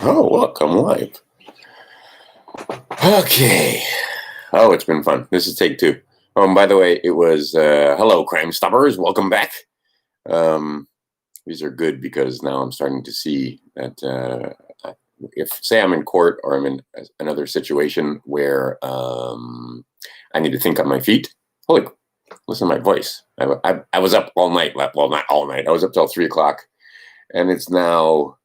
Oh, look, I'm live. Okay. Oh, it's been fun. This is take two. And by the way, it was hello, Crime Stoppers. Welcome back. These are good because now I'm starting to see that if, say, I'm in court or I'm in another situation where I need to think on my feet. Holy, listen to my voice. I was up all night. Well, not all night. I was up till 3 o'clock, and it's now.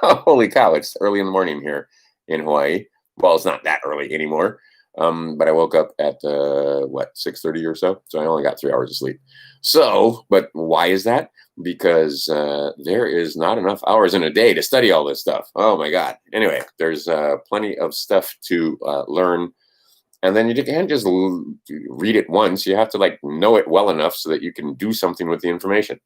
Holy cow, it's early in the morning here in Hawaii. Well, it's not that early anymore. But I woke up at 6:30 or so. So I only got 3 hours of sleep. So, but why is that? Because there is not enough hours in a day to study all this stuff. Oh my God. Anyway, there's plenty of stuff to learn. And then you can't just read it once. You have to know it well enough so that you can do something with the information.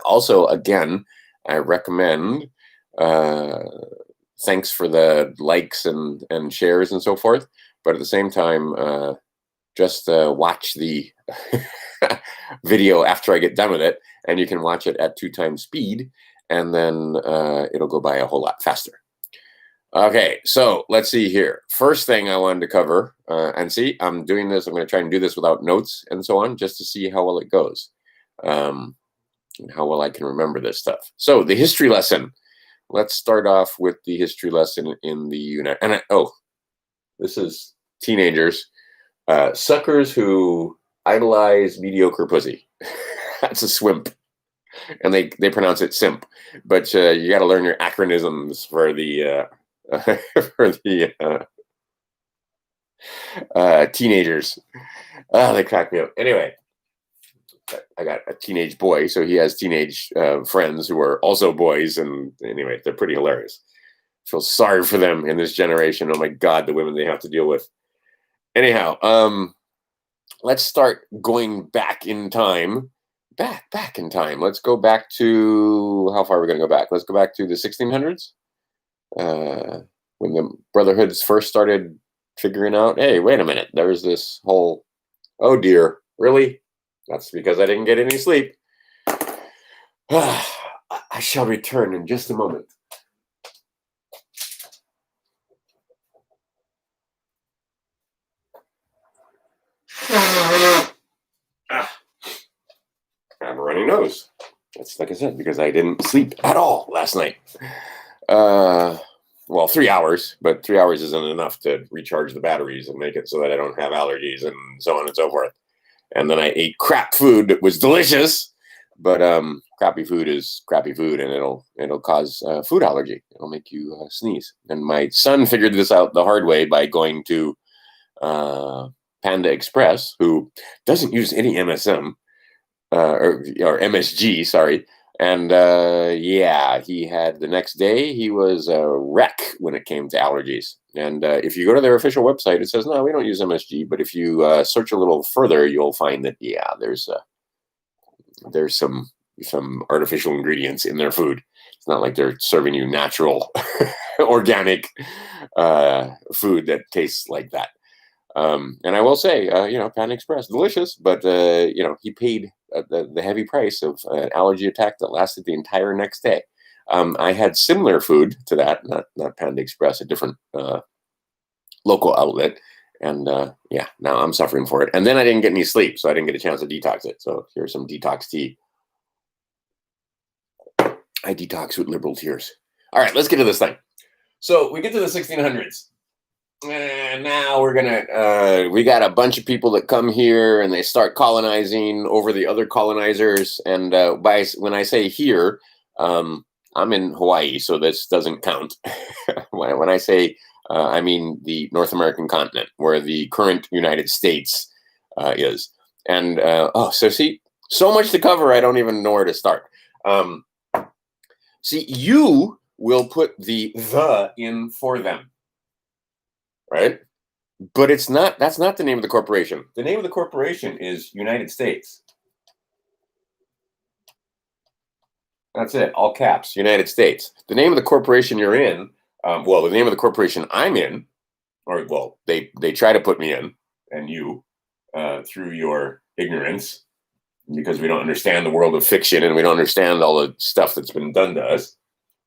Also, again, I recommend, thanks for the likes and shares and so forth, but at the same time, just watch the video after I get done with it, and you can watch it at 2 times speed, and then it'll go by a whole lot faster. Okay, so let's see here. First thing I wanted to cover, and see, I'm doing this, I'm going to try and do this without notes and so on, just to see how well it goes. And how well I can remember this stuff. So the history lesson. Let's start off with the history lesson in the United. And this is teenagers, suckers who idolize mediocre pussy. That's a swimp, and they pronounce it simp. But you got to learn your acronyms for the for the teenagers. They crack me up. Anyway. I got a teenage boy, so he has teenage friends who are also boys, and anyway, they're pretty hilarious. I feel sorry for them in this generation. Oh my God, the women they have to deal with. Anyhow, let's start going back in time. Back in time. Let's go back to, how far are we going to go back? Let's go back to the 1600s, when the Brotherhoods first started figuring out, hey, wait a minute, there's this whole, oh dear, really? That's because I didn't get any sleep. I shall return in just a moment. I have a runny nose. That's, like I said, because I didn't sleep at all last night. Well, 3 hours, but 3 hours isn't enough to recharge the batteries and make it so that I don't have allergies and so on and so forth. And then I ate crap food that was delicious, but crappy food is crappy food, and it'll cause food allergy. It'll make you sneeze. And my son figured this out the hard way by going to Panda Express, who doesn't use any MSM or MSG, sorry. And yeah, he had the next day, he was a wreck when it came to allergies. And if you go to their official website, it says, no, we don't use MSG. But if you search a little further, you'll find that, yeah, there's some artificial ingredients in their food. It's not like they're serving you natural, organic food that tastes like that. And I will say, Panda Express, delicious, but, he paid the heavy price of an allergy attack that lasted the entire next day. I had similar food to that, not Panda Express, a different local outlet. And yeah, now I'm suffering for it. And then I didn't get any sleep, so I didn't get a chance to detox it. So here's some detox tea. I detox with liberal tears. All right, let's get to this thing. So we get to the 1600s. And now we got a bunch of people that come here and they start colonizing over the other colonizers. And when I say here, I'm in Hawaii, so this doesn't count. When I say, I mean the North American continent, where the current United States is. And so see, so much to cover, I don't even know where to start. See, you will put the in for them. Right? But that's not the name of the corporation. The name of the corporation is United States. That's it, all caps, United States. The name of the corporation you're in, the name of the corporation I'm in, or they try to put me in, and you, through your ignorance, because we don't understand the world of fiction and we don't understand all the stuff that's been done to us.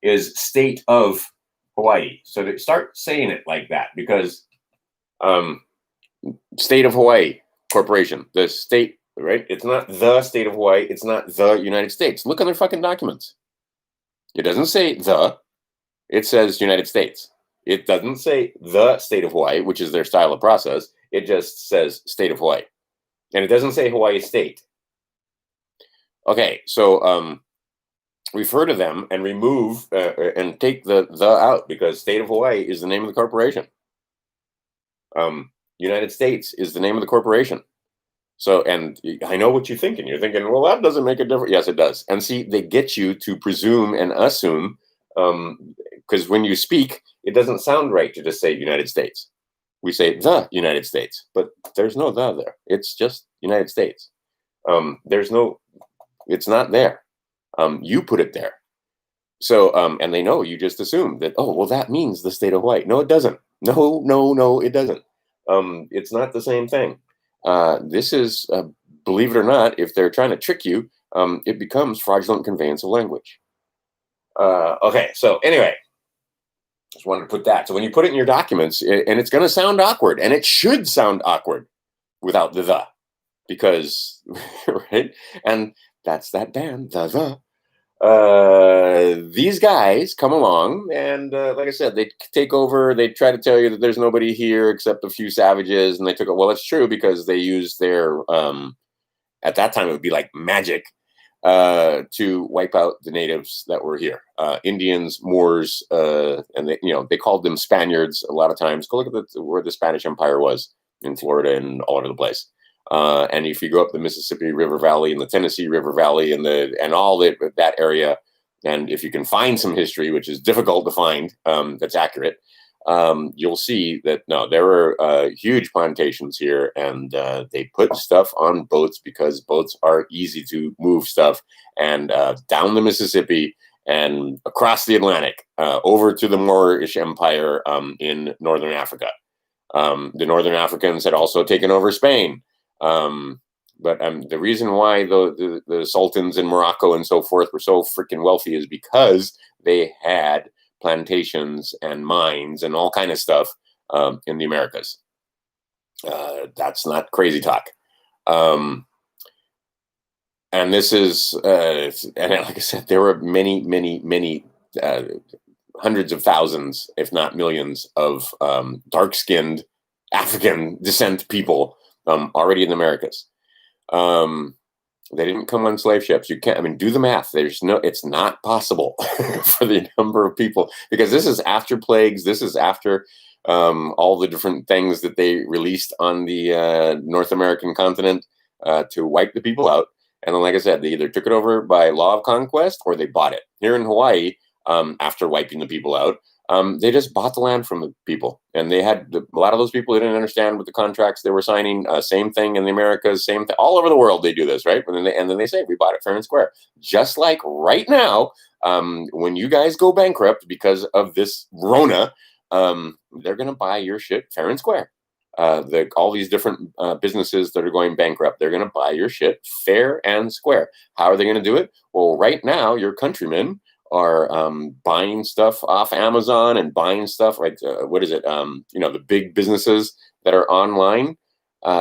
is state of Hawaii. So to start saying it like that, because state of Hawaii corporation, the state, right? It's not the state of Hawaii. It's not the United States. Look on their fucking documents. It doesn't say the, it says United States. It doesn't say the state of Hawaii, which is their style of process. It just says state of Hawaii. And it doesn't say Hawaii state. Okay, so refer to them and remove and take the out, because state of Hawaii is the name of the corporation. United States is the name of the corporation. So, and I know what you're thinking. You're thinking, well, that doesn't make a difference. Yes, it does. And see, they get you to presume and assume, because when you speak, it doesn't sound right to just say United States. We say the United States, but there's no the there. It's just United States. There's no, it's not there. You put it there. So, and they know you just assume that, oh, well, that means the state of Hawaii. No, it doesn't. No, it doesn't. It's not the same thing. This is, believe it or not, if they're trying to trick you, it becomes fraudulent conveyance of language. Okay, so anyway, just wanted to put that. So when you put it in your documents, and it's going to sound awkward, and it should sound awkward without the, because, right? And that's that band, the. These guys come along, and like I said, they take over. They try to tell you that there's nobody here except a few savages, and they took it. Well, it's true, because they used their at that time it would be like magic to wipe out the natives that were here, Indians, Moors, and they called them Spaniards a lot of times. Go look at where the Spanish Empire was in Florida and all over the place. And if you go up the Mississippi River Valley and the Tennessee River Valley and all that area, and if you can find some history, which is difficult to find, that's accurate, you'll see that no, there were huge plantations here, and they put stuff on boats because boats are easy to move stuff, and down the Mississippi and across the Atlantic, over to the Moorish Empire in Northern Africa. The Northern Africans had also taken over Spain. But the reason why the sultans in Morocco and so forth were so freaking wealthy is because they had plantations and mines and all kind of stuff in the Americas. That's not crazy talk. And this is, and like I said, there were many hundreds of thousands, if not millions, of dark-skinned African descent people already in the Americas. They didn't come on slave ships. You can't, do the math. It's not possible for the number of people, because this is after plagues. This is after all the different things that they released on the North American continent to wipe the people out. And then, like I said, they either took it over by law of conquest or they bought it. Here in Hawaii, after wiping the people out, they just bought the land from the people, and they had a lot of those people. They didn't understand what the contracts they were signing. Same thing in the Americas, same thing all over the world. They do this, right? And then they say we bought it fair and square. Just like right now, when you guys go bankrupt because of this Rona, they're going to buy your shit fair and square. All these different businesses that are going bankrupt, they're going to buy your shit fair and square. How are they going to do it? Well, right now, your countrymen are buying stuff off Amazon and buying stuff like the big businesses that are online.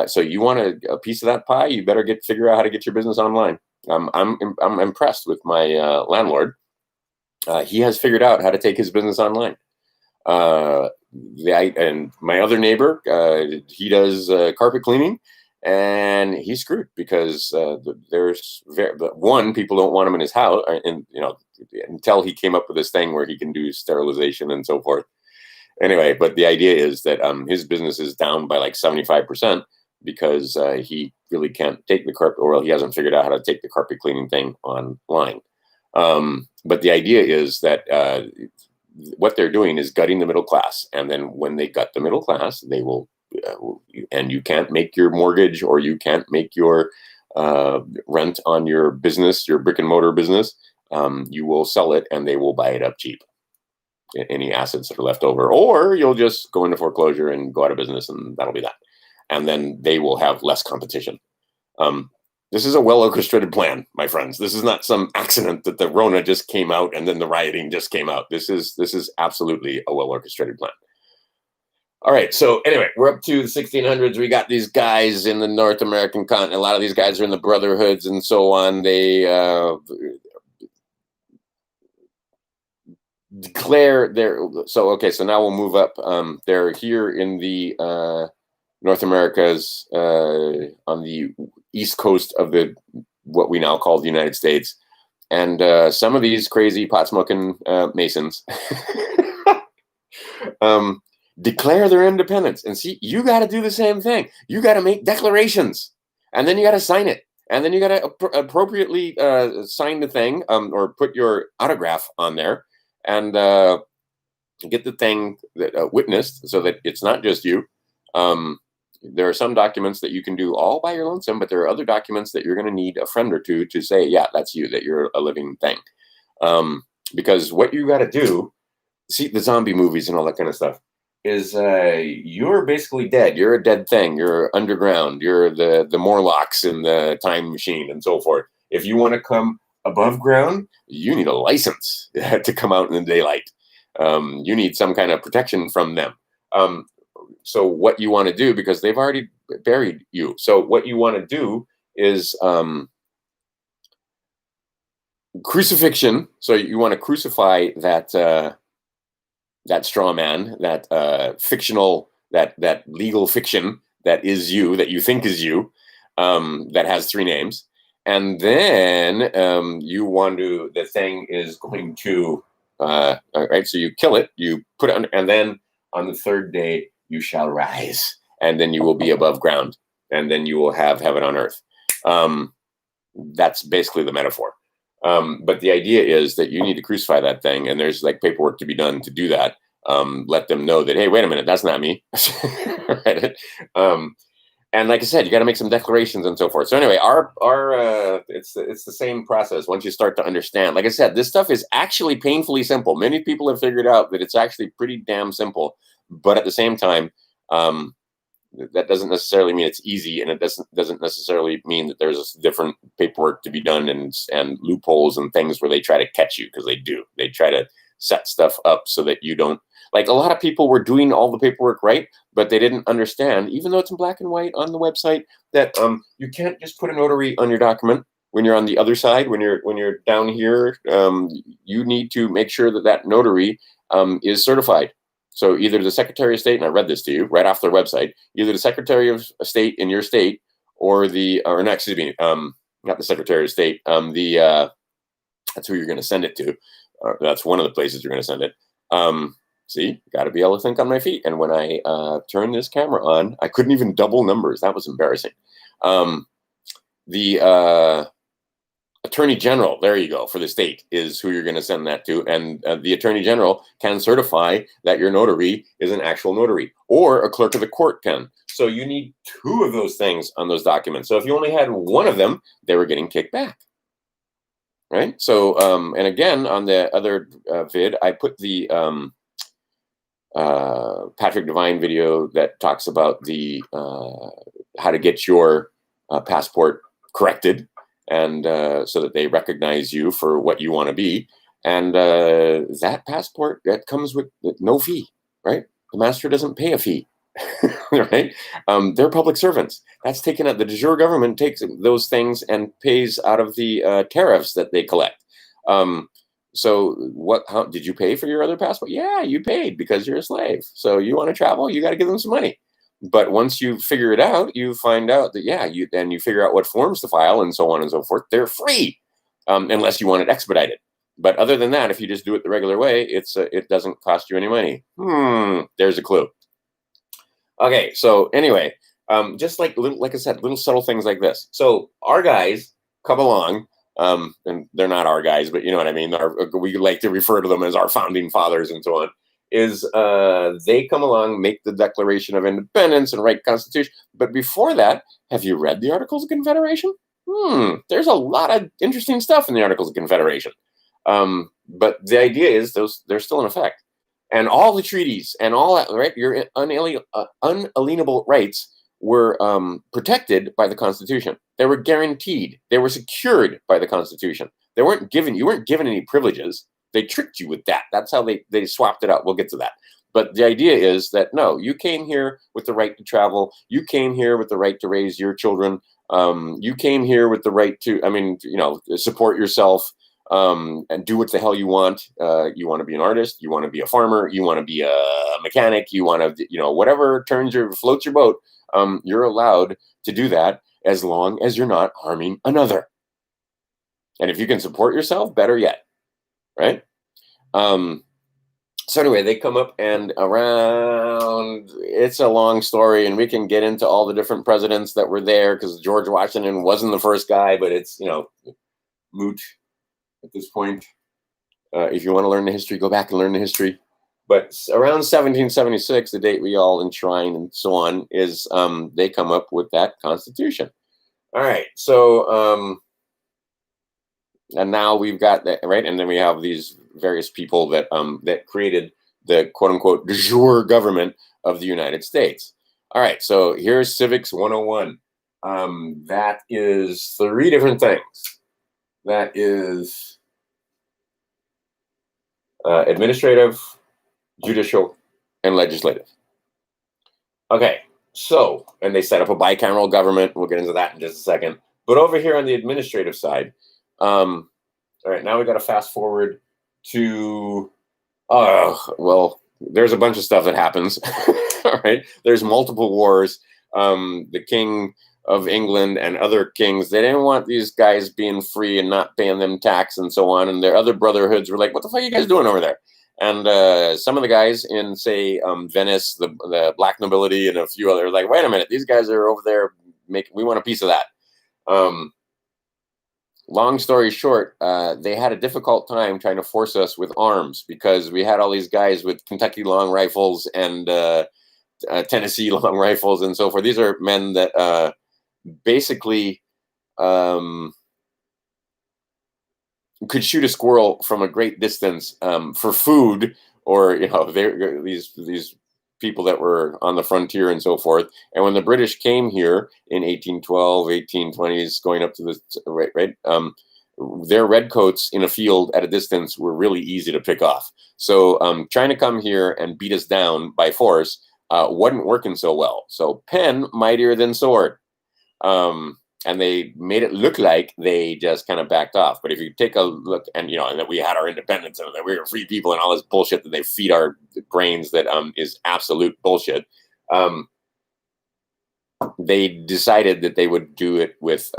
So you want a piece of that pie, you better figure out how to get your business online. I'm impressed with my landlord. He has figured out how to take his business online. And my other neighbor, he does carpet cleaning. And he's screwed because people don't want him in his house, and until he came up with this thing where he can do sterilization and so forth. Anyway, but the idea is that his business is down by like 75% because he really can't take the carpet, or he hasn't figured out how to take the carpet cleaning thing online. But the idea is that what they're doing is gutting the middle class, and then when they gut the middle class, they will. And you can't make your mortgage, or you can't make your rent on your business, your brick and mortar business. You will sell it, and they will buy it up cheap. Any assets that are left over, or you'll just go into foreclosure and go out of business, and that'll be that. And then they will have less competition. This is a well-orchestrated plan, my friends. This is not some accident that the Rona just came out and then the rioting just came out. This is absolutely a well-orchestrated plan. All right. So anyway, we're up to the 1600s. We got these guys in the North American continent. A lot of these guys are in the brotherhoods and so on. They declare their. So okay. So now we'll move up. They're here in the North Americas on the east coast of the what we now call the United States, and some of these crazy pot smoking Masons. Declare their independence. And see, you got to do the same thing. You got to make declarations, and then you got to sign it, and then you got to appropriately sign the thing or put your autograph on there, and get the thing witnessed so that it's not just you. There are some documents that you can do all by your lonesome, but there are other documents that you're going to need a friend or two to say, yeah, that's you, that you're a living thing. Because what you got to do, see the zombie movies and all that kind of stuff, is you're basically dead. You're a dead thing. You're underground. You're the Morlocks in the time machine and so forth. If you want to come above ground, you need a license to come out in the daylight. You need some kind of protection from them. So what you want to do, because they've already buried you. So what you want to do is crucifixion. So you want to crucify that that straw man, that fictional, that legal fiction that is you, that you think is you, that has three names. And then you want to, the thing is going to, all right, so you kill it, you put it under, and then on the third day, you shall rise, and then you will be above ground, and then you will have heaven on earth. That's basically the metaphor. But the idea is that you need to crucify that thing, and there's like paperwork to be done to do that. Let them know that, hey, wait a minute, that's not me. Right? And like I said, you got to make some declarations and so forth. So anyway, it's the same process once you start to understand. Like I said, this stuff is actually painfully simple. Many people have figured out that it's actually pretty damn simple, but at the same time, that doesn't necessarily mean it's easy, and it doesn't necessarily mean that there's different paperwork to be done and loopholes and things where they try to catch you, because they do. They try to set stuff up so that you don't. Like a lot of people were doing all the paperwork right, but they didn't understand, even though it's in black and white on the website, that you can't just put a notary on your document when you're on the other side. When you're down here, you need to make sure that that notary is certified. So either the Secretary of State, and I read this to you right off their website, either the Secretary of State in your state, or no, excuse me, not the Secretary of State, that's who you're going to send it to. That's one of the places you're going to send it. See, got to be able to think on my feet. And when I turned this camera on, I couldn't even double numbers. That was embarrassing. The Attorney General, there you go, for the state is who you're going to send that to. And the Attorney General can certify that your notary is an actual notary, or a clerk of the court can. So you need two of those things on those documents. So if you only had one of them, they were getting kicked back. Right? So, and again, on the other vid, I put the Patrick Devine video that talks about the how to get your passport corrected, and so that they recognize you for what you want to be. And that passport, that comes with no fee, right? The master doesn't pay a fee, right? They're public servants. That's taken out. The de jure government takes those things and pays out of the tariffs that they collect. So how did you pay for your other passport? Yeah, you paid because you're a slave. So you want to travel, you got to give them some money. But once you figure it out, you find out that, yeah, you figure out what forms to file and so on and so forth. They're free, unless you want it expedited. But other than that, if you just do it the regular way, it doesn't cost you any money. There's a clue. Okay, so anyway, just like I said, little subtle things like this. So our guys come along, and they're not our guys, but you know what I mean. We like to refer to them as our founding fathers and so on. Is they come along, make the Declaration of Independence and write Constitution. But before that, have you read the Articles of Confederation? There's a lot of interesting stuff in the Articles of Confederation. But the idea is they're still in effect. And all the treaties and all that, right? Your unalienable rights were protected by the Constitution. They were guaranteed. They were secured by the Constitution. You weren't given any privileges. They tricked you with that. That's how they swapped it out. We'll get to that. But the idea is that, no, you came here with the right to travel. You came here with the right to raise your children. You came here with the right to, support yourself and do what the hell you want. You want to be an artist. You want to be a farmer. You want to be a mechanic. You want to, whatever floats your boat. You're allowed to do that as long as you're not harming another. And if you can support yourself, better yet, right? So anyway, they come up and around, it's a long story, and we can get into all the different presidents that were there, because George Washington wasn't the first guy, but it's, moot at this point. If you want to learn the history, go back and learn the history. But around 1776, the date we all enshrine and so on, is they come up with that Constitution. All right, so and now we've got that, right? And then we have these various people that that created the quote unquote de jure government of the United States. All right, so here's Civics 101. That is 3 different things. That is administrative, judicial, and legislative. Okay, so, and they set up a bicameral government. We'll get into that in just a second. But over here on the administrative side, all right, now we got to fast forward to, well, there's a bunch of stuff that happens. All right, there's multiple wars. The king of England and other kings, they didn't want these guys being free and not paying them tax and so on. And their other brotherhoods were like, what the fuck are you guys doing over there? And some of the guys in, say, Venice, the black nobility and a few others, like, wait a minute, these guys are over there we want a piece of that. Long story short, they had a difficult time trying to force us with arms, because we had all these guys with Kentucky long rifles and Tennessee long rifles and so forth. These are men that basically could shoot a squirrel from a great distance for food, or these people that were on the frontier and so forth. And when the British came here in 1812, 1820s, going up to the right, their redcoats in a field at a distance were really easy to pick off. So trying to come here and beat us down by force wasn't working so well. So pen mightier than sword. And they made it look like they just kind of backed off. But if you take a look, and and that we had our independence and that we were free people and all this bullshit that they feed our brains, that is absolute bullshit. They decided that they would do it with,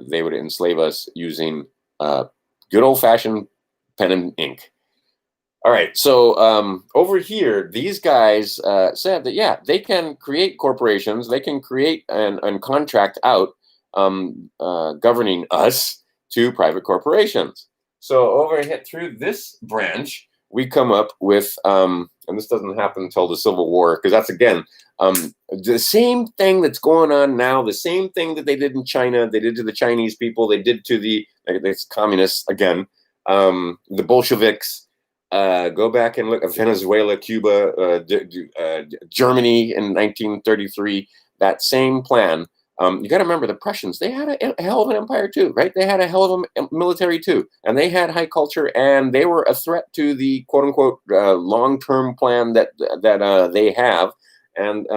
they would enslave us using good old-fashioned pen and ink. All right, so over here, these guys said that, yeah, they can create corporations, they can create and contract out governing us to private corporations. So over here through this branch, we come up with, and this doesn't happen until the Civil War, because that's, again, the same thing that's going on now, the same thing that they did in China, they did to the Chinese people, they did to the communists, again, the Bolsheviks. Go back and look at Venezuela, Cuba, Germany in 1933, that same plan. You got to remember, the Prussians, they had a hell of an empire too, right? They had a hell of a military too, and they had high culture, and they were a threat to the quote unquote long-term plan that they have, and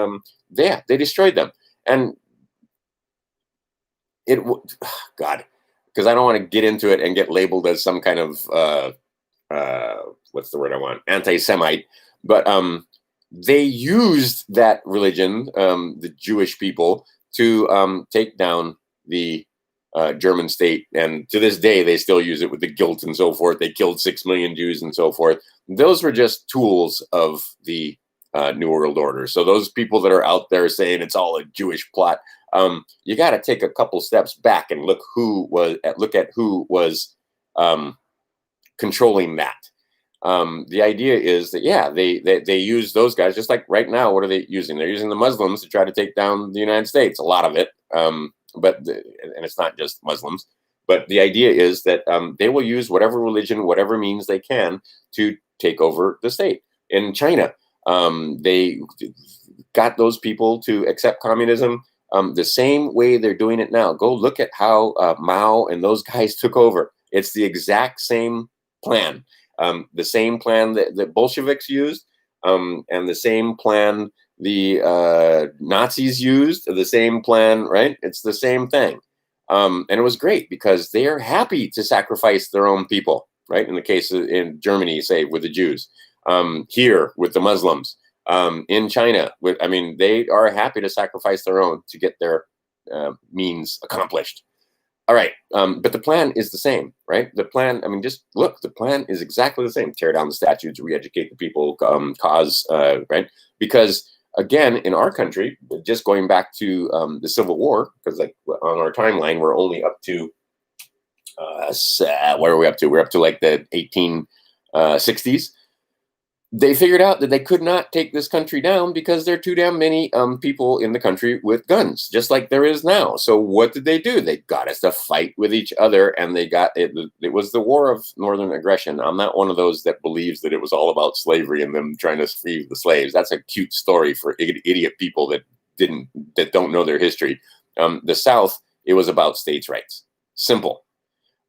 they destroyed them. And God, because I don't want to get into it and get labeled as some kind of what's the word I want? Anti-Semite, but they used that religion, the Jewish people, to take down the German state. And to this day, they still use it with the guilt and so forth. They killed 6 million Jews and so forth. Those were just tools of the New World Order. So those people that are out there saying it's all a Jewish plot, you got to take a couple steps back and look at who was controlling that. The idea is that, yeah, they use those guys, just like right now. What are they using? They're using the Muslims to try to take down the United States, a lot of it. And it's not just Muslims, but the idea is that they will use whatever religion, whatever means they can to take over the state. In China, they got those people to accept communism. the same way they're doing it now. Go look at how Mao and those guys took over. It's the exact same plan, the same plan that the Bolsheviks used, and the same plan the Nazis used, the same plan, right? It's the same thing. And it was great because they are happy to sacrifice their own people, right? In the case of in Germany, say, with the Jews, here with the Muslims, in China, I mean, they are happy to sacrifice their own to get their means accomplished. All right, but the plan is the same, right? The plan, I mean, just look, the plan is exactly the same. Tear down the statues, re-educate the people, cause, right? Because again, in our country, just going back to the Civil War, because like on our timeline, we're only up to, where are we up to? We're up to like the 1860s. They figured out that they could not take this country down because there are too damn many people in the country with guns, just like there is now. So what did they do? They got us to fight with each other, and they got it. It was the war of northern aggression. I'm not one of those that believes that it was all about slavery and them trying to free the slaves. That's a cute story for idiot people that don't know their history. The South, it was about states' rights. Simple.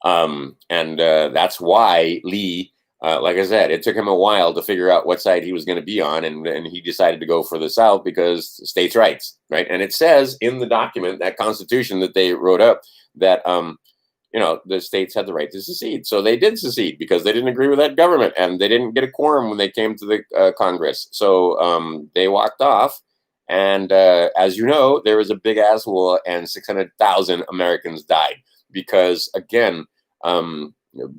And that's why Lee, like I said, it took him a while to figure out what side he was going to be on, and he decided to go for the South because states' rights, right? And it says in the document, that Constitution that they wrote up, that the states had the right to secede. So they did secede because they didn't agree with that government, and they didn't get a quorum when they came to the Congress. So they walked off, and as you know, there was a big ass war, and 600,000 Americans died because, again,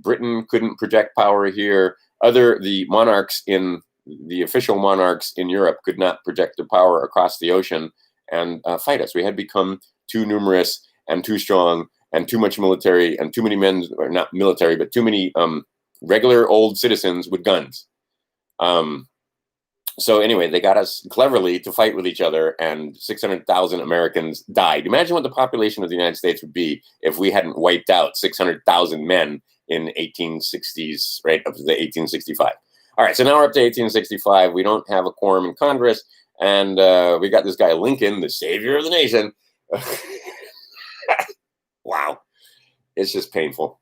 Britain couldn't project power here. The monarchs the official monarchs in Europe could not project their power across the ocean and fight us. We had become too numerous and too strong and too much military and too many men, or not military, but too many regular old citizens with guns. So anyway, they got us cleverly to fight with each other, and 600,000 Americans died. Imagine what the population of the United States would be if we hadn't wiped out 600,000 men in 1860s, right, up to the 1865. All right, so now we're up to 1865. We don't have a quorum in Congress, and we got this guy Lincoln, the savior of the nation. Wow, it's just painful.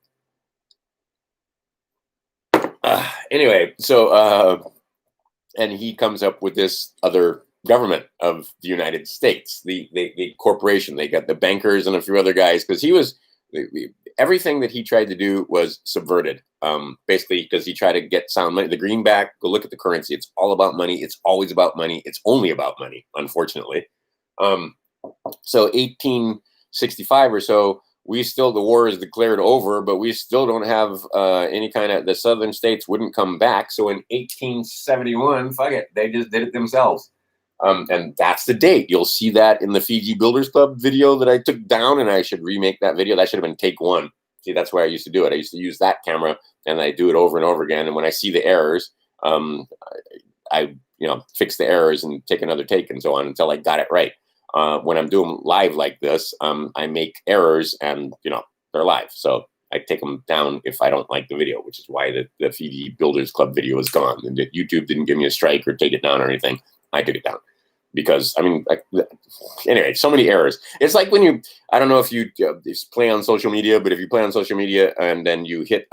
Anyway, so and he comes up with this other government of the United States, the corporation. They got the bankers and a few other guys, because he was everything that he tried to do was subverted, basically, because he tried to get sound money. The greenback, go look at the currency. It's all about money. It's always about money. It's only about money, unfortunately. So 1865 or so, the war is declared over, but we still don't have any kind of, the southern states wouldn't come back. So in 1871, fuck it, they just did it themselves. And that's the date. You'll see that in the Fiji Builders Club video that I took down, and I should remake that video. That should have been take one. See, that's where I used to do it. I used to use that camera, and I do it over and over again. And when I see the errors, I fix the errors and take another take and so on until I got it right. When I'm doing live like this, I make errors, and they're live. So I take them down if I don't like the video, which is why the Fiji Builders Club video is gone. And YouTube didn't give me a strike or take it down or anything. I took it down because, anyway, so many errors. It's like when I don't know if you play on social media, but if you play on social media and then you hit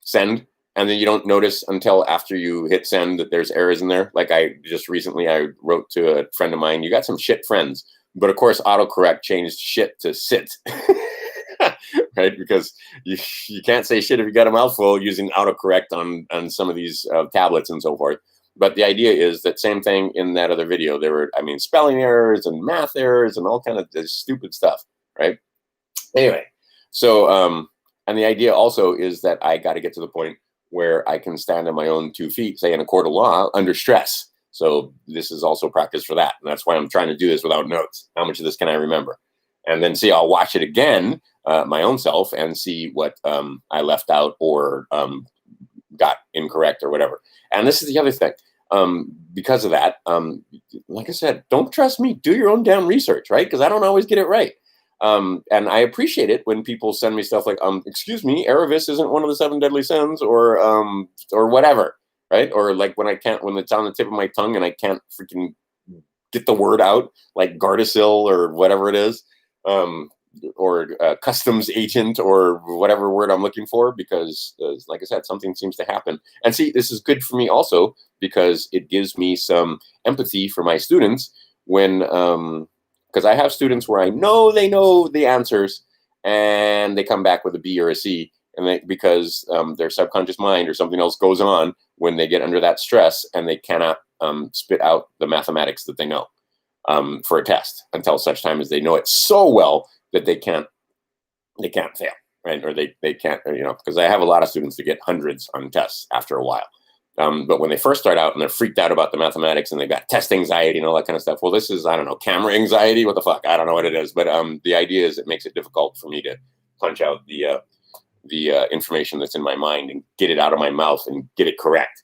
send, and then you don't notice until after you hit send that there's errors in there. Like I wrote to a friend of mine, you got some shit friends. But of course, autocorrect changed shit to sit. Right? Because you can't say shit if you got a mouthful using autocorrect on some of these tablets and so forth. But the idea is that same thing in that other video. There were, spelling errors and math errors and all kind of stupid stuff, right? Anyway, so, and the idea also is that I got to get to the point where I can stand on my own 2 feet, say in a court of law, under stress. So this is also practice for that. And that's why I'm trying to do this without notes. How much of this can I remember? And then I'll watch it again, my own self, and see what I left out or got incorrect or whatever. And this is the other thing. Because of that, like I said, don't trust me. Do your own damn research, right? Because I don't always get it right. And I appreciate it when people send me stuff like, excuse me, Aravis isn't one of the 7 deadly sins, or whatever, right? Or like when it's on the tip of my tongue and I can't freaking get the word out, like Gardasil or whatever it is, or customs agent or whatever word I'm looking for, because like I said, something seems to happen. And see, this is good for me also because it gives me some empathy for my students when, because I have students where I know they know the answers and they come back with a B or a C, and because their subconscious mind or something else goes on when they get under that stress and they cannot spit out the mathematics that they know for a test until such time as they know it so well that they can't fail, right? Or they can't, because I have a lot of students that get hundreds on tests after a while. But when they first start out and they're freaked out about the mathematics and they've got test anxiety and all that kind of stuff, well, this is, I don't know, camera anxiety. What the fuck? I don't know what it is. But the idea is it makes it difficult for me to punch out the information that's in my mind and get it out of my mouth and get it correct.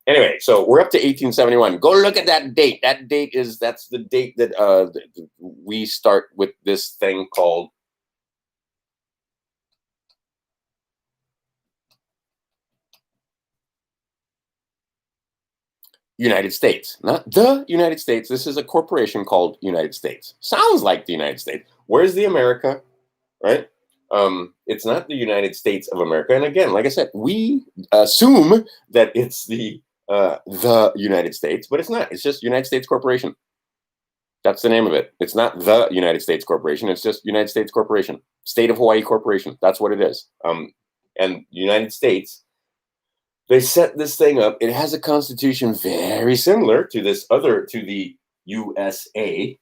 Anyway, so we're up to 1871. Go look at that date. That's the date that we start with this thing called United States, not the United States. This is a corporation called United States. Sounds like the United States. Where's the America, right? It's not the United States of America. And again, like I said, we assume that it's the United States, but it's not. It's just United States Corporation. That's the name of it. It's not the United States Corporation. It's just United States Corporation, State of Hawaii Corporation. That's what it is. And United States, they set this thing up. It has a constitution very similar to the USA,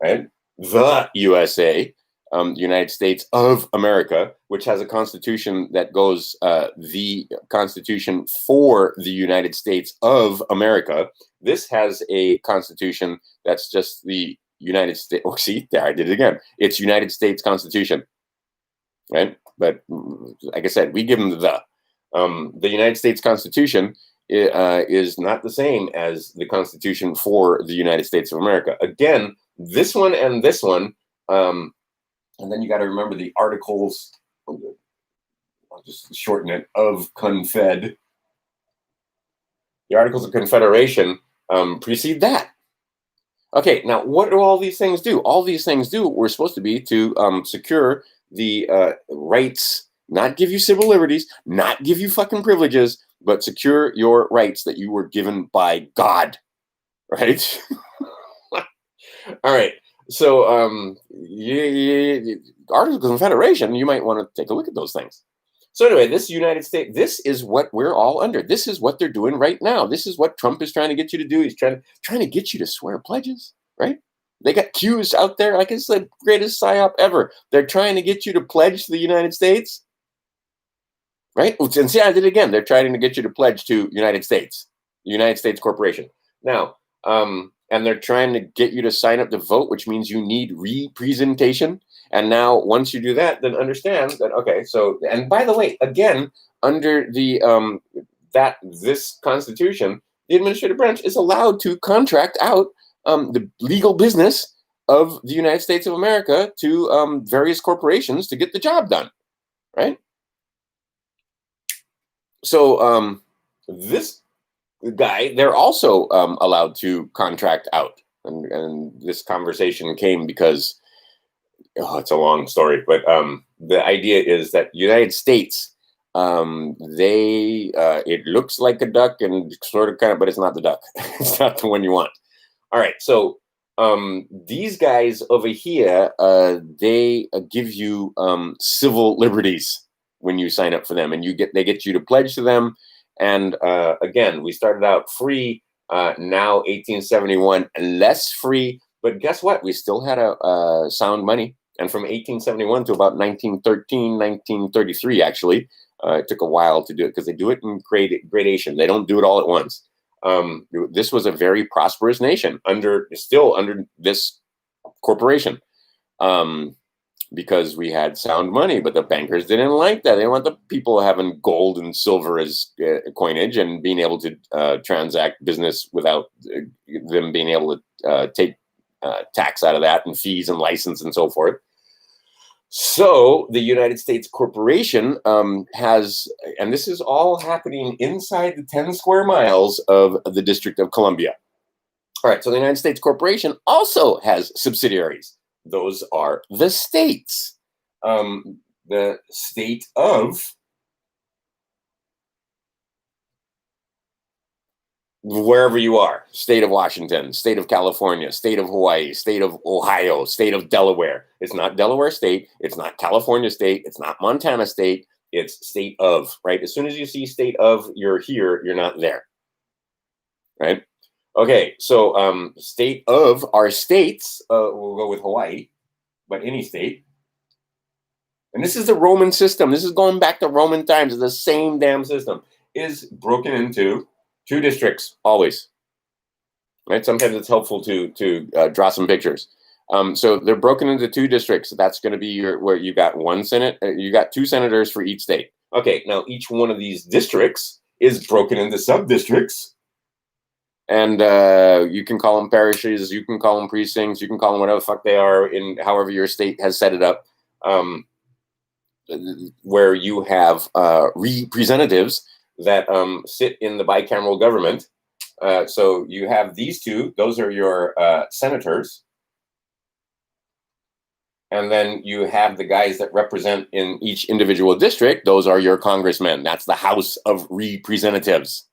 right? The USA, the United States of America, which has a constitution that goes the Constitution for the United States of America. This has a constitution that's just the United States. Oh, see, there, I did it again. It's United States Constitution, right? But like I said, we give them the United States Constitution is not the same as the Constitution for the United States of America. Again, this one and this one, and then you got to remember the Articles, I'll just shorten it, of Confed. The Articles of Confederation precede that. Okay, now what do all these things do? All these things were supposed to be to secure the rights, not give you civil liberties, not give you fucking privileges, but secure your rights that you were given by God, right? All right. So, Articles of Confederation, you might want to take a look at those things. So anyway, this United States, this is what we're all under. This is what they're doing right now. This is what Trump is trying to get you to do. He's trying to get you to swear pledges, right? They got Qs out there, like it's the greatest psyop ever. They're trying to get you to pledge to the United States, right? And see, I did it again. They're trying to get you to pledge to United States, the United States Corporation. Now, and they're trying to get you to sign up to vote, which means you need representation. And now, once you do that, then understand that, okay, so, and by the way, again, under the this Constitution, the administrative branch is allowed to contract out the legal business of the United States of America to various corporations to get the job done, right? So this guy, they're also allowed to contract out. And this conversation came because, it's a long story, but the idea is that United States, it looks like a duck and sort of kind of, but it's not the duck. It's not the one you want. All right, so these guys over here, they give you civil liberties when you sign up for them, and they get you to pledge to them. And again, we started out free. Now 1871 less free, but guess what? We still had a sound money. And from 1871 to about 1913, 1933, actually, it took a while to do it because they do it in gradation. They don't do it all at once. This was a very prosperous nation still under this corporation, because we had sound money, but the bankers didn't like that. They didn't want the people having gold and silver as coinage and being able to transact business without them being able to take tax out of that and fees and license and so forth. So the United States Corporation has, and this is all happening inside the 10 square miles of the District of Columbia. All right, so the United States Corporation also has subsidiaries. Those are the states. The state of wherever you are, state of Washington, state of California, state of Hawaii, state of Ohio, state of Delaware. It's not Delaware state, it's not California state, it's not Montana state, it's state of, right? As soon as you see state of, you're here, you're not there, right? Okay, so state of our states, we'll go with Hawaii, but any state. And this is the Roman system. This is going back to Roman times. The same damn system is broken into two districts always. Right? Sometimes it's helpful to draw some pictures. So they're broken into two districts. That's going to be where you got one senate. You got two senators for each state. Okay, now each one of these districts is broken into sub-districts. And you can call them parishes, you can call them precincts, you can call them whatever the fuck they are in however your state has set it up. Where you have representatives that sit in the bicameral government. So you have these two, those are your senators. And then you have the guys that represent in each individual district, those are your congressmen. That's the House of Representatives,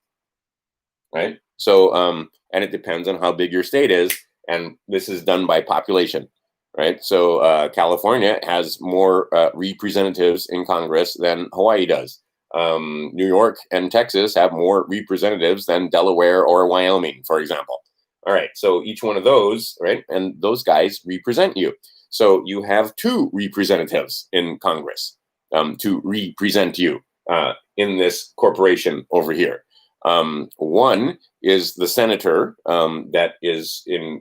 right? So, and it depends on how big your state is. And this is done by population. Right, so California has more representatives in Congress than Hawaii does. New York and Texas have more representatives than Delaware or Wyoming, for example. All right, so each one of those, right, and those guys represent you. So you have two representatives in Congress to represent you in this corporation over here. One is the senator that is in,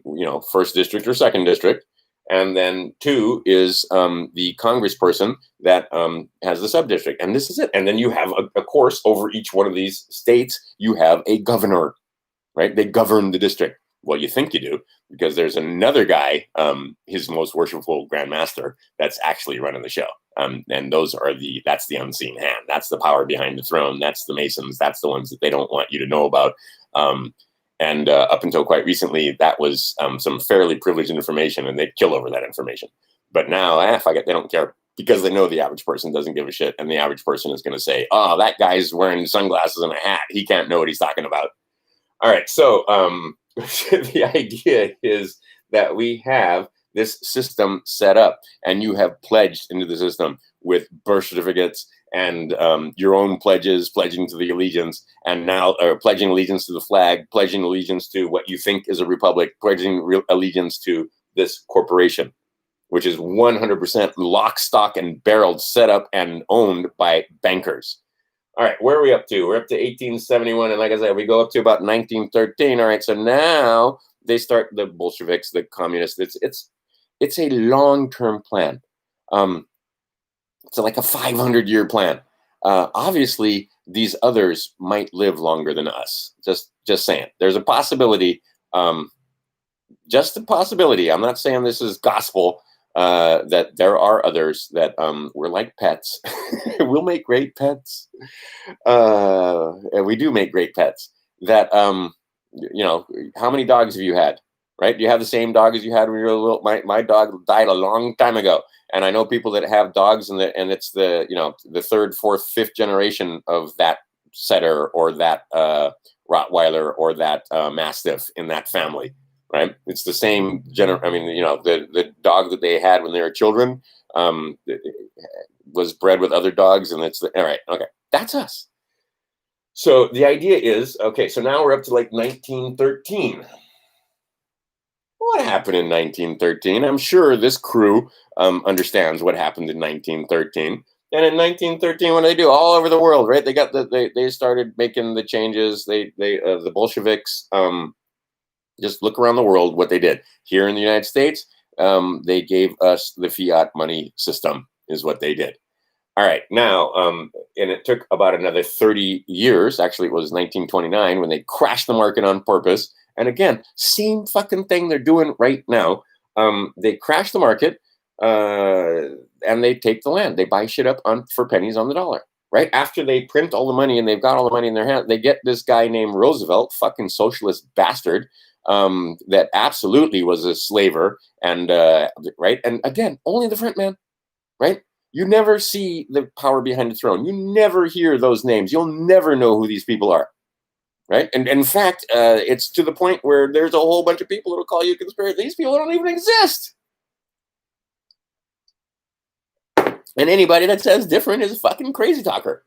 first district or second district. And then two is the congressperson that has the subdistrict. And this is it. And then you have, of course, over each one of these states, you have a governor, right? They govern the district. Well, you think you do, because there's another guy, his most worshipful grandmaster, that's actually running the show. And that's the unseen hand. That's the power behind the throne. That's the Masons. That's the ones that they don't want you to know about. And up until quite recently, that was some fairly privileged information, and they'd kill over that information. But now, they don't care, because they know the average person doesn't give a shit, and the average person is going to say, "Oh, that guy's wearing sunglasses and a hat. He can't know what he's talking about." All right, so the idea is that we have this system set up, and you have pledged into the system with birth certificates and your own pledges, pledging to the allegiance, and now pledging allegiance to the flag, pledging allegiance to what you think is a republic, pledging allegiance to this corporation, which is 100% lock, stock, and barreled, set up and owned by bankers. All right, where are we up to? We're up to 1871, and like I said, we go up to about 1913. All right, so now they start, the Bolsheviks, the communists. It's a long-term plan. It's like a 500-year plan. Obviously, these others might live longer than us. Just saying. There's a possibility. Just a possibility. I'm not saying this is gospel. That there are others that we're like pets. We'll make great pets. And we do make great pets. That how many dogs have you had? Right? Do you have the same dog as you had when you were little? My dog died a long time ago. And I know people that have dogs, and it's the third, fourth, fifth generation of that setter or that Rottweiler or that Mastiff in that family, right? It's the same the dog that they had when they were children was bred with other dogs, and all right, okay, that's us. So the idea is, okay, so now we're up to like 1913. What happened in 1913? I'm sure this crew understands what happened in 1913. And in 1913, what do they do? All over the world, right? They started making the changes. The Bolsheviks, just look around the world what they did. Here in the United States, they gave us the fiat money system, is what they did. All right, now, and it took about another 30 years. Actually, it was 1929 when they crashed the market on purpose. And again, same fucking thing they're doing right now. They crash the market and they take the land. They buy shit up for pennies on the dollar, right after they print all the money and they've got all the money in their hand, they get this guy named Roosevelt, fucking socialist bastard, that absolutely was a slaver, and right, and again, only the front man, right? You never see the power behind the throne. You never hear those names. You'll never know who these people are, right? And in fact, it's to the point where there's a whole bunch of people that'll call you conspiracy. These people don't even exist. And anybody that says different is a fucking crazy talker.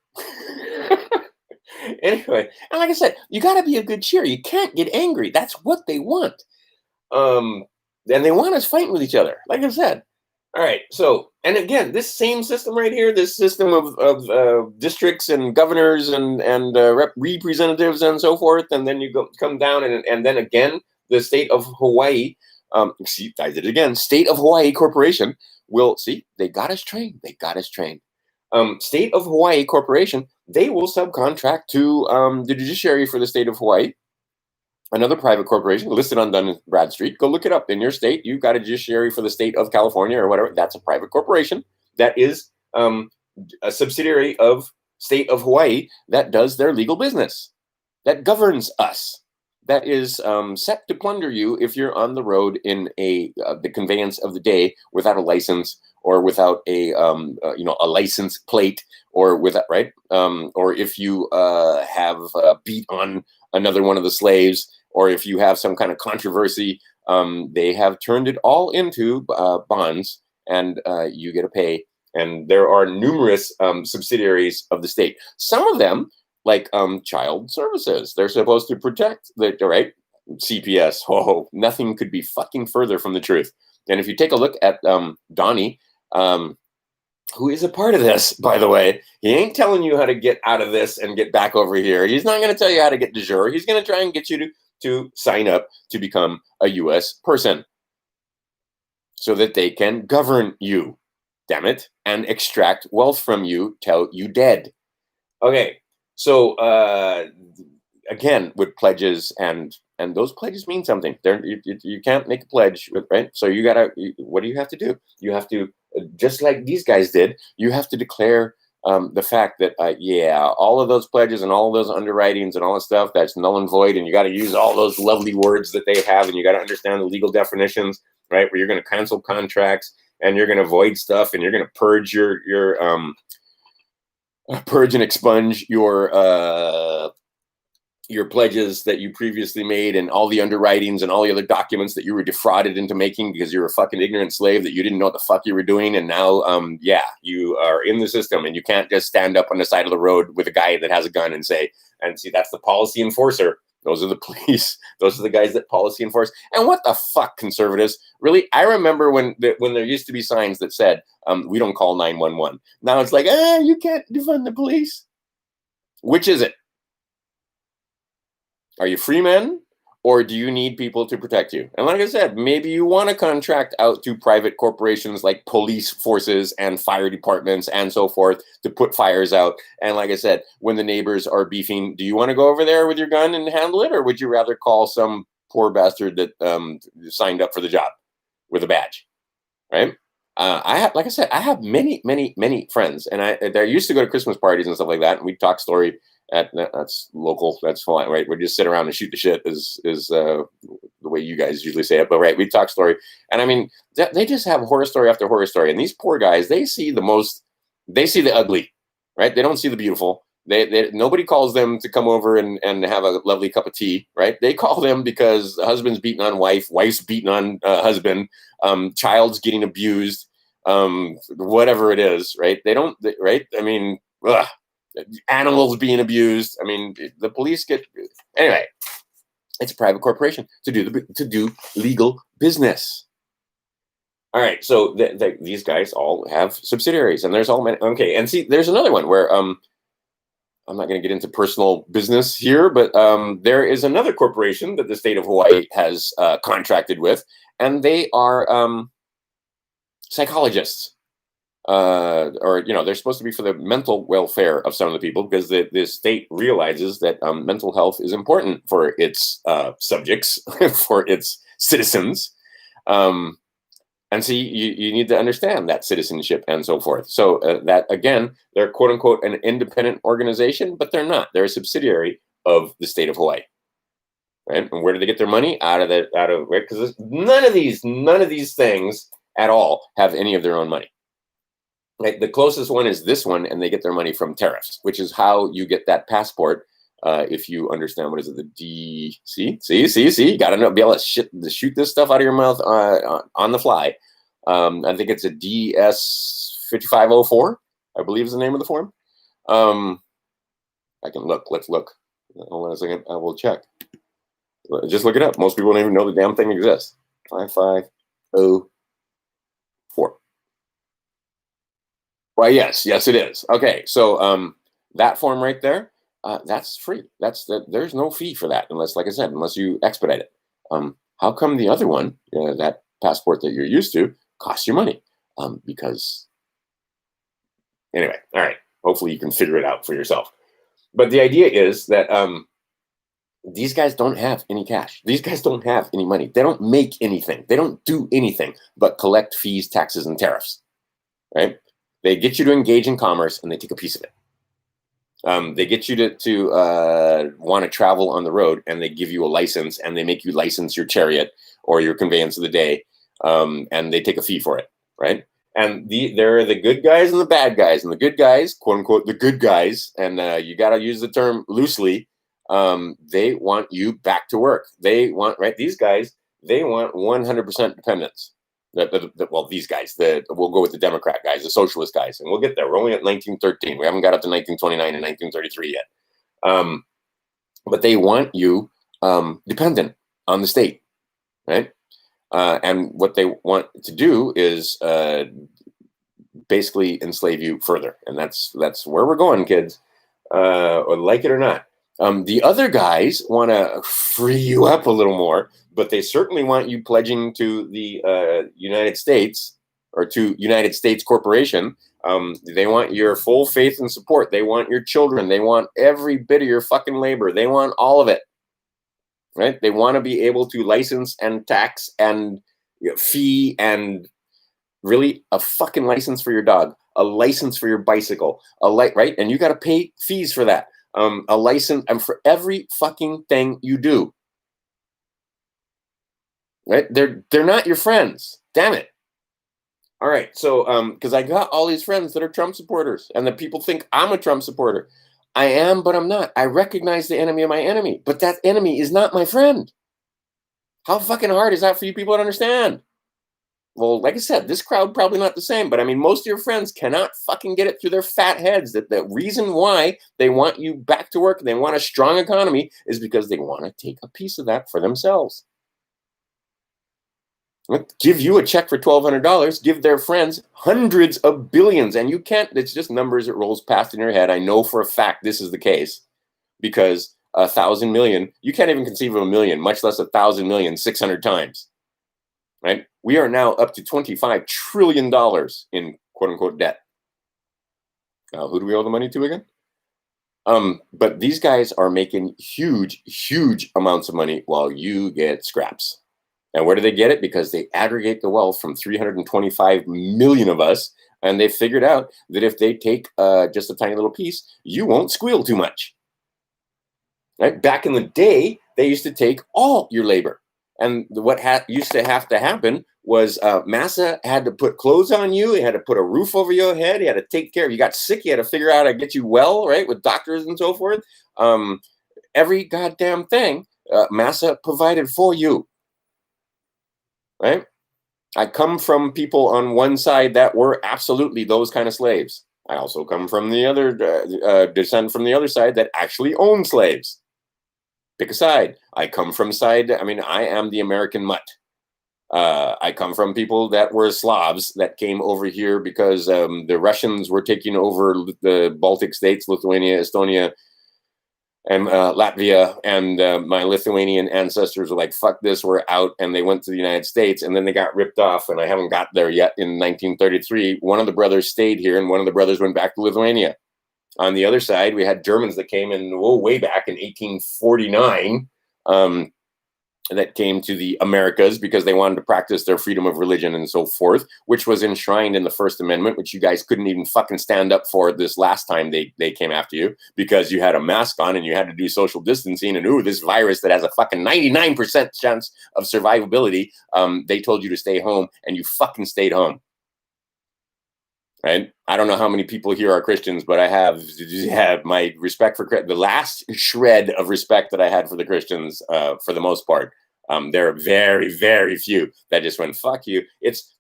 Anyway, and like I said, you got to be a good cheer. You can't get angry. That's what they want. And they want us fighting with each other. Like I said. All right. So, and again, this same system right here, this system of districts and governors and representatives and so forth, and then you come down and then again, the state of Hawaii. See, I did it again. State of Hawaii Corporation will see. They got us trained. They got us trained. State of Hawaii Corporation, they will subcontract to the judiciary for the state of Hawaii, another private corporation listed on Dun & Bradstreet. Go look it up. In your state, you've got a judiciary for the state of California or whatever. That's a private corporation that is a subsidiary of state of Hawaii that does their legal business, that governs us, that is set to plunder you if you're on the road in the conveyance of the day without a license, or without a license plate, or without, right? Or if you have beat on another one of the slaves, or if you have some kind of controversy, they have turned it all into bonds, and you get to pay. And there are numerous subsidiaries of the state. Some of them, like child services, they're supposed to protect the right. CPS. Oh, nothing could be fucking further from the truth. And if you take a look at Donnie, who is a part of this, by the way, he ain't telling you how to get out of this and get back over here. He's not going to tell you how to get de jure. He's going to try and get you to sign up to become a U.S. person so that they can govern you, damn it, and extract wealth from you till you dead. Okay, so again, with pledges, and those pledges mean something. You can't make a pledge, right? So what do you have to do? You have to, just like these guys did, you have to declare the fact that, all of those pledges and all of those underwritings and all that stuff, that's null and void, and you got to use all those lovely words that they have, and you got to understand the legal definitions, right? Where you're going to cancel contracts, and you're going to void stuff, and you're going to purge purge and expunge your pledges that you previously made, and all the underwritings and all the other documents that you were defrauded into making because you're a fucking ignorant slave that you didn't know what the fuck you were doing. And now, you are in the system, and you can't just stand up on the side of the road with a guy that has a gun and say, and see, that's the policy enforcer. Those are the police. Those are the guys that policy enforce. And what the fuck, conservatives? Really? I remember when there used to be signs that said, we don't call 911. Now it's like, you can't defund the police. Which is it? Are you free men, or do you need people to protect you? And like I said, maybe you want to contract out to private corporations like police forces and fire departments and so forth to put fires out. And like I said, when the neighbors are beefing, do you want to go over there with your gun and handle it? Or would you rather call some poor bastard that signed up for the job with a badge, right? I have many, many, many friends, and I used to go to Christmas parties and stuff like that, and we'd talk story. That's local. That's fine, right? We just sit around and shoot the shit is the way you guys usually say it. But right, we talk story, and I mean, they just have horror story after horror story. And these poor guys, they see the ugly, right? They don't see the beautiful. Nobody calls them to come over and have a lovely cup of tea, right? They call them because husband's beating on wife, wife's beating on husband, child's getting abused, whatever it is, right? Right? I mean, animals being abused. I mean, the police anyway. It's a private corporation to do legal business. All right, so these guys all have subsidiaries, and there's all many. Okay, and see, there's another one where I'm not going to get into personal business here, but there is another corporation that the state of Hawaii has contracted with, and they are psychologists. They're supposed to be for the mental welfare of some of the people, because the state realizes that mental health is important for its subjects, for its citizens. And see, you need to understand that citizenship and so forth. So that, again, they're quote unquote an independent organization, but they're not. They're a subsidiary of the state of Hawaii. Right? And where do they get their money? Right? Because none of these things at all have any of their own money. Right? The closest one is this one, and they get their money from tariffs, which is how you get that passport. If you understand, what is it, the D? See, you got to be able to shoot this stuff out of your mouth on the fly. I think it's a DS 5504, I believe is the name of the form. I can look. Let's look. Hold on a second. I will check. Just look it up. Most people don't even know the damn thing exists. 5504. Well, yes, it is. Okay, so that form right there, that's free. There's no fee for that, unless, like I said, unless you expedite it. How come the other one, that passport that you're used to, costs you money? Because anyway, all right. Hopefully, you can figure it out for yourself. But the idea is that these guys don't have any cash. These guys don't have any money. They don't make anything. They don't do anything but collect fees, taxes, and tariffs. Right? They get you to engage in commerce, and they take a piece of it. They get you to want to travel on the road, and they give you a license, and they make you license your chariot or your conveyance of the day, and they take a fee for it, right? And there are the good guys and the bad guys, and the good guys, quote unquote, the good guys, and you got to use the term loosely. They want you back to work. They want, right? These guys, they want 100% dependence. Well, these guys, we'll go with the Democrat guys, the socialist guys, and we'll get there. We're only at 1913. We haven't got up to 1929 and 1933 yet. But they want you dependent on the state, right? And what they want to do is basically enslave you further, and that's where we're going, kids, or like it or not. The other guys want to free you up a little more, but they certainly want you pledging to the United States or to United States Corporation. They want your full faith and support. They want your children. They want every bit of your fucking labor. They want all of it, right? They want to be able to license and tax and fee and really a fucking license for your dog, a license for your bicycle, right? And you got to pay fees for that. A license and for every fucking thing you do. Right? They're not your friends. Damn it. All right. So because I got all these friends that are Trump supporters, and that people think I'm a Trump supporter. I am, but I'm not. I recognize the enemy of my enemy, but that enemy is not my friend. How fucking hard is that for you people to understand? Well, like I said, this crowd probably not the same, but I mean, most of your friends cannot fucking get it through their fat heads that the reason why they want you back to work and they want a strong economy is because they want to take a piece of that for themselves. Give you a check for $1,200, give their friends hundreds of billions, and you can't, it's just numbers, it rolls past in your head. I know for a fact this is the case because 1,000 million, you can't even conceive of a million, much less 1,000 million 600 times. Right? We are now up to $25 trillion in quote unquote debt. Who do we owe the money to again? But these guys are making huge, huge amounts of money while you get scraps. And where do they get it? Because they aggregate the wealth from 325 million of us. And they figured out that if they take just a tiny little piece, you won't squeal too much. Right? Back in the day, they used to take all your labor. And what used to have to happen was Massa had to put clothes on you. He had to put a roof over your head. He had to take care of you. You got sick. He had to figure out how to get you well, right, with doctors and so forth. Every goddamn thing Massa provided for you, right? I come from people on one side that were absolutely those kind of slaves. I also come from the other, descend from the other side that actually owned slaves. Pick a side. I come from side. I mean, I am the American mutt. I come from people that were Slavs that came over here because the Russians were taking over the Baltic states, Lithuania, Estonia, and Latvia. And my Lithuanian ancestors were like, fuck this, we're out. And they went to the United States, and then they got ripped off. And I haven't got there yet. In 1933, one of the brothers stayed here, and one of the brothers went back to Lithuania. On the other side, we had Germans that came in way back in 1849. that came to the Americas because they wanted to practice their freedom of religion and so forth, which was enshrined in the First Amendment, which you guys couldn't even fucking stand up for this last time they came after you because you had a mask on and you had to do social distancing and ooh, this virus that has a fucking 99% chance of survivability, they told you to stay home and you fucking stayed home. Right? I don't know how many people here are Christians, but I have my respect for the last shred of respect that I had for the Christians, for the most part. There are very, very few that just went, fuck you.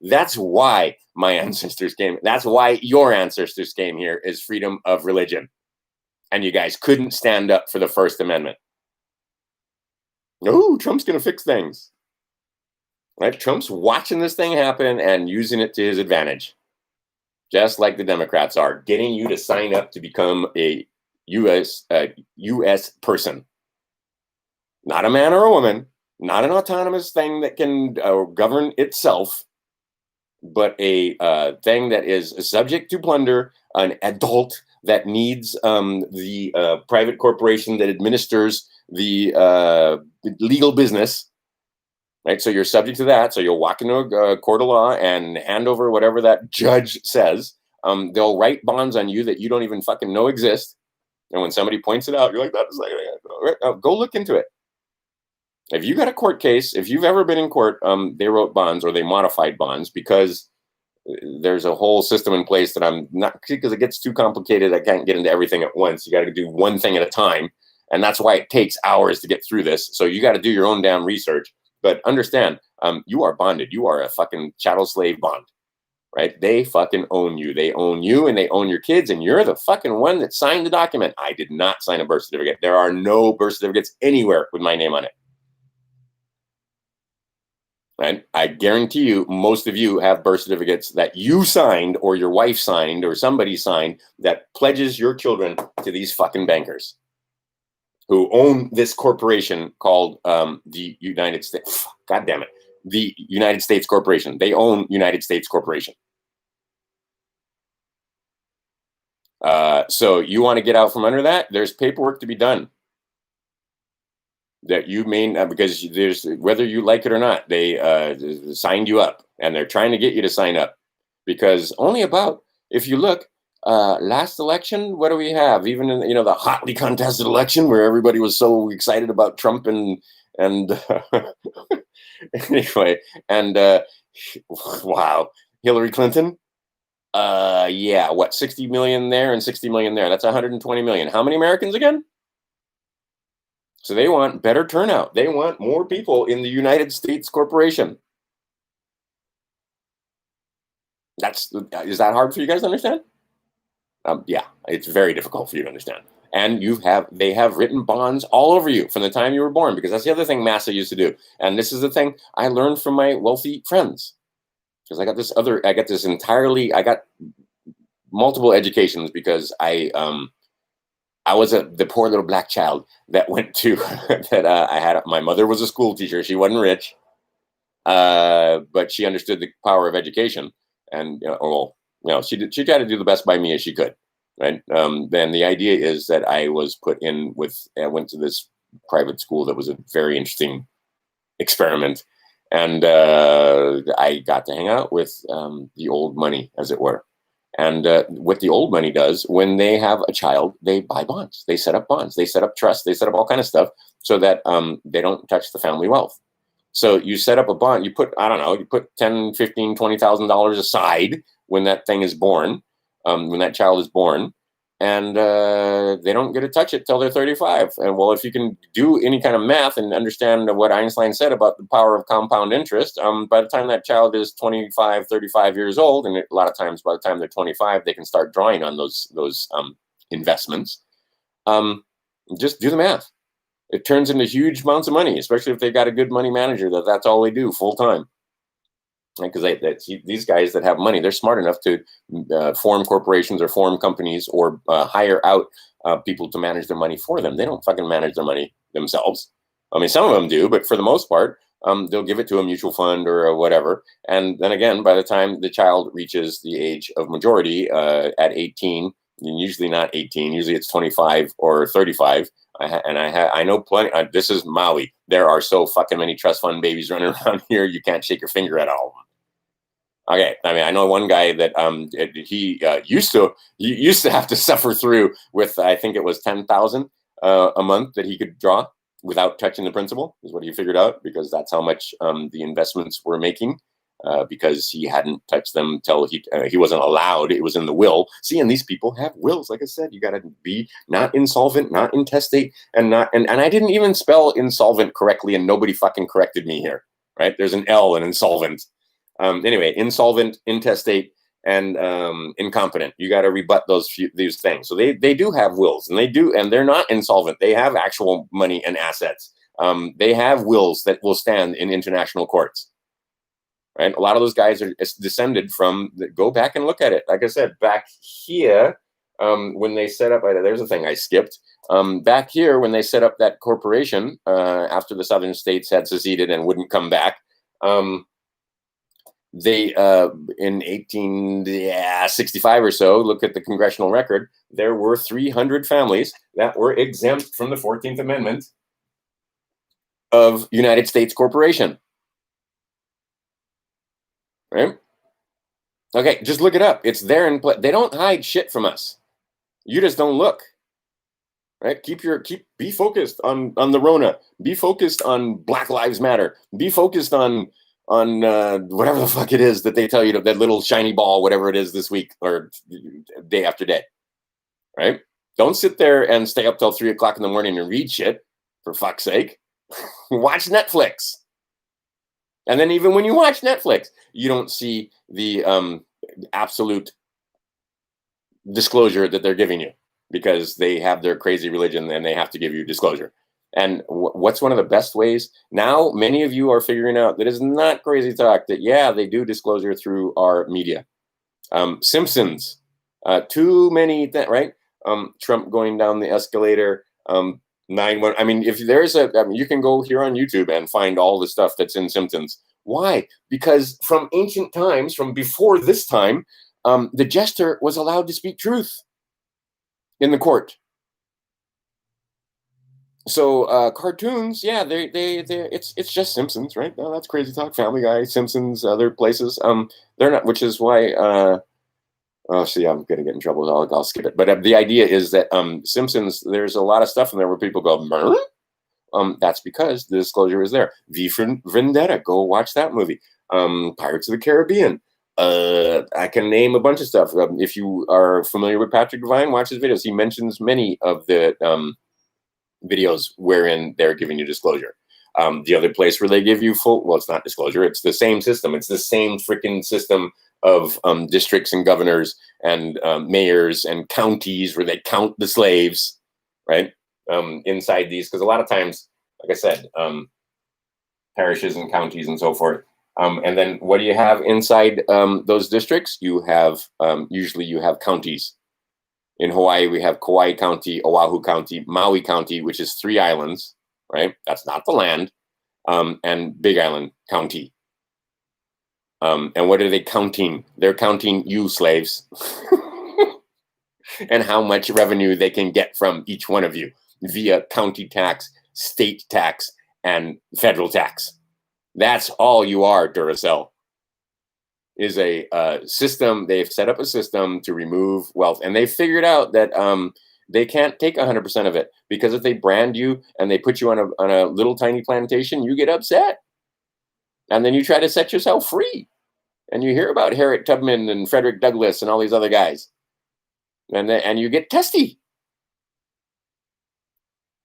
That's why my ancestors came. That's why your ancestors came here, is freedom of religion. And you guys couldn't stand up for the First Amendment. Oh, Trump's going to fix things. Right? Trump's watching this thing happen and using it to his advantage. Just like the Democrats are, getting you to sign up to become a U.S. person. Not a man or a woman, not an autonomous thing that can govern itself, but a thing that is subject to plunder, an adult that needs the private corporation that administers the legal business. Right, so you're subject to that. So you'll walk into a court of law and hand over whatever that judge says. They'll write bonds on you that you don't even fucking know exist. And when somebody points it out, you're like, "That's like, go look into it." If you got a court case, if you've ever been in court, they wrote bonds or they modified bonds because there's a whole system in place that I'm not, because it gets too complicated. I can't get into everything at once. You got to do one thing at a time, and that's why it takes hours to get through this. So you got to do your own damn research. But understand, you are bonded. You are a fucking chattel slave bond, right? They fucking own you. They own you and they own your kids, and you're the fucking one that signed the document. I did not sign a birth certificate. There are no birth certificates anywhere with my name on it. Right? I guarantee you, most of you have birth certificates that you signed or your wife signed or somebody signed that pledges your children to these fucking bankers who own this corporation called the United States. God damn it. The United States Corporation. They own United States Corporation. So you want to get out from under that? There's paperwork to be done. That you may not, because there's, whether you like it or not, they signed you up and they're trying to get you to sign up. Because only about, if you look, last election, what do we have? Even in, the hotly contested election where everybody was so excited about Trump and anyway, and wow, Hillary Clinton. Yeah, what, 60 million there and 60 million there. That's 120 million. How many Americans again? So they want better turnout. They want more people in the United States Corporation. Is that hard for you guys to understand? Yeah, it's very difficult for you to understand. And they have written bonds all over you from the time you were born, because that's the other thing NASA used to do. And this is the thing I learned from my wealthy friends, because I got multiple educations because I was the poor little black child that went to my mother was a school teacher. She wasn't rich, but she understood the power of education, and she tried to do the best by me as she could. Right. Then the idea is that I was put in I went to this private school that was a very interesting experiment. And I got to hang out with the old money, as it were. And what the old money does, when they have a child, they buy bonds. They set up bonds. They set up trusts. They set up all kind of stuff so that they don't touch the family wealth. So you set up a bond. You put, I don't know, you put $10,000, $15,000, $20,000 aside when that thing is born. When that child is born, and they don't get to touch it till they're 35. And well, if you can do any kind of math and understand what Einstein said about the power of compound interest, by the time that child is 25, 35 years old, and a lot of times by the time they're 25, they can start drawing on those investments. Just do the math. It turns into huge amounts of money, especially if they've got a good money manager that's all they do full time. Because these guys that have money, they're smart enough to form corporations or form companies or hire out people to manage their money for them. They don't fucking manage their money themselves. I mean, some of them do, but for the most part, they'll give it to a mutual fund or whatever. And then again, by the time the child reaches the age of majority at 18, and usually not 18, usually it's 25 or 35, I know plenty. This is Maui. There are so fucking many trust fund babies running around here. You can't shake your finger at all of them. Okay, I mean, I know one guy that he used to have to suffer through with, I think it was 10,000 a month that he could draw without touching the principal, is what he figured out, because that's how much the investments were making, because he hadn't touched them till he wasn't allowed. It was in the will. See, and these people have wills. Like I said, you got to be not insolvent, not intestate, and I didn't even spell insolvent correctly, and nobody fucking corrected me here. Right? There's an L in insolvent. Anyway, insolvent, intestate, and incompetent. You got to rebut these things. So they do have wills, and they're not insolvent. They have actual money and assets. They have wills that will stand in international courts. Right? A lot of those guys are descended from. Go back and look at it. Like I said, back here, when they set up. There's a thing I skipped. Back here, when they set up that corporation after the southern states had seceded and wouldn't come back. They in 1865 or so, look at the congressional record, there were 300 families that were exempt from the 14th Amendment of United States Corporation. Right? Okay, just look it up. It's there in play. They don't hide shit from us. You just don't look. Right? Be focused on the Rona. Be focused on Black Lives Matter. Be focused on whatever the fuck it is that they tell you, that little shiny ball, whatever it is this week or day after day, right? Don't sit there and stay up till 3 o'clock in the morning and read shit, for fuck's sake. Watch Netflix. And then even when you watch Netflix, you don't see the absolute disclosure that they're giving you, because they have their crazy religion and they have to give you disclosure. And what's one of the best ways? Now, many of you are figuring out that it's not crazy talk, that, yeah, they do disclosure through our media. Simpsons, too many, right? Trump going down the escalator, 9/11. I mean, if there's you can go here on YouTube and find all the stuff that's in Simpsons. Why? Because from ancient times, from before this time, the jester was allowed to speak truth in the court. So cartoons, yeah, it's just Simpsons, right? No, that's crazy talk. Family Guy, Simpsons, other places. They're not, which is why. Oh, see, I'm gonna get in trouble. I'll skip it. But the idea is that Simpsons, there's a lot of stuff in there where people go, Mern? That's because the disclosure is there. V for Vendetta, go watch that movie. Pirates of the Caribbean. I can name a bunch of stuff. If you are familiar with Patrick Devine, watch his videos. He mentions many of the videos wherein they're giving you disclosure. The other place where they give you it's not disclosure, it's the same system. It's the same freaking system of districts and governors and mayors and counties where they count the slaves, right? Inside these, because a lot of times, like I said, parishes and counties and so forth. And then what do you have inside those districts? You have, usually you have counties. In Hawaii, we have Kauai County, Oahu County, Maui County, which is 3 islands, right? That's not the land. And Big Island County. And what are they counting? They're counting you, slaves, and how much revenue they can get from each one of you via county tax, state tax, and federal tax. That's all you are, Duracell. Is a system. They've set up a system to remove wealth, and they figured out that they can't take 100% of it, because if they brand you and they put you on a little tiny plantation, you get upset, and then you try to set yourself free, and you hear about Harriet Tubman and Frederick Douglass and all these other guys, and you get testy.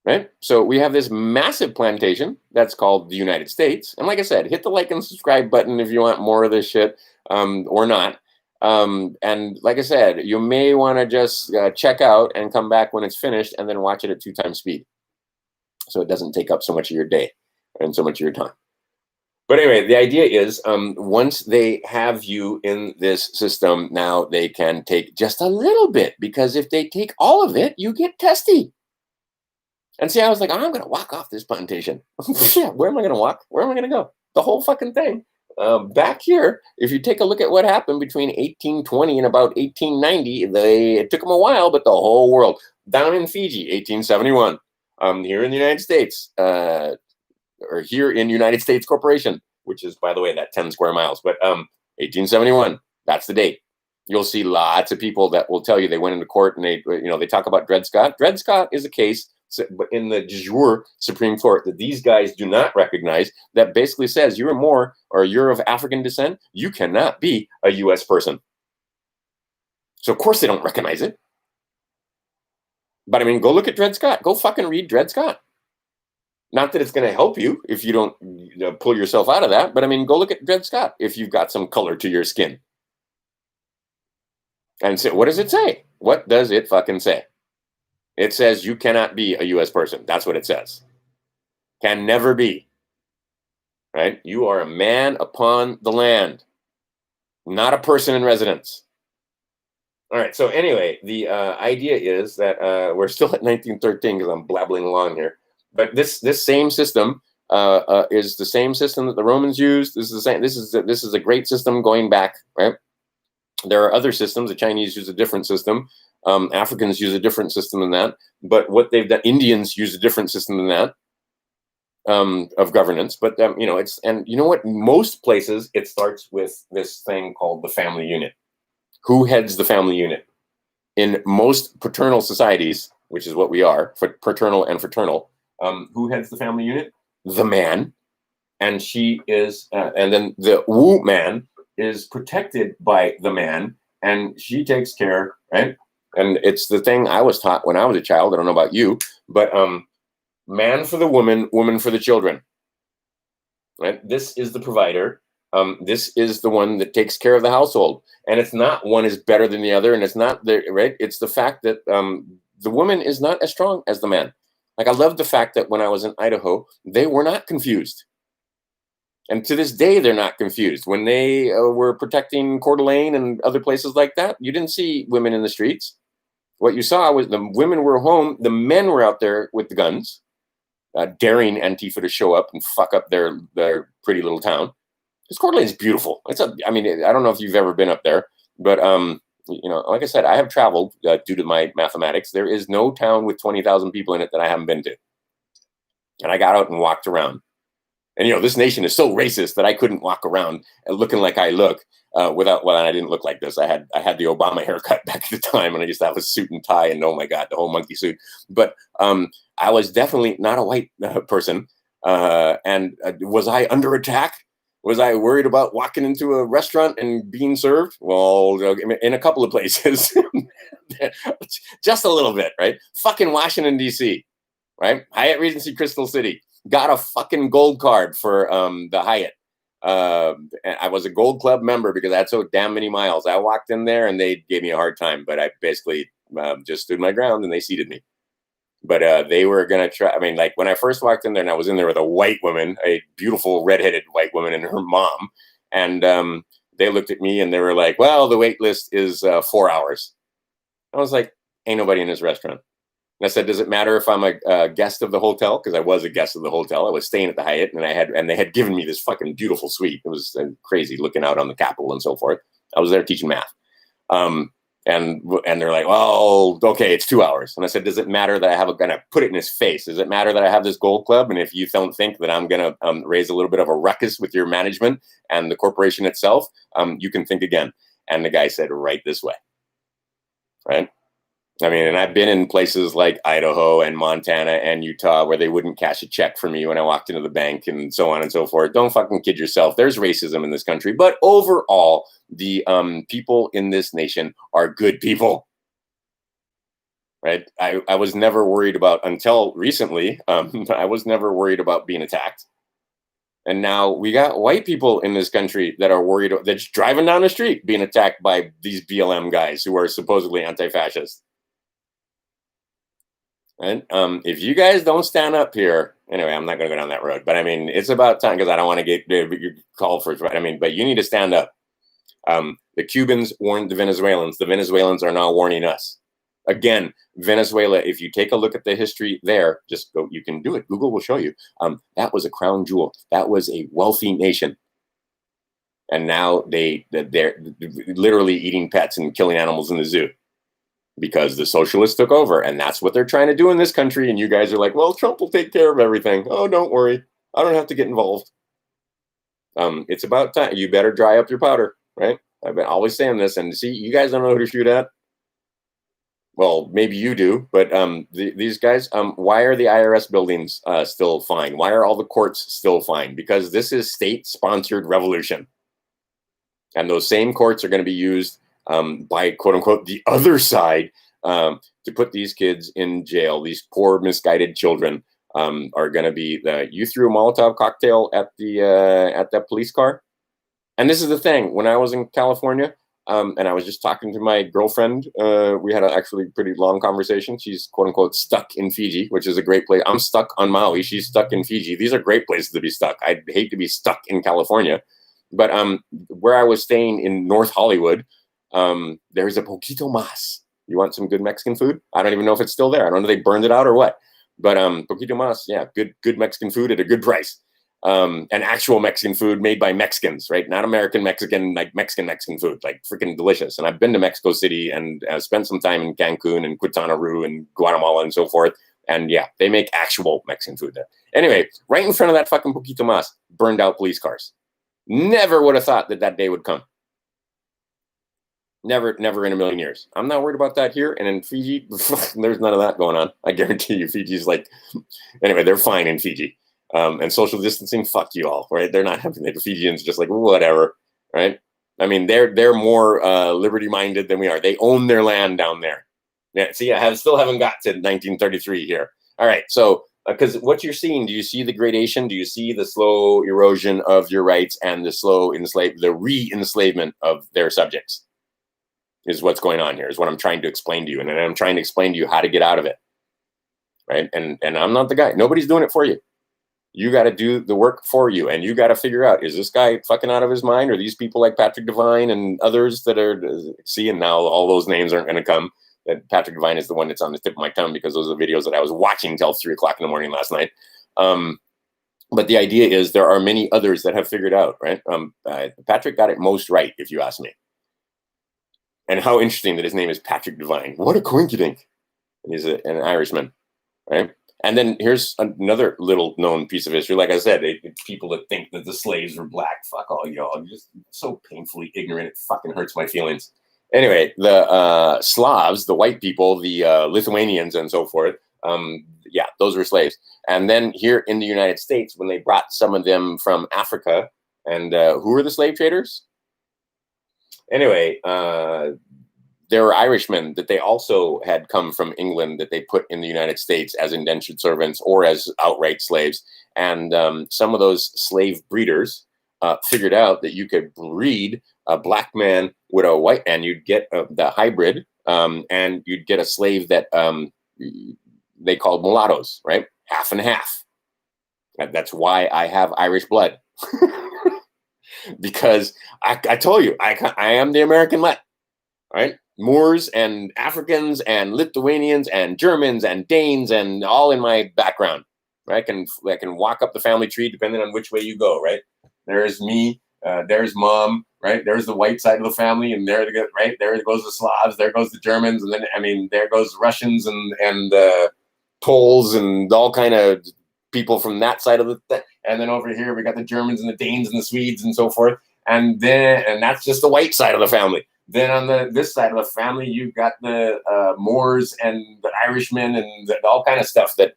Right? So we have this massive plantation that's called the United States. And like I said, hit the like and subscribe button if you want more of this shit, or not. And like I said, you may want to just check out and come back when it's finished, and then watch it at 2 times speed, so it doesn't take up so much of your day and so much of your time. But anyway, the idea is once they have you in this system, now they can take just a little bit, because if they take all of it, you get testy. And see, I was like, I'm going to walk off this plantation. Yeah, where am I going to walk? Where am I going to go? The whole fucking thing. Back here, if you take a look at what happened between 1820 and about 1890, it took them a while, but the whole world. Down in Fiji, 1871. Here in the United States, or here in United States Corporation, which is, by the way, that 10 square miles, but 1871, that's the date. You'll see lots of people that will tell you they went into court and they talk about Dred Scott. Dred Scott is a case in the de jure Supreme Court that these guys do not recognize, that basically says you're more, or you're of African descent, you cannot be a U.S. person. So of course they don't recognize it. But I mean, go look at Dred Scott. Go fucking read Dred Scott. Not that it's going to help you if you don't pull yourself out of that, but I mean, go look at Dred Scott if you've got some color to your skin. And so, what does it say? What does it fucking say? It says you cannot be a U.S. person. That's what it says. Can never be. Right? You are a man upon the land, not a person in residence. All right. So anyway, the idea is that we're still at 1913 because I'm blabbling along here. But this same system is the same system that the Romans used. This is the same. This is a great system going back, right? There are other systems. The Chinese use a different system. Africans use a different system than that. But what they've done, Indians use a different system than that of governance. But it's, and you know what? Most places it starts with this thing called the family unit. Who heads the family unit? In most paternal societies, which is what we are, paternal and fraternal. Who heads the family unit? The man, and she is, and then the Wu man is protected by the man, and she takes care, right? And it's the thing I was taught when I was a child. I don't know about you, but man for the woman, woman for the children. Right? This is the provider. This is the one that takes care of the household, and it's not one is better than the other, and it's not the right. It's the fact that the woman is not as strong as the man. Like, I love the fact that when I was in Idaho, they were not confused. And to this day, they're not confused. When they were protecting Coeur d'Alene and other places like that, you didn't see women in the streets. What you saw was the women were home. The men were out there with the guns, daring Antifa to show up and fuck up their pretty little town. Because Coeur d'Alene is beautiful. I mean, I don't know if you've ever been up there, but like I said, I have traveled due to my mathematics. There is no town with 20,000 people in it that I haven't been to. And I got out and walked around. And, this nation is so racist that I couldn't walk around looking like I look I didn't look like this. I had the Obama haircut back at the time, and I used to have a suit and tie and, oh my God, the whole monkey suit. But I was definitely not a white person. And was I under attack? Was I worried about walking into a restaurant and being served? Well, in a couple of places, just a little bit, right? Fucking Washington, D.C., right? Hyatt Regency Crystal City. Got a fucking gold card for the Hyatt. I was a Gold Club member because I had so damn many miles. I walked in there and they gave me a hard time, but I basically just stood my ground and they seated me. But they were going to try. I mean, like when I first walked in there and I was in there with a white woman, a beautiful redheaded white woman and her mom. And they looked at me and they were like, well, the wait list is 4 hours. I was like, ain't nobody in this restaurant. And I said, does it matter if I'm a guest of the hotel? Because I was a guest of the hotel. I was staying at the Hyatt and they had given me this fucking beautiful suite. It was crazy looking out on the Capitol and so forth. I was there teaching math. And they're like, well, okay, it's 2 hours. And I said, does it matter that I have and I put it in his face? Does it matter that I have this Gold Club? And if you don't think that I'm going to raise a little bit of a ruckus with your management and the corporation itself, you can think again. And the guy said, right this way. Right. I mean, and I've been in places like Idaho and Montana and Utah where they wouldn't cash a check for me when I walked into the bank and so on and so forth. Don't fucking kid yourself. There's racism in this country. But overall, the people in this nation are good people. Right? I was never worried about, until recently, I was never worried about being attacked. And now we got white people in this country that are worried, that's driving down the street being attacked by these BLM guys who are supposedly anti-fascist. And if you guys don't stand up here, anyway, I'm not going to go down that road, but I mean, it's about time because I don't want to get called for it. I mean, but you need to stand up. The Cubans warned the Venezuelans. The Venezuelans are now warning us. Again, Venezuela, if you take a look at the history there, just go, you can do it. Google will show you. That was a crown jewel. That was a wealthy nation. And now they're literally eating pets and killing animals in the zoo. because the socialists took over, and that's what they're trying to do in this country. And you guys are like, well, Trump will take care of everything. Oh, don't worry. I don't have to get involved. It's about time. You better dry up your powder, right? I've been always saying this, and see, you guys don't know who to shoot at. Well, maybe you do, but these guys, why are the IRS buildings still fine? Why are all the courts still fine? Because this is state-sponsored revolution. And those same courts are going to be used by, quote unquote, the other side to put these kids in jail. These poor, misguided children are going to be you threw a Molotov cocktail at that police car. And this is the thing. When I was in California, and I was just talking to my girlfriend, we had an actually pretty long conversation. She's, quote unquote, stuck in Fiji, which is a great place. I'm stuck on Maui. She's stuck in Fiji. These are great places to be stuck. I'd hate to be stuck in California. But where I was staying in North Hollywood, there's a Poquito Mas. You want some good Mexican food? I don't even know if it's still there. I don't know if they burned it out or what. But Poquito Mas, yeah, good Mexican food at a good price. And actual Mexican food made by Mexicans, right? Not American Mexican, like Mexican food, like freaking delicious. And I've been to Mexico City and spent some time in Cancun and Quintana Roo and Guatemala and so forth. And yeah, they make actual Mexican food there. Anyway, right in front of that fucking Poquito Mas, burned out police cars. Never would have thought that day would come. Never in a million years. I'm not worried about that here. And in Fiji, there's none of that going on. I guarantee you, Fiji's like, anyway, they're fine in Fiji. And social distancing, fuck you all, right? They're not having the Fijians just like, whatever, right? I mean, they're more liberty-minded than we are. They own their land down there. Yeah, see, still haven't got to 1933 here. All right, so because what you're seeing, do you see the gradation? Do you see the slow erosion of your rights and the re-enslavement of their subjects? Is what's going on here, is what I'm trying to explain to you. And then I'm trying to explain to you how to get out of it, right? And I'm not the guy. Nobody's doing it for you. You got to do the work for you. And you got to figure out, is this guy fucking out of his mind? Or these people like Patrick Devine and others that are seeing now all those names aren't going to come. That Patrick Devine is the one that's on the tip of my tongue because those are the videos that I was watching till 3 o'clock in the morning last night. But the idea is there are many others that have figured out, right? Patrick got it most right, if you ask me. And how interesting that his name is Patrick Devine. What a coinkydink. He's an Irishman, right? And then here's another little known piece of history. Like I said, people that think that the slaves were black, fuck all y'all. I'm just so painfully ignorant. It fucking hurts my feelings. Anyway, the Slavs, the white people, the Lithuanians and so forth, yeah, those were slaves. And then here in the United States, when they brought some of them from Africa, and who were the slave traders? Anyway, there were Irishmen that they also had come from England that they put in the United States as indentured servants or as outright slaves. And some of those slave breeders figured out that you could breed a black man with a white man. You'd get the hybrid, and you'd get a slave that they called mulattoes, right? Half and half. That's why I have Irish blood. Because I told you, I am the American let, right? Moors and Africans and Lithuanians and Germans and Danes and all in my background. Right? I can walk up the family tree depending on which way you go, right? There's me, there's mom, right? There's the white side of the family, and there goes the Slavs, there goes the Germans, and then there goes Russians and Poles and all kind of people from that side of and then over here we got the Germans and the Danes and the Swedes and so forth, and that's just the white side of the family. Then on this side of the family, you've got the Moors and the Irishmen and all kind of stuff that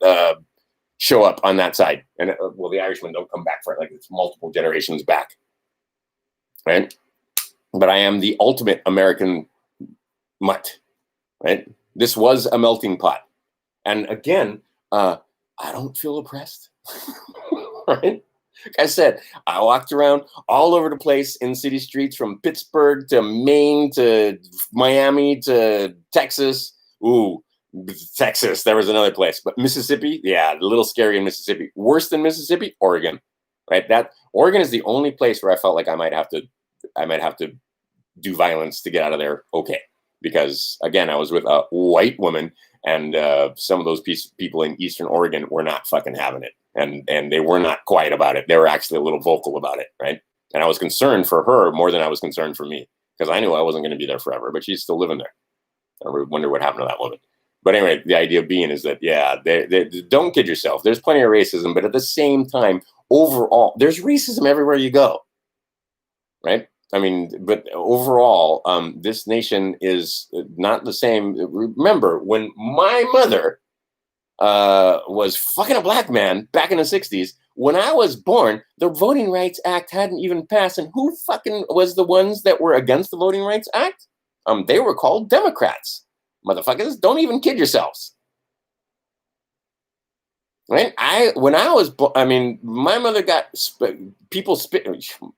show up on that side. And the Irishmen don't come back for it, like it's multiple generations back, right? But I am the ultimate American mutt, right? This was a melting pot, and again, I don't feel oppressed, right? Like I said, I walked around all over the place in city streets, from Pittsburgh to Maine to Miami to Texas. Ooh, Texas, there was another place. But Mississippi, yeah, a little scary in Mississippi. Worse than Mississippi, Oregon, right? That Oregon is the only place where I felt like I might have to do violence to get out of there. Okay, because again, I was with a white woman, and some of those people in Eastern Oregon were not fucking having it. And they were not quiet about it. They were actually a little vocal about it, right? And I was concerned for her more than I was concerned for me, because I knew I wasn't going to be there forever, but she's still living there. I wonder what happened to that woman. But anyway, the idea being is that, yeah, don't kid yourself. There's plenty of racism, but at the same time, overall, there's racism everywhere you go, right? I mean, but overall, this nation is not the same. Remember, when my mother was fucking a black man back in the 60s, when I was born, the Voting Rights Act hadn't even passed. And who fucking was the ones that were against the Voting Rights Act? They were called Democrats. Motherfuckers, don't even kid yourselves. Right? When I was, I mean, my mother got people spit.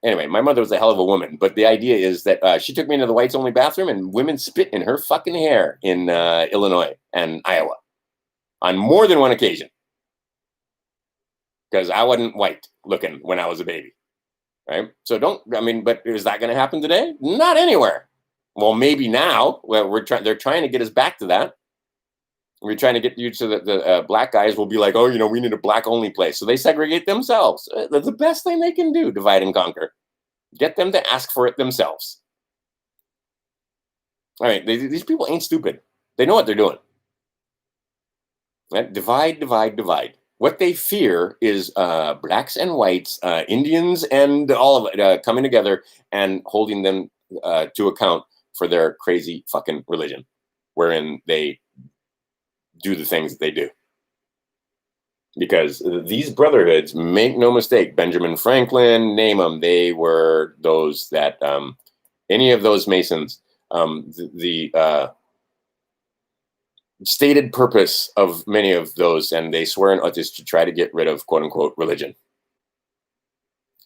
Anyway, my mother was a hell of a woman, but the idea is that she took me into the whites only bathroom and women spit in her fucking hair in Illinois and Iowa on more than one occasion. Because I wasn't white looking when I was a baby. Right? So but is that going to happen today? Not anywhere. Well, maybe now. Well, they're trying to get us back to that. We're trying to get you to the black guys will be like, oh, we need a black only place. So they segregate themselves. That's the best thing they can do, divide and conquer. Get them to ask for it themselves. All right, these people ain't stupid. They know what they're doing. Right? Divide, divide, divide. What they fear is blacks and whites, Indians and all of it coming together and holding them to account for their crazy fucking religion, wherein they do the things that they do. Because these brotherhoods, make no mistake, Benjamin Franklin, name them, they were those that, any of those Masons, the stated purpose of many of those, and they swear an oath, is to try to get rid of quote unquote religion.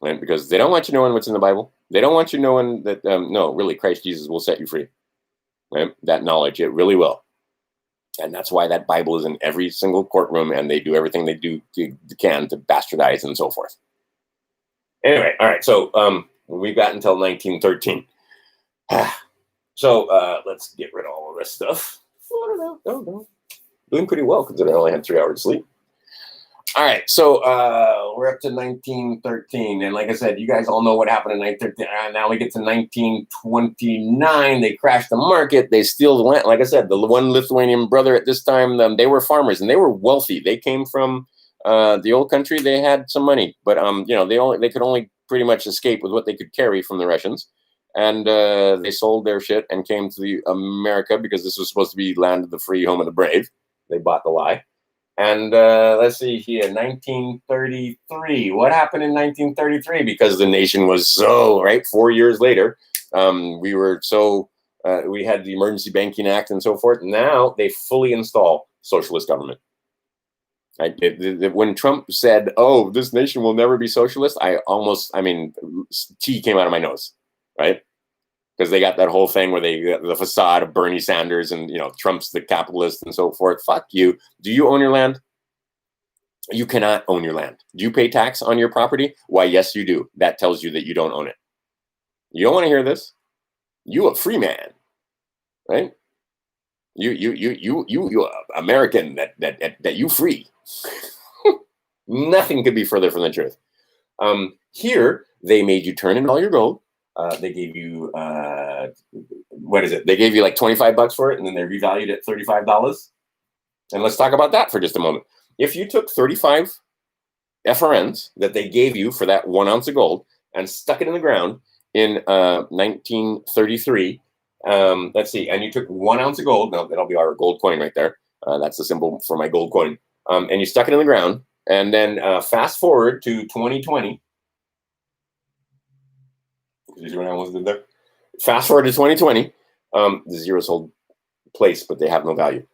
Right? Because they don't want you knowing what's in the Bible. They don't want you knowing that, no, really, Christ Jesus will set you free. Right? That knowledge, it really will. And that's why that Bible is in every single courtroom, and they do everything they can to bastardize and so forth. Anyway, all right. So we've got until 1913. So let's get rid of all of this stuff. I don't know. Doing pretty well considering I only had 3 hours of sleep. All right, so we're up to 1913, and like I said, you guys all know what happened in 1913. Now we get to 1929. They crash the market. They steal the land. Like I said, the one Lithuanian brother at this time, they were farmers and they were wealthy. They came from the old country. They had some money, but they could only pretty much escape with what they could carry from the Russians, and they sold their shit and came to America because this was supposed to be land of the free, home of the brave. They bought the lie. And let's see here, 1933. What happened in 1933? Because the nation was so, right, 4 years later, we were so, we had the Emergency Banking Act and so forth. Now they fully install socialist government. Right? When Trump said, oh, this nation will never be socialist, tea came out of my nose, right? Because they got that whole thing where the facade of Bernie Sanders and, Trump's the capitalist and so forth. Fuck you. Do you own your land? You cannot own your land. Do you pay tax on your property? Why, yes, you do. That tells you that you don't own it. You don't want to hear this? You a free man, right? You American that you free. Nothing could be further from the truth. Here, they made you turn in all your gold. They gave you, what is it? They gave you like $25 for it, and then they revalued it at $35. And let's talk about that for just a moment. If you took 35 FRNs that they gave you for that 1 ounce of gold and stuck it in the ground in 1933, let's see, and you took 1 ounce of gold, now that'll be our gold coin right there. That's the symbol for my gold coin. And you stuck it in the ground, and then fast forward to 2020. You see what I almost did there? Fast forward to 2020. The zeros hold place, but they have no value.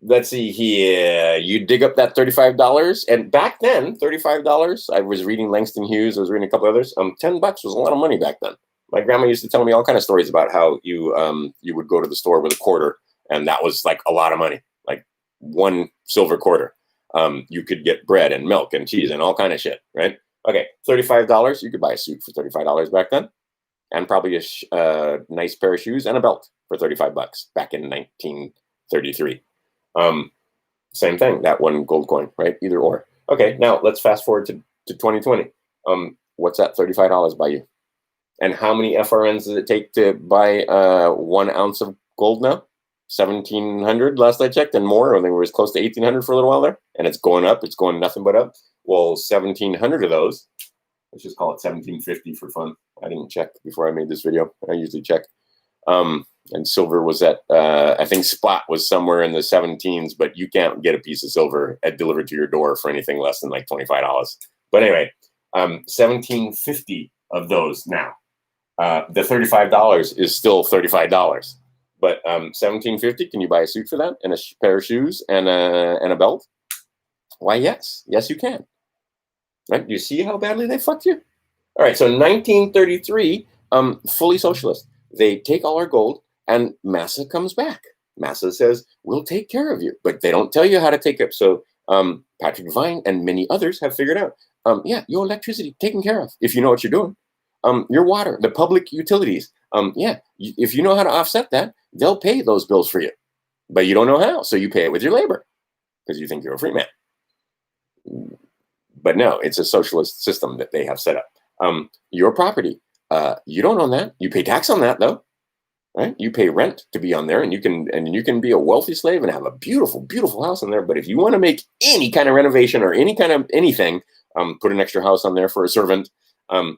Let's see here. You dig up that $35, and back then, $35. I was reading Langston Hughes. I was reading a couple others. $10 was a lot of money back then. My grandma used to tell me all kind of stories about how you would go to the store with a quarter, and that was like a lot of money, like 1 silver quarter. You could get bread and milk and cheese and all kind of shit, right? Okay, $35. You could buy a suit for $35 back then, and probably a nice pair of shoes and a belt for $35 back in 1933. Same thing, that one gold coin, right? Either or. Okay, now let's fast forward to 2020. What's that $35 buy you? And how many FRNs does it take to buy 1 ounce of gold now? 1,700 last I checked, and more. I think it was close to 1,800 for a little while there, and it's going up. It's going nothing but up. Well, 1,700 of those. Let's just call it 1,750 for fun. I didn't check before I made this video. I usually check. And silver was at, I think spot was somewhere in the 17s, but you can't get a piece of silver delivered to your door for anything less than like $25. But anyway, 1,750 of those now. The $35 is still $35. But 1,750, can you buy a suit for that and a pair of shoes and a belt? Why, yes. Yes, you can. Right? Do you see how badly they fucked you? All right, so 1933, fully socialist. They take all our gold, and Massa comes back. Massa says, we'll take care of you. But they don't tell you how to take it. So Patrick Vine and many others have figured out, yeah, your electricity taken care of if you know what you're doing. Your water, the public utilities. Yeah, if you know how to offset that, they'll pay those bills for you. But you don't know how, so you pay it with your labor because you think you're a free man. But no, it's a socialist system that they have set up. Your property, you don't own that. You pay tax on that, though, right? You pay rent to be on there, and you can be a wealthy slave and have a beautiful, beautiful house on there. But if you want to make any kind of renovation or any kind of anything, put an extra house on there for a servant,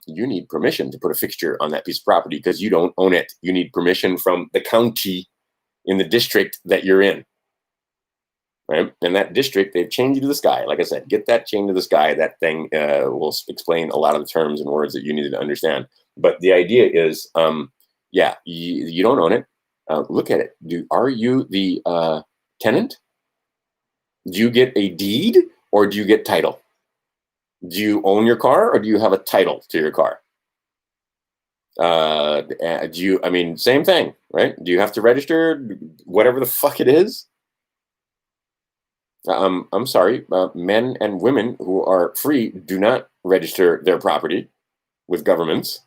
you need permission to put a fixture on that piece of property because you don't own it. You need permission from the county in the district that you're in. Right? And that district, they've chained you to the sky. Like I said, get that chain to the sky. That thing will explain a lot of the terms and words that you needed to understand. But the idea is, yeah, you don't own it. Look at it. Are you the tenant? Do you get a deed or do you get title? Do you own your car or do you have a title to your car? I mean, same thing, right? Do you have to register whatever the fuck it is? I'm sorry, men and women who are free do not register their property with governments.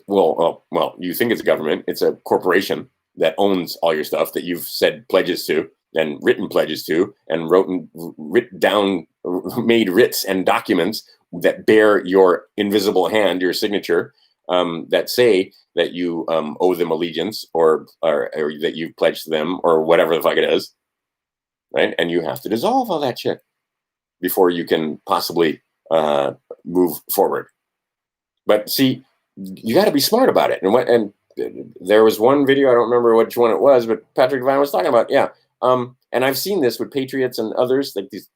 Well, you think it's a government. It's a corporation that owns all your stuff that you've said pledges to and written pledges to and made writs and documents that bear your invisible hand, your signature, that say that you owe them allegiance or that you've pledged to them or whatever the fuck it is. Right, and you have to dissolve all that shit before you can possibly move forward. But see, you got to be smart about it. And there was one video, I don't remember which one it was, but Patrick Vine was talking about, yeah. And I've seen this with patriots and others, like these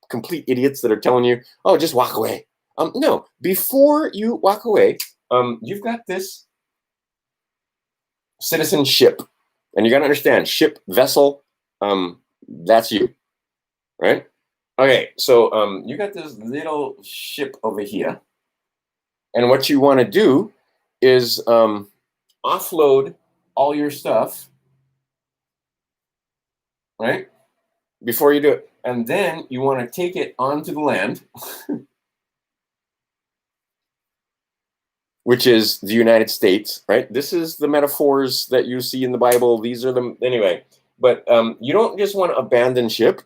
complete idiots that are telling you, oh, just walk away. No, before you walk away, you've got this citizenship, and you got to understand, ship, vessel. That's you, right? Okay, so you got this little ship over here, and what you want to do is offload all your stuff, right? Before you do it, and then you want to take it onto the land, which is the United States, right? This is the metaphors that you see in the Bible. These are them anyway. But you don't just want to abandon ship,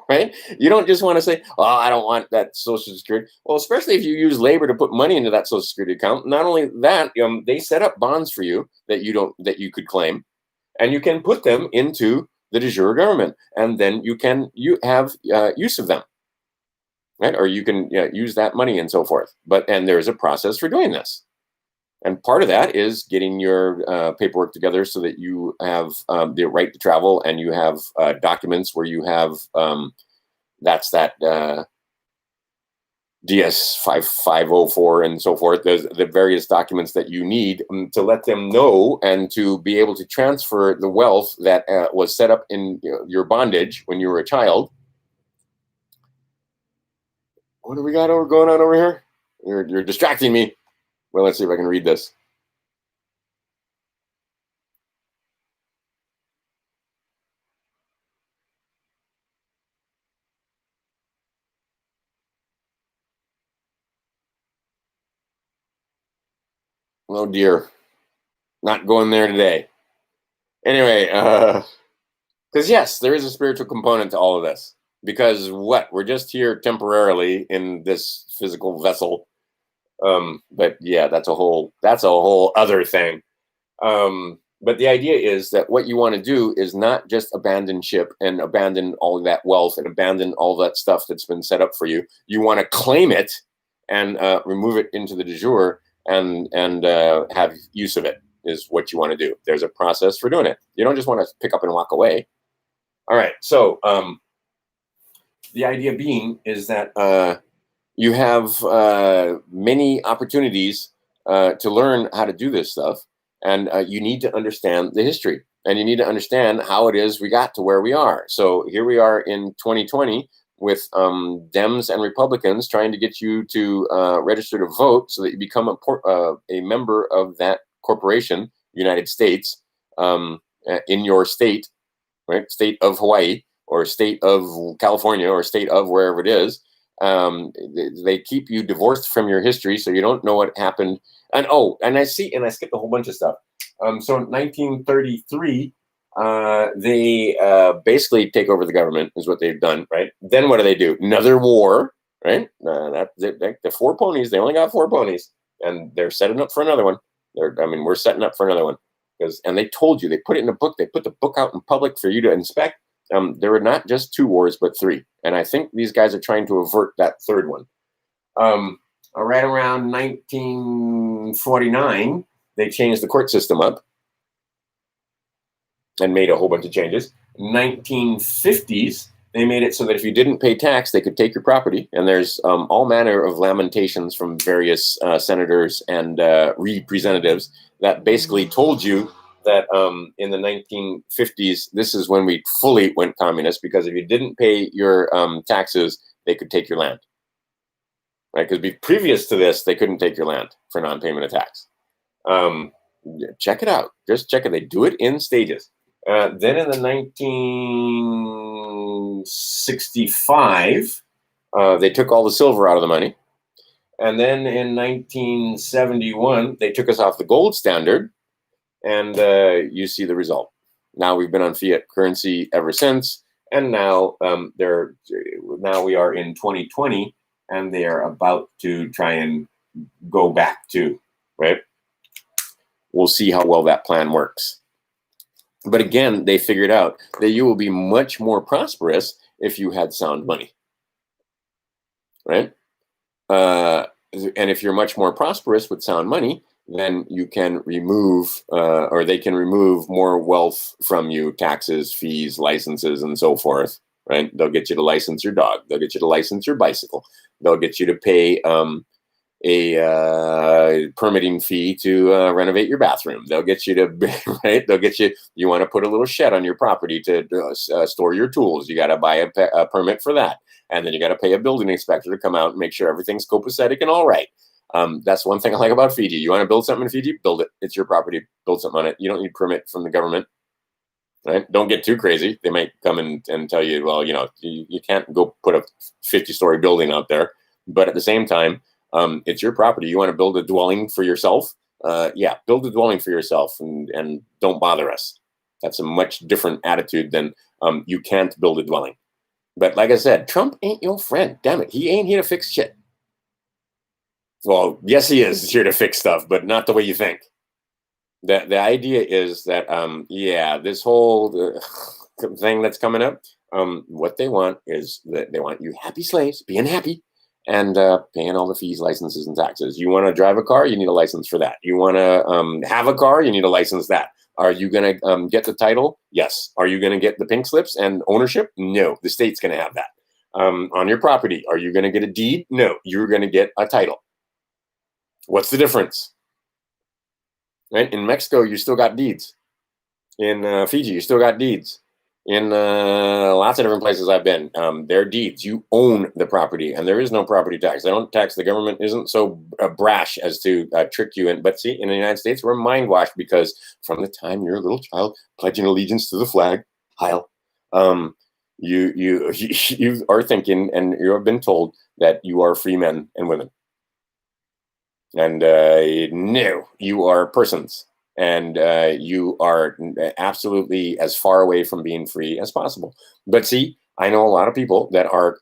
right? You don't just want to say, oh, I don't want that Social Security. Well, especially if you use labor to put money into that Social Security account. Not only that, they set up bonds for you that you could claim, and you can put them into the de jure government, and then you have use of them, right? Or you can use that money and so forth. And there's a process for doing this. And part of that is getting your paperwork together so that you have the right to travel and you have documents where you have, that's that DS 5504 and so forth. There's the various documents that you need to let them know and to be able to transfer the wealth that was set up in your bondage when you were a child. What do we got going on over here? You're distracting me. Well, let's see if I can read this. Oh dear, not going there today. Anyway, because yes, there is a spiritual component to all of this. Because we're just here temporarily in this physical vessel. But yeah, that's a whole other thing. But the idea is that what you want to do is not just abandon ship and abandon all of that wealth and abandon all that stuff that's been set up for you. You want to claim it and remove it into the de jure and have use of it is what you want to do. There's a process for doing it. You don't just want to pick up and walk away. All right. So the idea being is that you have many opportunities to learn how to do this stuff. And you need to understand the history, and you need to understand how it is we got to where we are. So here we are in 2020 with Dems and Republicans trying to get you to register to vote so that you become a member of that corporation, United States, in your state, right? State of Hawaii or state of California or state of wherever it is. They keep you divorced from your history, so you don't know what happened. And I skipped a whole bunch of stuff. So in 1933, they basically take over the government is what they've done, right? Then what do? Another war, right? The four ponies. They only got four ponies, and they're setting up for another one. We're setting up for another one and they told you, they put it in a book. They put the book out in public for you to inspect. There were not just two wars, but three. And I think these guys are trying to avert that third one. Right around 1949, they changed the court system up and made a whole bunch of changes. 1950s, they made it so that if you didn't pay tax, they could take your property. And there's all manner of lamentations from various senators and representatives that basically told you that in the 1950s, this is when we fully went communist, because if you didn't pay your taxes, they could take your land. Right? Because previous to this, they couldn't take your land for non-payment of tax. Check it out. Just check it. They do it in stages. Then in the 1965, they took all the silver out of the money. And then in 1971, they took us off the gold standard. And you see the result. Now we've been on fiat currency ever since. And now we are in 2020, and they are about to try and go back to, right? We'll see how well that plan works. But again, they figured out that you will be much more prosperous if you had sound money, right? And if you're much more prosperous with sound money, then you can remove, or they can remove more wealth from you, taxes, fees, licenses, and so forth, right? They'll get you to license your dog. They'll get you to license your bicycle. They'll get you to pay a permitting fee to renovate your bathroom. They'll get you to, right? You want to put a little shed on your property to store your tools. You got to buy a permit for that. And then you got to pay a building inspector to come out and make sure everything's copacetic and all right. That's one thing I like about Fiji. You want to build something in Fiji? Build it. It's your property. Build something on it. You don't need permit from the government. Right? Don't get too crazy. They might come and tell you, well, you can't go put a 50-story building out there. But at the same time, it's your property. You want to build a dwelling for yourself? Yeah, build a dwelling for yourself and don't bother us. That's a much different attitude than you can't build a dwelling. But like I said, Trump ain't your friend. Damn it. He ain't here to fix shit. Well, yes, he is here to fix stuff, but not the way you think. The idea is that, this whole thing that's coming up, what they want is that they want you happy slaves, being happy, and paying all the fees, licenses, and taxes. You want to drive a car? You need a license for that. You want to have a car? You need a license that. Are you going to get the title? Yes. Are you going to get the pink slips and ownership? No. The state's going to have that. On your property, are you going to get a deed? No. You're going to get a title. What's the difference? Right? In Mexico, you still got deeds. In Fiji, you still got deeds. In lots of different places I've been, there are deeds. You own the property, and there is no property tax. They don't tax. The government isn't so brash as to trick you in. But see, in the United States, we're mind washed because from the time you're a little child, pledging allegiance to the flag, Heil, you are thinking, and you have been told that you are free men and women. And no, you are persons, and you are absolutely as far away from being free as possible. But see, I know a lot of people that are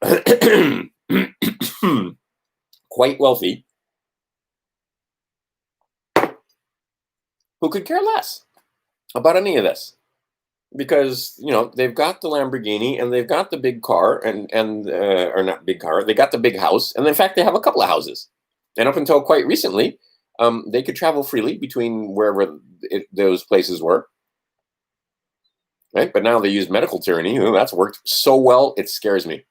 quite wealthy who could care less. about any of this, because they've got the Lamborghini and they've got the big car and or not big car, they got the big house, and in fact they have a couple of houses, and up until quite recently, they could travel freely between wherever those places were, right? But now they use medical tyranny. That's worked so well it scares me.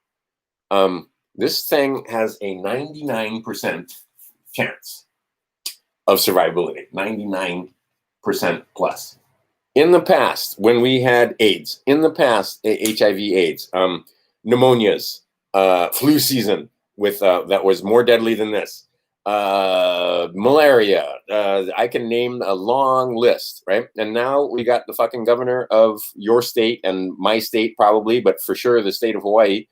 This thing has a 99% chance of survivability, 99% plus. In the past, when we had AIDS, in the past, HIV/AIDS, pneumonias, flu season with that was more deadly than this, malaria. I can name a long list, right? And now we got the fucking governor of your state and my state, probably, but for sure the state of Hawaii.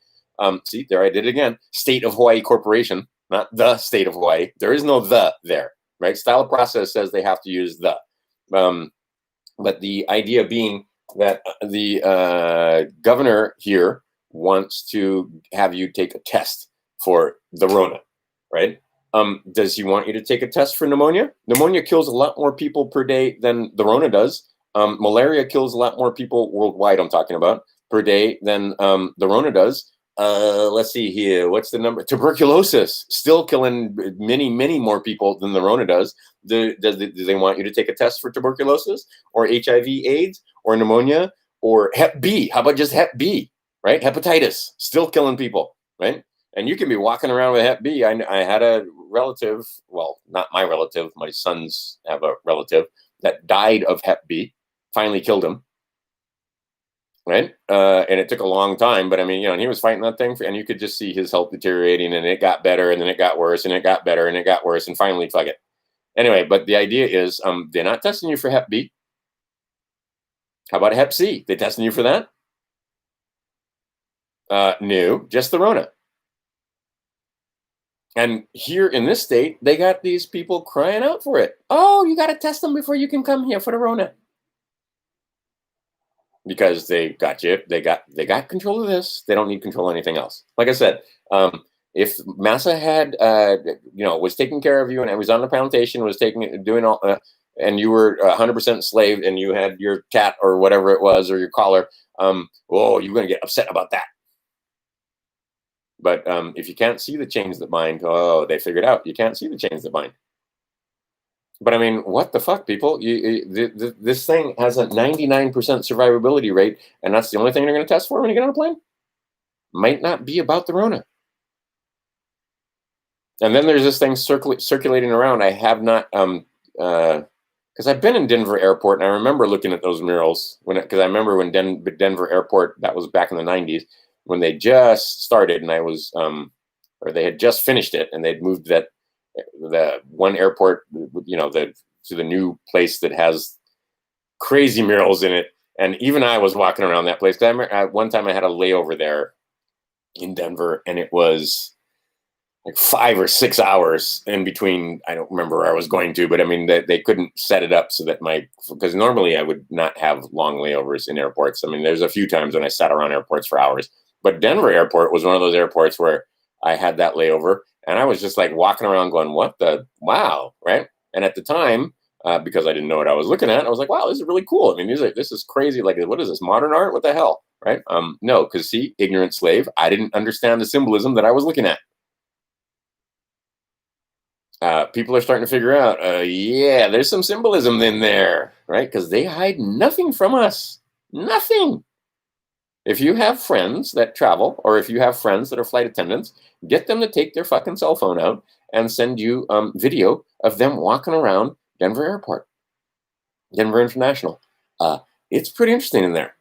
See, there I did it again. State of Hawaii Corporation, not the state of Hawaii. There is no the there, right? Style of process says they have to use the. But the idea being that the governor here wants to have you take a test for the Rona, right? Does he want you to take a test for pneumonia? Pneumonia kills a lot more people per day than the Rona does. Malaria kills a lot more people worldwide, I'm talking about, per day than the Rona does. Let's see here. What's the number? Tuberculosis still killing many, many more people than the Rona does. Do they want you to take a test for tuberculosis or HIV/AIDS or pneumonia or Hep B? How about just Hep B, right? Hepatitis still killing people, right? And you can be walking around with Hep B. I had a relative, well, not my relative, my sons have a relative that died of Hep B, finally killed him. Right. And it took a long time, but I mean, and he was fighting that thing and you could just see his health deteriorating, and it got better and then it got worse and it got better and it got worse. And finally, fuck it. Anyway, but the idea is they're not testing you for Hep B. How about Hep C? They testing you for that? No, just the Rona. And here in this state, they got these people crying out for it. Oh, you got to test them before you can come here for the Rona. Because they got you, they got control of this. They don't need control of anything else. Like I said, if Massa had, was taking care of you and I was on the plantation, was doing all, and you were 100% enslaved and you had your cat or whatever it was or your collar, you're going to get upset about that. But if you can't see the chains that bind, they figured out you can't see the chains that bind. But I mean, what the fuck, people? This thing has a 99% survivability rate, and that's the only thing they're going to test for when you get on a plane? Might not be about the Rona. And then there's this thing circulating around. I have not, because I've been in Denver Airport, and I remember looking at those murals because I remember when Denver Airport, that was back in the 90s, when they just started, and I was, or they had just finished it, and they'd moved the one airport, to the new place that has crazy murals in it. And even I was walking around that place. One time I had a layover there in Denver, and it was like 5 or 6 hours in between. I don't remember where I was going to, but I mean, they couldn't set it up so that because normally I would not have long layovers in airports. I mean, there's a few times when I sat around airports for hours, but Denver Airport was one of those airports where I had that layover. And I was just like walking around going, what the, wow, right? And at the time, because I didn't know what I was looking at, I was like, wow, this is really cool. I mean, this is crazy. Like, what is this, modern art? What the hell, right? No, because see, ignorant slave, I didn't understand the symbolism that I was looking at. People are starting to figure out, yeah, there's some symbolism in there, right? Because they hide nothing from us, nothing. If you have friends that travel, or if you have friends that are flight attendants, get them to take their fucking cell phone out and send you video of them walking around Denver Airport, Denver International. It's pretty interesting in there.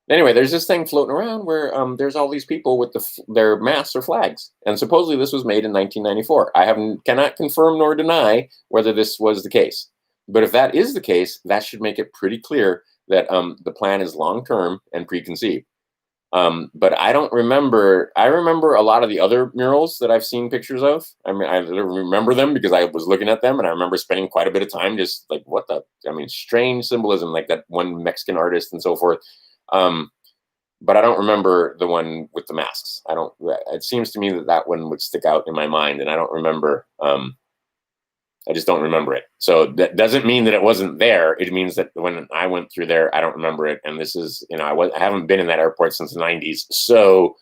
Anyway, there's this thing floating around where there's all these people with their masks or flags, and supposedly this was made in 1994. I cannot confirm nor deny whether this was the case, but if that is the case, that should make it pretty clear that the plan is long-term and preconceived. But I don't remember. I remember a lot of the other murals that I've seen pictures of. I mean, I remember them because I was looking at them, and I remember spending quite a bit of time just like, what the? I mean, strange symbolism, like that one Mexican artist and so forth. But I don't remember the one with the masks. I don't. It seems to me that one would stick out in my mind, and I don't remember. I just don't remember it. So that doesn't mean that it wasn't there. It means that when I went through there, I don't remember it. And this is, I haven't been in that airport since the 90s. So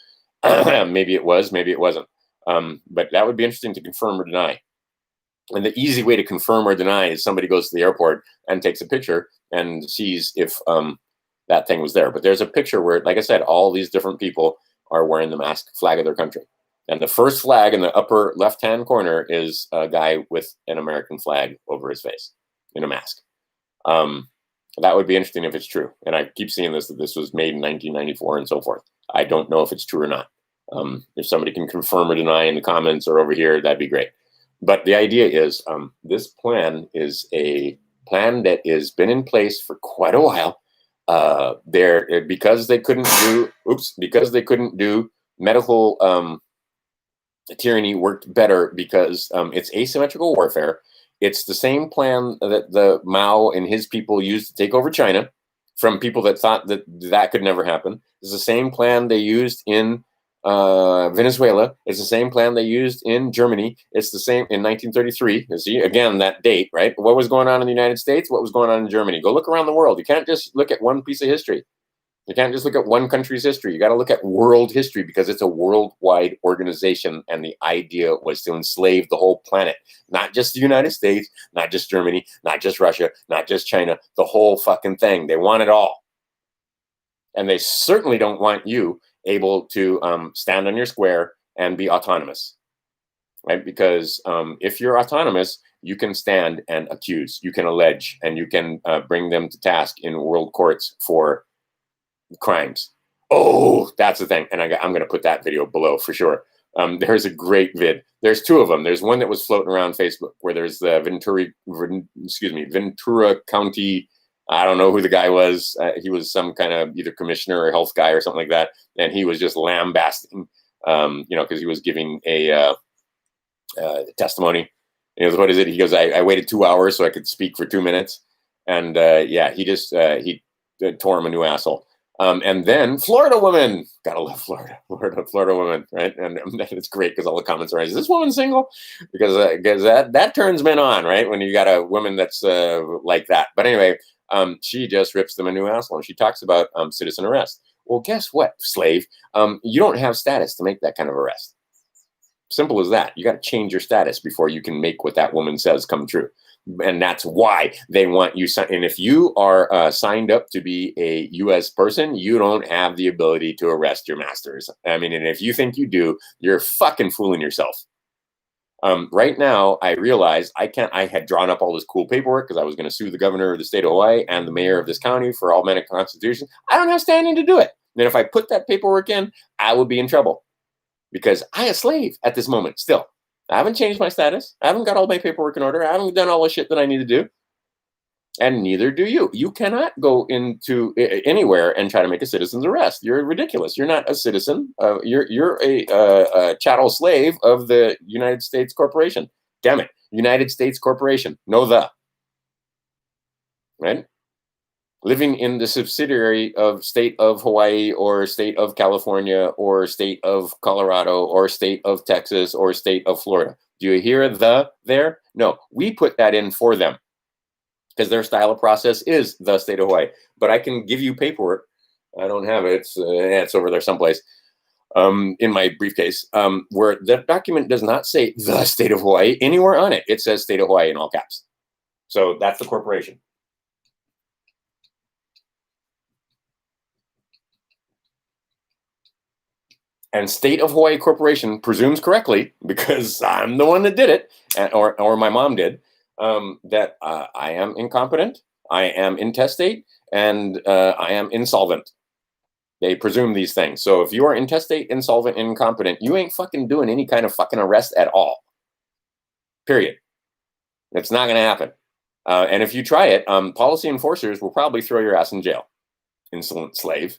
maybe it was, maybe it wasn't. But that would be interesting to confirm or deny. And the easy way to confirm or deny is somebody goes to the airport and takes a picture and sees if that thing was there. But there's a picture where, like I said, all these different people are wearing the mask flag of their country. And the first flag in the upper left-hand corner is a guy with an American flag over his face in a mask. That would be interesting if it's true. And I keep seeing this, that this was made in 1994 and so forth. I don't know if it's true or not. If somebody can confirm or deny in the comments or over here, that'd be great. But the idea is this plan is a plan that has been in place for quite a while. Because they couldn't do medical tyranny worked better because it's asymmetrical warfare. It's the same plan that the Mao and his people used to take over China from people that thought that could never happen. It's the same plan they used in Venezuela. It's the same plan they used in Germany. It's the same in 1933. See, again, that date, right? What was going on in the United States? What was going on in Germany? Go look around the world. You can't just look at one piece of history. You can't just look at one country's history. You got to look at world history because it's a worldwide organization. And the idea was to enslave the whole planet, not just the United States, not just Germany, not just Russia, not just China, the whole fucking thing. They want it all. And they certainly don't want you able to stand on your square and be autonomous, right? Because if you're autonomous, you can stand and accuse, you can allege, and you can bring them to task in world courts for crimes. Oh, that's the thing. And I'm going to put that video below for sure. There's a great vid. There's two of them. There's one that was floating around Facebook where there's the Ventura County. I don't know who the guy was. He was some kind of either commissioner or health guy or something like that. And he was just lambasting, because he was giving a testimony. He goes, what is it? He goes, I waited 2 hours so I could speak for 2 minutes. And he tore him a new asshole. And then Florida woman, gotta love Florida woman, right? And it's great because all the comments are, is this woman single? Because that turns men on, right? When you got a woman that's like that. But anyway, she just rips them a new asshole. And she talks about citizen arrest. Well, guess what, slave? You don't have status to make that kind of arrest. Simple as that. You got to change your status before you can make what that woman says come true. And that's why they want you. And if you are signed up to be a U.S. person, you don't have the ability to arrest your masters. I mean, and if you think you do, you're fucking fooling yourself. Right now, I realized I had drawn up all this cool paperwork because I was going to sue the governor of the state of Hawaii and the mayor of this county for all men of constitution. I don't have standing to do it. And if I put that paperwork in, I would be in trouble because I a slave at this moment still. I haven't changed my status. I haven't got all my paperwork in order. I haven't done all the shit that I need to do. And neither do you. You cannot go into anywhere and try to make a citizen's arrest. You're ridiculous. You're not a citizen. You're a chattel slave of the United States Corporation. Damn it. United States Corporation. No the. Right? Living in the subsidiary of state of Hawaii or state of California or state of Colorado or state of Texas or state of Florida. Do you hear the there? No, we put that in for them because their style of process is the state of Hawaii. But I can give you paperwork. I don't have it. It's over there someplace in my briefcase where the document does not say the state of Hawaii anywhere on it. It says state of Hawaii in all caps. So that's the corporation. And State of Hawaii Corporation presumes correctly, because I'm the one that did it, or my mom did, that I am incompetent, I am intestate, and I am insolvent. They presume these things. So if you are intestate, insolvent, and incompetent, you ain't fucking doing any kind of fucking arrest at all. Period. It's not going to happen. And if you try it, policy enforcers will probably throw your ass in jail. Insolent slave.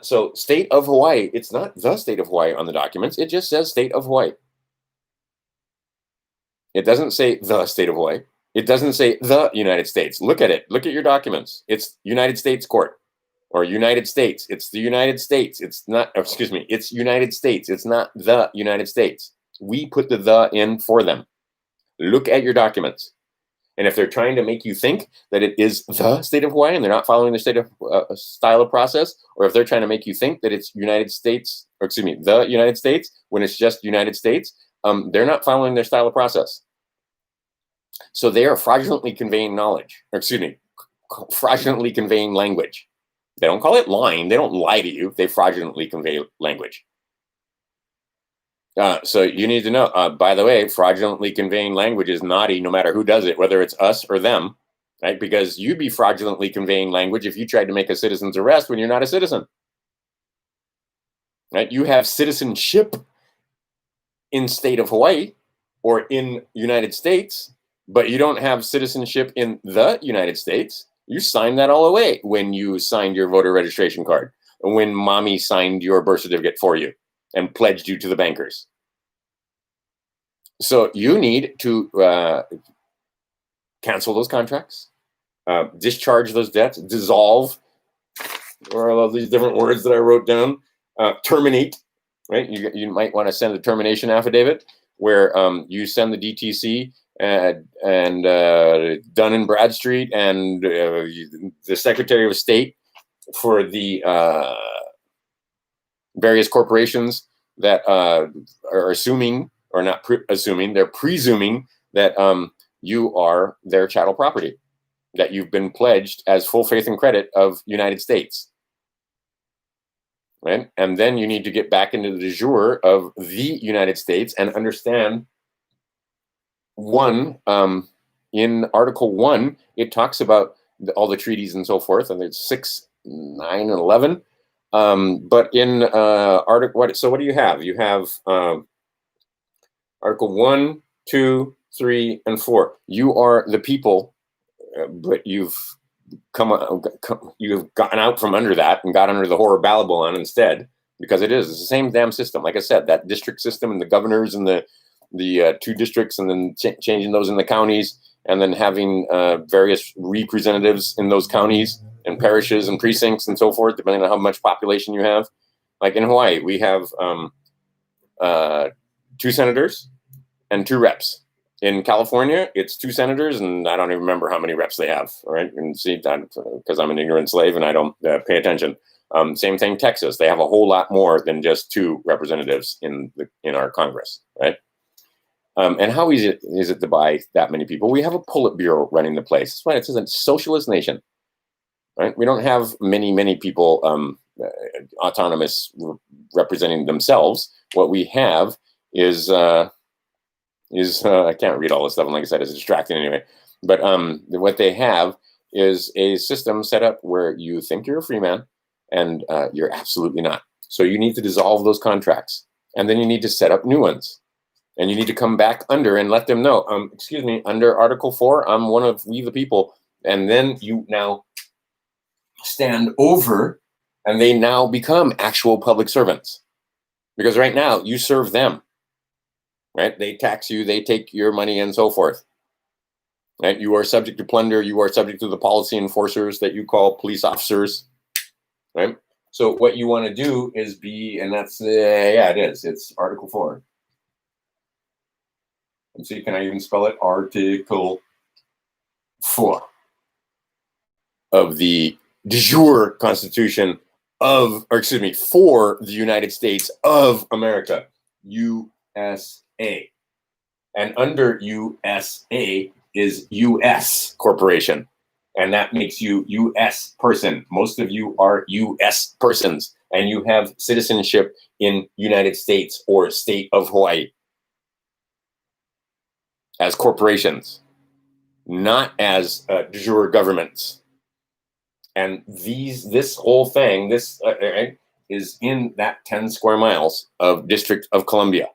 So state of Hawaii, it's not the state of Hawaii on the documents. It just says state of Hawaii. It doesn't say the state of Hawaii. It doesn't say the United States. Look at it. Look at your documents. It's United States Court or United States. It's the United States. It's not, excuse me, it's United States. It's not the United States. We put the in for them. Look at your documents. And if they're trying to make you think that it is the state of Hawaii and they're not following the state of style of process, or if they're trying to make you think that it's United States, or excuse me, the United States, when it's just United States, they're not following their style of process. So they are fraudulently conveying knowledge, or excuse me, fraudulently conveying language. They don't call it lying. They don't lie to you. They fraudulently convey language. So you need to know, by the way, fraudulently conveying language is naughty no matter who does it, whether it's us or them, right? Because you'd be fraudulently conveying language if you tried to make a citizen's arrest when you're not a citizen, right? You have citizenship in state of Hawaii or in United States, but you don't have citizenship in the United States. You signed that all away when you signed your voter registration card, when mommy signed your birth certificate for you and pledged you to the bankers. So you need to cancel those contracts, discharge those debts, dissolve, or all of these different words that I wrote down, terminate, right? You might want to send a termination affidavit where you send the DTC and Dun & Bradstreet and the Secretary of State for the various corporations that are assuming, or not assuming, they're presuming that you are their chattel property, that you've been pledged as full faith and credit of United States. Right? And then you need to get back into the de jure of the United States and understand in Article 1, it talks about all the treaties and so forth, and there's 6, 9, and 11. But in Article, so what do you have? You have Article 1, 2, 3, and 4. You are the people, but you've gotten out from under that and got under the whore of Babylon instead, because it's the same damn system. Like I said, that district system and the governors and the 2 districts, and then changing those in the counties, and then having various representatives in those counties and parishes and precincts and so forth, depending on how much population you have. Like in Hawaii, we have 2 senators and 2 reps. In California, it's 2 senators, and I don't even remember how many reps they have. All right, and see that because I'm an ignorant slave and I don't pay attention. Same thing, Texas. They have a whole lot more than just 2 representatives in our Congress, right? And how easy is it to buy that many people? We have a Politburo running the place. That's why it's a socialist nation, right? We don't have many people autonomous representing themselves. What we have is I can't read all this stuff, and like I said, it's distracting anyway. But what they have is a system set up where you think you're a free man, and you're absolutely not. So you need to dissolve those contracts, and then you need to set up new ones. And you need to come back under and let them know, excuse me, under Article 4, I'm one of we the people. And then you now stand over, and they now become actual public servants. Because right now, you serve them. Right? They tax you, they take your money, and so forth. Right? You are subject to plunder. You are subject to the policy enforcers that you call police officers. Right? So what you want to do is be, and that's, it is. It's Article 4. And see, can I even spell it? Article 4 of the de jure Constitution for the United States of America, USA. And under USA is US Corporation. And that makes you US person. Most of you are US persons, and you have citizenship in United States or state of Hawaii. As corporations, not as de jure governments. And this whole thing, is in that 10 square miles of District of Columbia,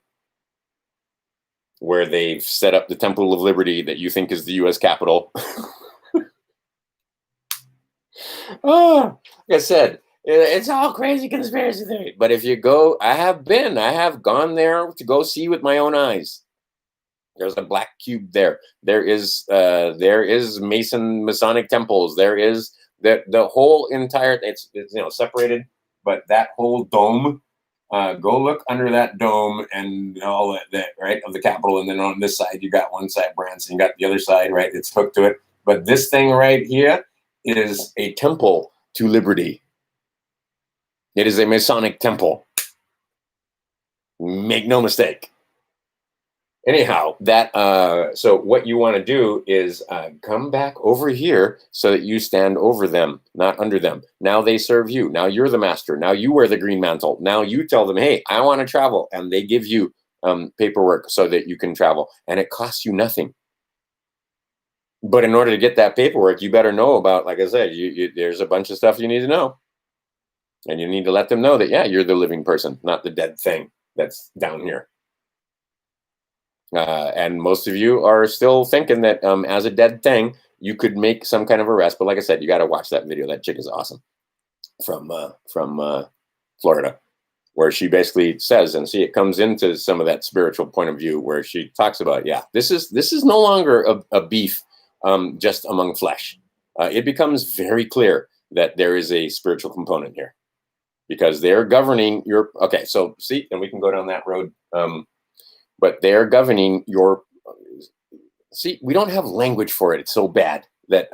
where they've set up the Temple of Liberty that you think is the U.S. Capitol. Like I said, it's all crazy conspiracy theory. But if you go, I have gone there to go see with my own eyes. There's a black cube there. There is Masonic temples. There is the whole entire. It's separated, but that whole dome Go look under that dome and all that, right, of the Capitol. And then on this side, you got one side Branson, you got the other side, right? It's hooked to it. But this thing right here is a temple to liberty. It is a Masonic temple. Make no mistake. Anyhow, that so what you want to do is come back over here so that you stand over them, not under them. Now they serve you. Now you're the master. Now you wear the green mantle. Now you tell them, hey, I want to travel. And they give you paperwork so that you can travel. And it costs you nothing. But in order to get that paperwork, you better know about, like I said, there's a bunch of stuff you need to know. And you need to let them know that, yeah, you're the living person, not the dead thing that's down here. And most of you are still thinking that as a dead thing, you could make some kind of arrest. But like I said, you got to watch that video. That chick is awesome from Florida, where she basically says, and see, it comes into some of that spiritual point of view where she talks about, yeah, this is no longer a beef just among flesh. It becomes very clear that there is a spiritual component here because they're governing your, okay, so see, and we can go down that road. But they're governing your, see, we don't have language for it. It's so bad that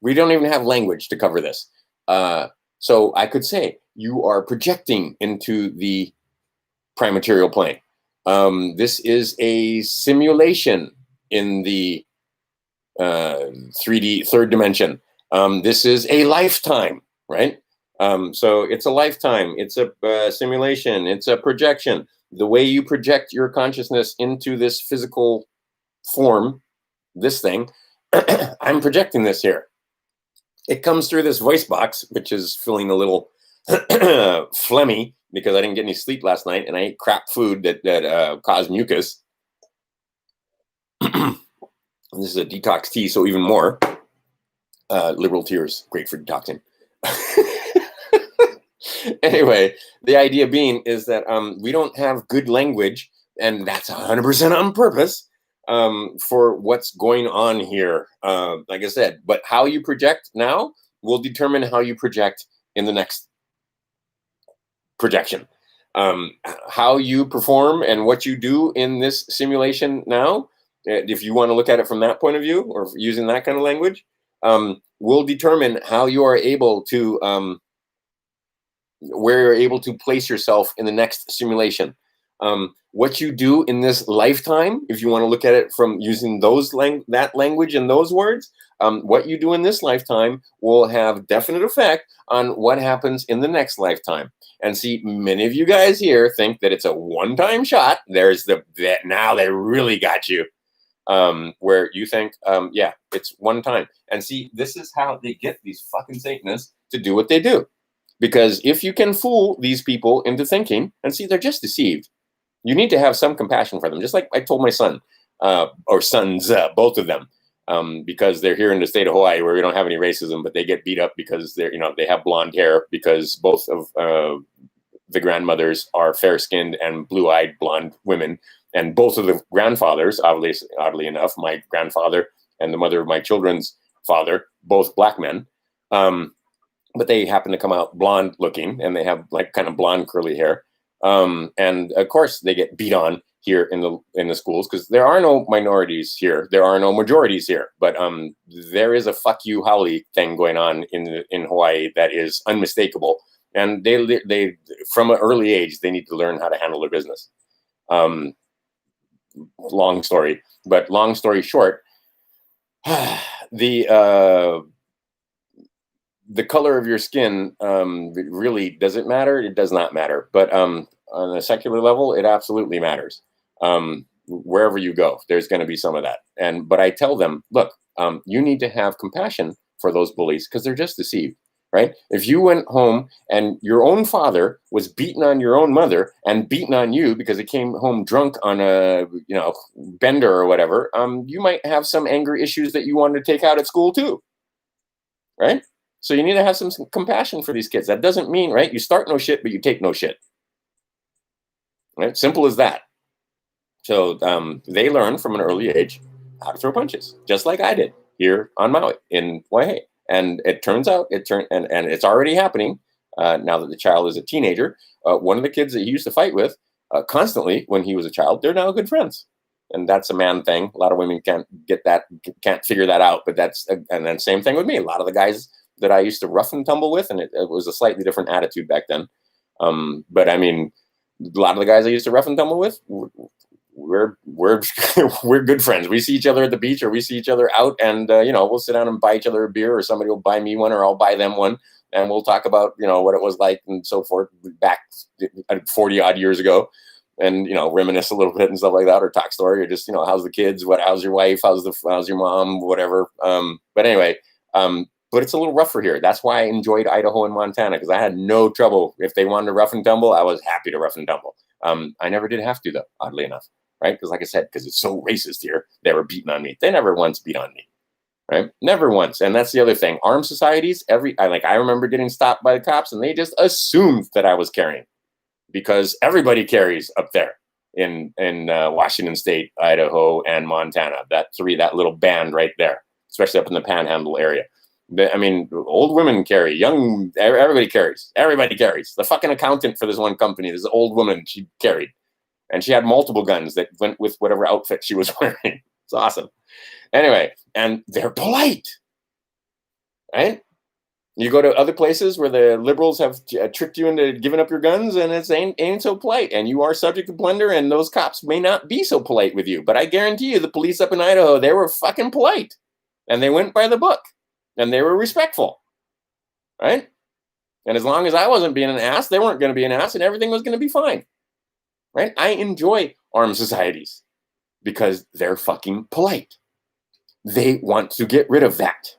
we don't even have language to cover this. So I could say you are projecting into the prime material plane. This is a simulation in the 3D, third dimension. This is a lifetime, right? So it's a lifetime. It's a simulation. It's a projection. The way you project your consciousness into this physical form, this thing, I'm projecting this here. It comes through this voice box, which is feeling a little phlegmy because I didn't get any sleep last night and I ate crap food that caused mucus. This is a detox tea, so even more. Liberal tears, great for detoxing. Anyway, the idea being is that we don't have good language, and that's 100% on purpose for what's going on here. Like I said, but how you project now will determine how you project in the next projection. How you perform and what you do in this simulation now, if you want to look at it from that point of view or using that kind of language, will determine how you are able to where you're able to place yourself in the next simulation. What you do in this lifetime, if you want to look at it from using that language and those words, what you do in this lifetime will have definite effect on what happens in the next lifetime. And see, many of you guys here think that it's a one-time shot. There's that now they really got you. Where you think, yeah, it's one time. And see, this is how they get these fucking Satanists to do what they do. Because if you can fool these people into thinking, and see, they're just deceived. You need to have some compassion for them. Just like I told my son, or sons, both of them, because they're here in the state of Hawaii where we don't have any racism, but they get beat up because they have blonde hair because both of the grandmothers are fair-skinned and blue-eyed blonde women. And both of the grandfathers, oddly enough, my grandfather and the mother of my children's father, both black men. But they happen to come out blonde looking and they have like kind of blonde curly hair. And of course they get beat on here in the schools because there are no minorities here. There are no majorities here, but there is a fuck you Howley thing going on in Hawaii that is unmistakable. And they from an early age, they need to learn how to handle their business. Long story, but long story short, the color of your skin really, does it matter? It does not matter. But on a secular level, it absolutely matters. Wherever you go, there's going to be some of that. But I tell them, look, you need to have compassion for those bullies because they're just deceived, right? If you went home and your own father was beaten on your own mother and beaten on you because he came home drunk on a bender or whatever, you might have some anger issues that you wanted to take out at school too, right? So you need to have some compassion for these kids. That doesn't mean, right, you start no shit, but you take no shit. Right? Simple as that. So they learn from an early age how to throw punches, just like I did here on Maui in Waihee. And it turns out, and it's already happening. now that the child is a teenager. One of the kids that he used to fight with constantly when he was a child, they're now good friends. And that's a man thing. A lot of women can't get that, can't figure that out. But that's, and then same thing with me. A lot of the guys that I used to rough and tumble with, and it was a slightly different attitude back then. But I mean, a lot of the guys I used to rough and tumble with, we're we're good friends. We see each other at the beach, or we see each other out, and we'll sit down and buy each other a beer, or somebody will buy me one, or I'll buy them one, and we'll talk about what it was like and so forth back 40 odd years ago, and reminisce a little bit and stuff like that, or talk story, or just how's the kids, how's your wife, how's your mom, whatever. But anyway, but it's a little rougher here. That's why I enjoyed Idaho and Montana, because I had no trouble. If they wanted to rough and tumble, I was happy to rough and tumble. I never did have to, though, oddly enough, right? Because like I said, because it's so racist here, they were beating on me. They never once beat on me, right? Never once. And that's the other thing. Armed societies, I remember getting stopped by the cops, and they just assumed that I was carrying, because everybody carries up there in Washington State, Idaho, and Montana. That little band right there, especially up in the Panhandle area. I mean, old women carry, everybody carries. Everybody carries. The fucking accountant for this one company, this old woman, she carried. And she had multiple guns that went with whatever outfit she was wearing. It's awesome. Anyway, and they're polite, right? You go to other places where the liberals have tricked you into giving up your guns, and it ain't so polite, and you are subject to plunder, and those cops may not be so polite with you. But I guarantee you, the police up in Idaho, they were fucking polite, and they went by the book. And they were respectful, right? And as long as I wasn't being an ass, they weren't going to be an ass, and everything was going to be fine, right? I enjoy armed societies because they're fucking polite. They want to get rid of that,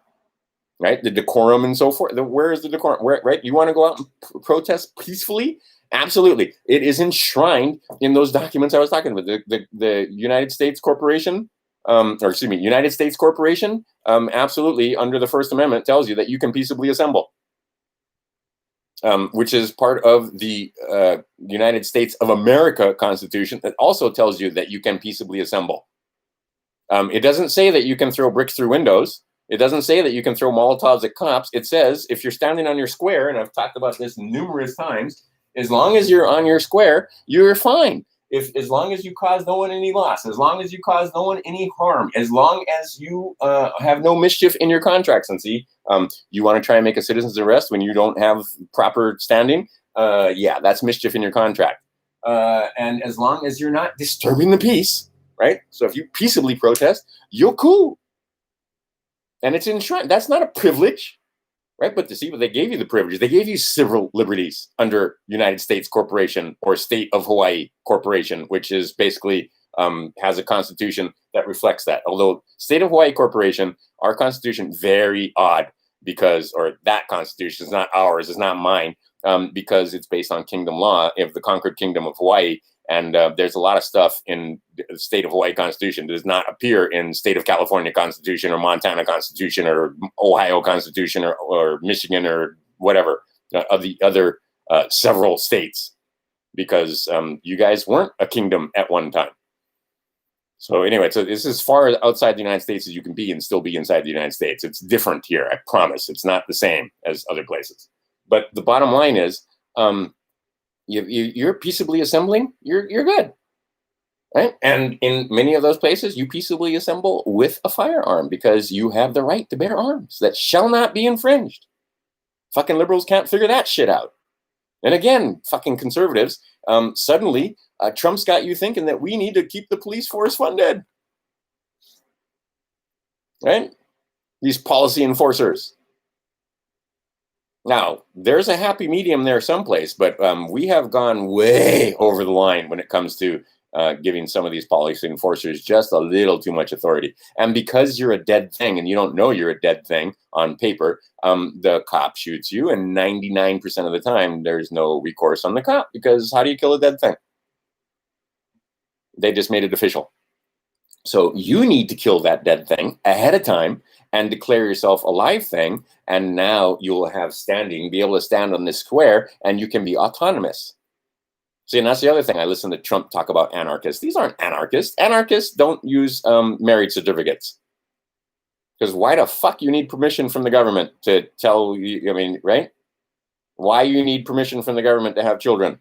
right? The decorum and so forth. Where is the decorum? Right? You want to go out and protest peacefully? Absolutely. It is enshrined in those documents I was talking about. The United States Corporation, United States Corporation, absolutely, under the First Amendment, tells you that you can peaceably assemble, which is part of the United States of America Constitution that also tells you that you can peaceably assemble. It doesn't say that you can throw bricks through windows. It doesn't say that you can throw Molotovs at cops. It says if you're standing on your square, and I've talked about this numerous times, as long as you're on your square, you're fine. As long as you cause no one any loss, as long as you cause no one any harm, as long as you have no mischief in your contracts. And see, you want to try and make a citizen's arrest when you don't have proper standing? Yeah, that's mischief in your contract. And as long as you're not disturbing the peace, right? So if you peaceably protest, you're cool. And it's enshrined. That's not a privilege. Right, but they gave you the privilege. They gave you civil liberties under United States Corporation, or State of Hawaii Corporation, which is basically has a constitution that reflects that. Although State of Hawaii Corporation, our constitution, very odd, or that constitution is not ours, it's not mine, because it's based on kingdom law of the conquered kingdom of Hawaii. And there's a lot of stuff in the State of Hawaii Constitution that does not appear in State of California Constitution, or Montana Constitution, or Ohio Constitution, or Michigan, or whatever, of the other several states, because you guys weren't a kingdom at one time. So anyway, so this is as far outside the United States as you can be and still be inside the United States. It's different here, I promise. It's not the same as other places. But the bottom line is, you're peaceably assembling, you're good, right? And in many of those places, you peaceably assemble with a firearm because you have the right to bear arms that shall not be infringed. Fucking liberals can't figure that shit out. And again, fucking conservatives, suddenly Trump's got you thinking that we need to keep the police force funded, right? These policy enforcers. Now, there's a happy medium there someplace, but we have gone way over the line when it comes to giving some of these policy enforcers just a little too much authority. And because you're a dead thing and you don't know you're a dead thing on paper, the cop shoots you, and 99% of the time, there's no recourse on the cop, because how do you kill a dead thing? They just made it official. So you need to kill that dead thing ahead of time and declare yourself a live thing, and now you'll have standing, be able to stand on this square, and you can be autonomous. See, and that's the other thing. I listen to Trump talk about anarchists. These aren't anarchists. Anarchists don't use marriage certificates. Because why the fuck you need permission from the government to tell you, I mean, right? Why you need permission from the government to have children?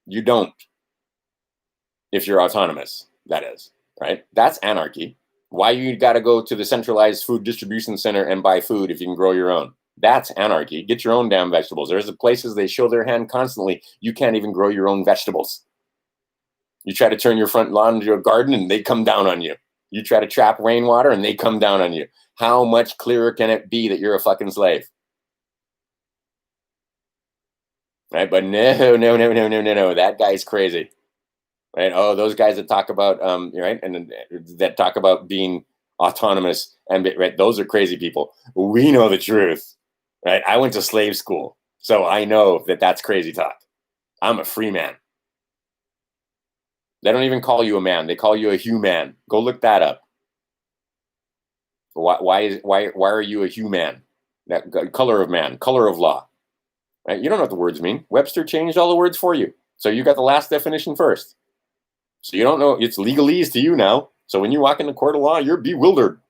You don't. If you're autonomous, that is, right? That's anarchy. Why you got to go to the centralized food distribution center and buy food if you can grow your own? That's anarchy. Get your own damn vegetables. There's the places they show their hand constantly. You can't even grow your own vegetables. You try to turn your front lawn into a garden and they come down on you. You try to trap rainwater and they come down on you. How much clearer can it be that you're a fucking slave? Right? But no. That guy's crazy. Right? Oh, those guys that talk about right, and that talk about being autonomous, and right, those are crazy people. We know the truth, right? I went to slave school, so I know that that's crazy talk. I'm a free man. They don't even call you a man; they call you a human. Go look that up. Why are you a human? That color of man, color of law. Right? You don't know what the words mean. Webster changed all the words for you, so you got the last definition first. So you don't know, it's legalese to you now. So when you walk into court of law, you're bewildered.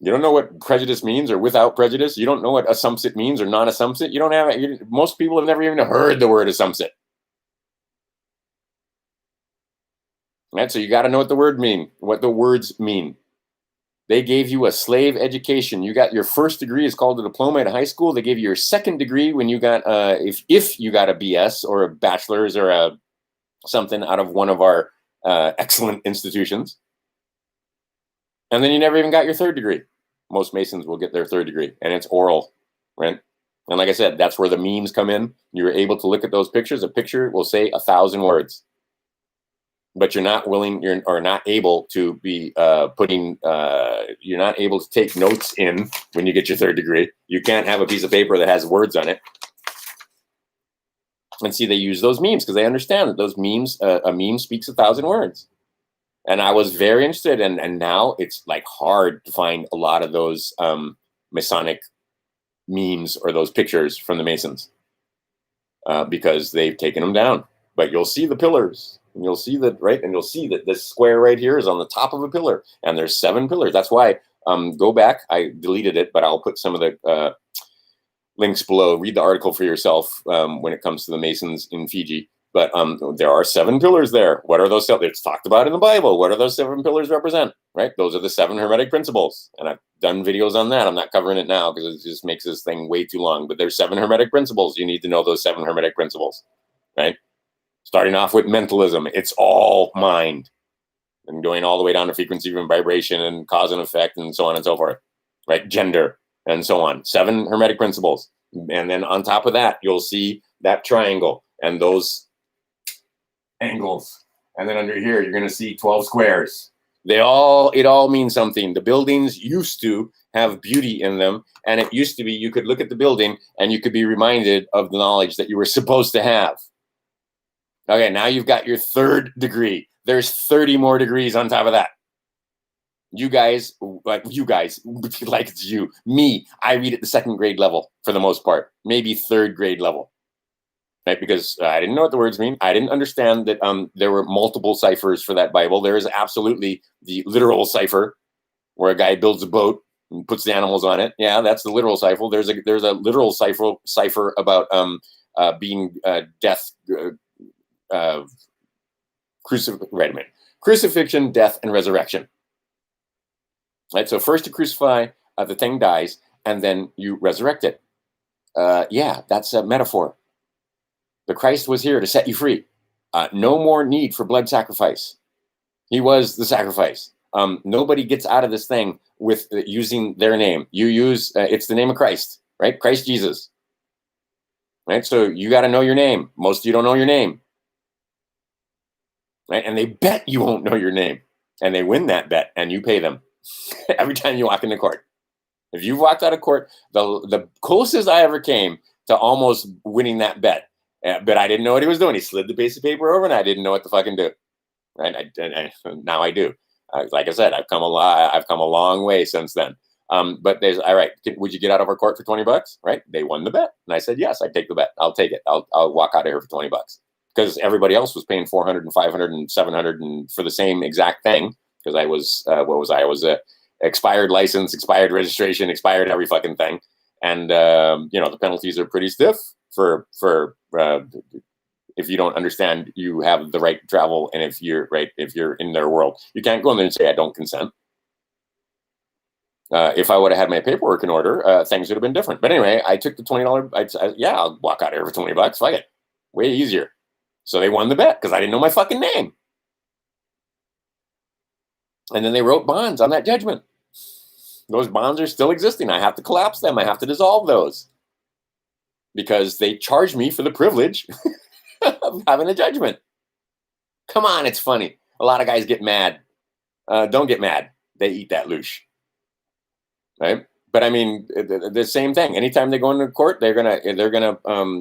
You don't know what prejudice means or without prejudice. You don't know what assumpsit means or non-assumpsit. You don't have it. Most people have never even heard the word assumpsit. Right? So you got to know what the words mean. They gave you a slave education. You got your first degree is called a diploma at high school. They gave you your second degree when you got, if you got a BS or a bachelor's or a something out of one of our excellent institutions. And then you never even got your third degree. Most Masons will get their third degree, and it's oral, right? And like I said, that's where the memes come in. You're able to look at those pictures. A picture will say 1,000 words, but you're not willing, or not able to be you're not able to take notes in when you get your third degree. You can't have a piece of paper that has words on it. And see, they use those memes because they understand that those memes, a meme speaks 1,000 words. And I was very interested, and now it's like hard to find a lot of those Masonic memes or those pictures from the Masons because they've taken them down. But you'll see the pillars, and you'll see that, right? And you'll see that this square right here is on the top of a pillar, and there's 7 pillars. That's why, go back. I deleted it, but I'll put some of the links below. Read the article for yourself when it comes to the Masons in Fiji. But there are 7 pillars there. What are those? It's talked about in the Bible. What do those 7 pillars represent? Right? Those are the 7 Hermetic principles. And I've done videos on that. I'm not covering it now because it just makes this thing way too long. But there's 7 Hermetic principles. You need to know those 7 Hermetic principles. Right? Starting off with mentalism. It's all mind. And going all the way down to frequency and vibration and cause and effect and so on and so forth. Right? Gender and so on. 7 Hermetic principles. And then on top of that, you'll see that triangle and those angles. And then under here, you're going to see 12 squares. It all means something. The buildings used to have beauty in them. And it used to be, you could look at the building and you could be reminded of the knowledge that you were supposed to have. Okay, now you've got your 3rd degree. There's 30 more degrees on top of that. You guys, like it's you, me, I read at the 2nd grade level for the most part, maybe 3rd grade level. Right? Because I didn't know what the words mean. I didn't understand that there were multiple ciphers for that Bible. There is absolutely the literal cipher where a guy builds a boat and puts the animals on it. Yeah, that's the literal cipher. There's a literal cipher about being death, crucifixion, death, and resurrection. Right. So first you crucify, the thing dies, and then you resurrect it. Yeah, that's a metaphor. The Christ was here to set you free. No more need for blood sacrifice. He was the sacrifice. Nobody gets out of this thing with using their name. You use, it's the name of Christ, right? Christ Jesus. Right? So you got to know your name. Most of you don't know your name. Right? And they bet you won't know your name. And they win that bet, and you pay them every time you walk into court. If you've walked out of court, the closest I ever came to almost winning that bet, but I didn't know what he was doing. He slid the piece of paper over, and I didn't know what to fucking do. Right? Now I do. Like I said, I've come a long way since then. But there's, all right, would you get out of our court for $20? Right? They won the bet. And I said, yes, I'd take the bet. I'll take it. I'll walk out of here for $20 because everybody else was paying $400 and $500 and $700 and for the same exact thing. Because I was, I was a expired license, expired registration, expired every fucking thing. And, the penalties are pretty stiff if you don't understand, you have the right to travel, and if you're in their world, you can't go in there and say I don't consent. If I would have had my paperwork in order, things would have been different. But anyway, I took the $20. Yeah, I'll walk out of here for $20. Fuck it, way easier. So they won the bet because I didn't know my fucking name. And then they wrote bonds on that judgment. Those bonds are still existing. I have to collapse them. I have to dissolve those because they charged me for the privilege of having a judgment. Come on, it's funny. A lot of guys get mad. Don't get mad. They eat that loosh. Right? But I mean, the same thing. Anytime they go into court, they're gonna.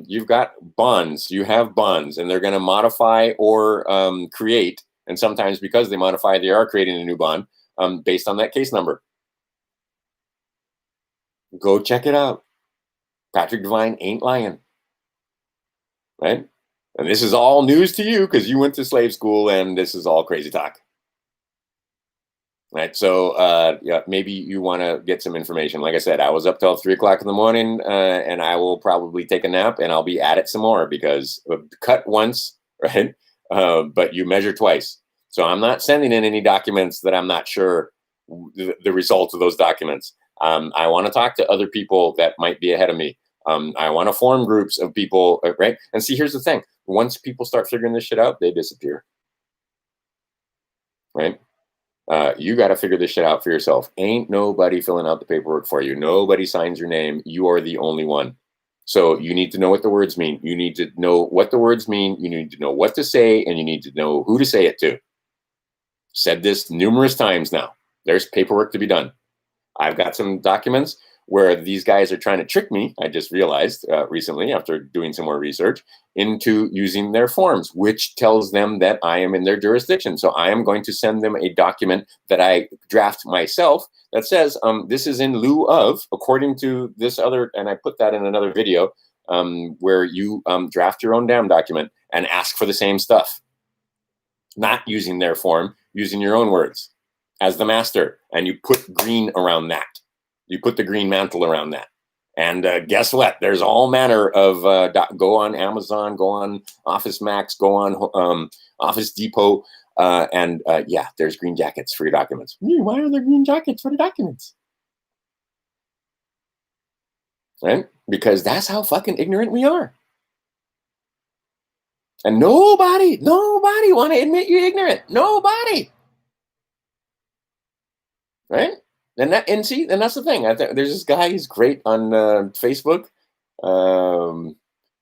You've got bonds. You have bonds, and they're gonna modify or create. And sometimes, because they modify, they are creating a new bond based on that case number. Go check it out. Patrick Devine ain't lying, right? And this is all news to you because you went to slave school, and this is all crazy talk. Right, so yeah, maybe you want to get some information. Like I said, I was up till 3 o'clock in the morning, and I will probably take a nap, and I'll be at it some more because cut once, right? But you measure twice. So I'm not sending in any documents that I'm not sure the results of those documents. I want to talk to other people that might be ahead of me. I want to form groups of people, right? And see, here's the thing: once people start figuring this shit out, they disappear, right? You got to figure this shit out for yourself. Ain't nobody filling out the paperwork for you. Nobody signs your name. You are the only one. So you need to know what the words mean. You need to know what the words mean. You need to know what to say, and you need to know who to say it to. Said this numerous times now. There's paperwork to be done. I've got some documents where these guys are trying to trick me. I just realized recently, after doing some more research, into using their forms, which tells them that I am in their jurisdiction. So I am going to send them a document that I draft myself that says, this is in lieu of, according to this other, and I put that in another video, where you draft your own damn document and ask for the same stuff. Not using their form, using your own words as the master, and you put green around that. You put the green mantle around that. And guess what? There's all manner of, go on Amazon, go on Office Max, go on Office Depot, and yeah, there's green jackets for your documents. Why are there green jackets for the documents? Right? Because that's how fucking ignorant we are. And nobody want to admit you're ignorant. Nobody. Right? And that's the thing. There's this guy. He's great on Facebook.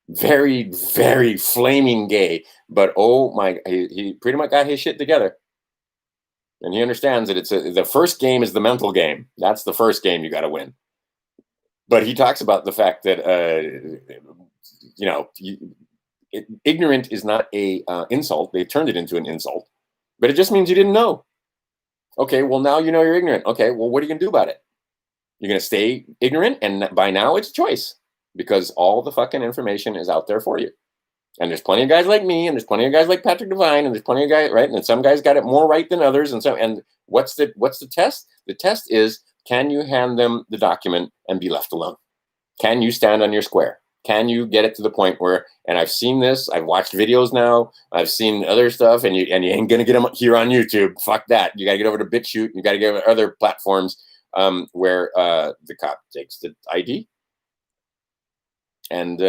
Very, very flaming gay. But oh my, he pretty much got his shit together. And he understands that the first game is the mental game. That's the first game you got to win. But he talks about the fact that ignorant is not a insult. They turned it into an insult, but it just means you didn't know. Okay, well, now you know you're ignorant. Okay, well, what are you going to do about it? You're going to stay ignorant, and by now it's a choice because all the fucking information is out there for you. And there's plenty of guys like me, and there's plenty of guys like Patrick Devine, and there's plenty of guys, right? And some guys got it more right than others. And what's the test? The test is, can you hand them the document and be left alone? Can you stand on your square? Can you get it to the point where, and I've seen this, I've watched videos now, I've seen other stuff, and you ain't gonna get them here on YouTube. Fuck that. You gotta get over to BitChute. You gotta get over to other platforms where the cop takes the ID and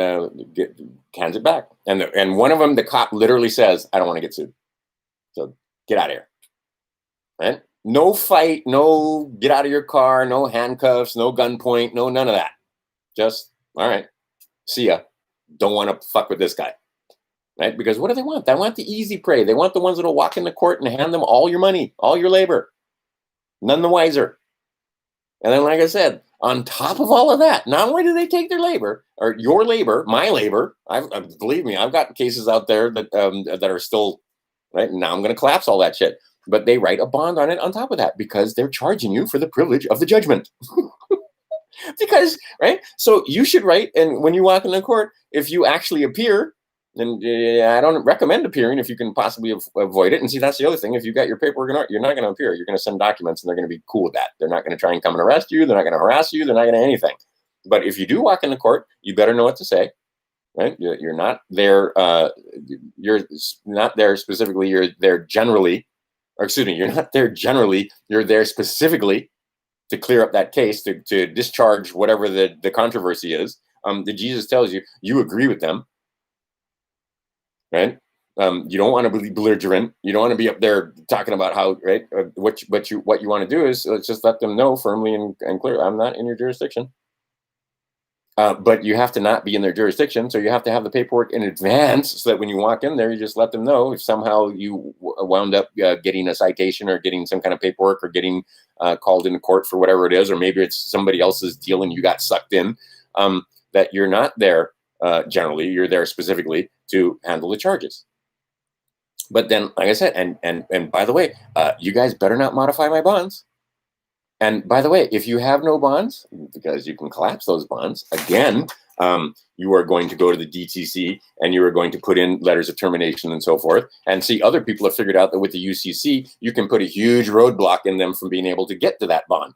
hands it back. And one of them, the cop literally says, "I don't want to get sued, so get out of here." Right? No fight, no get out of your car, no handcuffs, no gunpoint, no none of that. Just all right. See ya. Don't want to fuck with this guy, right? Because what do they want? They want the easy prey. They want the ones that'll walk in the court and hand them all your money, all your labor, none the wiser. And then, like I said, on top of all of that, not only do they take their labor or your labor, my labor. Believe me, I've got cases out there that are still right now. I'm going to collapse all that shit, but they write a bond on it on top of that because they're charging you for the privilege of the judgment. Because, right? So you should write, and when you walk in the court, if you actually appear, and I don't recommend appearing if you can possibly avoid it. And see, that's the other thing. If you got your paperwork, you're not going to appear. You're going to send documents, and they're going to be cool with that. They're not going to try and come and arrest you. They're not going to harass you. They're not going to anything. But if you do walk in the court, you better know what to say. right? You're not there. You're not there specifically. You're there generally, or excuse me, you're not there generally. You're there specifically to clear up that case, to discharge whatever the controversy is. That Jesus tells you, you agree with them, right? You don't want to be belligerent. You don't want to be up there talking about how, right? What you want to do is let's just let them know firmly and clear. I'm not in your jurisdiction. But you have to not be in their jurisdiction, so you have to have the paperwork in advance, so that when you walk in there, you just let them know if somehow you wound up getting a citation or getting some kind of paperwork or getting called into court for whatever it is, or maybe it's somebody else's deal and you got sucked in. That you're not there generally, you're there specifically to handle the charges. But then, like I said, and by the way, you guys better not modify my bonds. And by the way, if you have no bonds, because you can collapse those bonds, again, you are going to go to the DTC and you are going to put in letters of termination and so forth. And see, other people have figured out that with the UCC, you can put a huge roadblock in them from being able to get to that bond.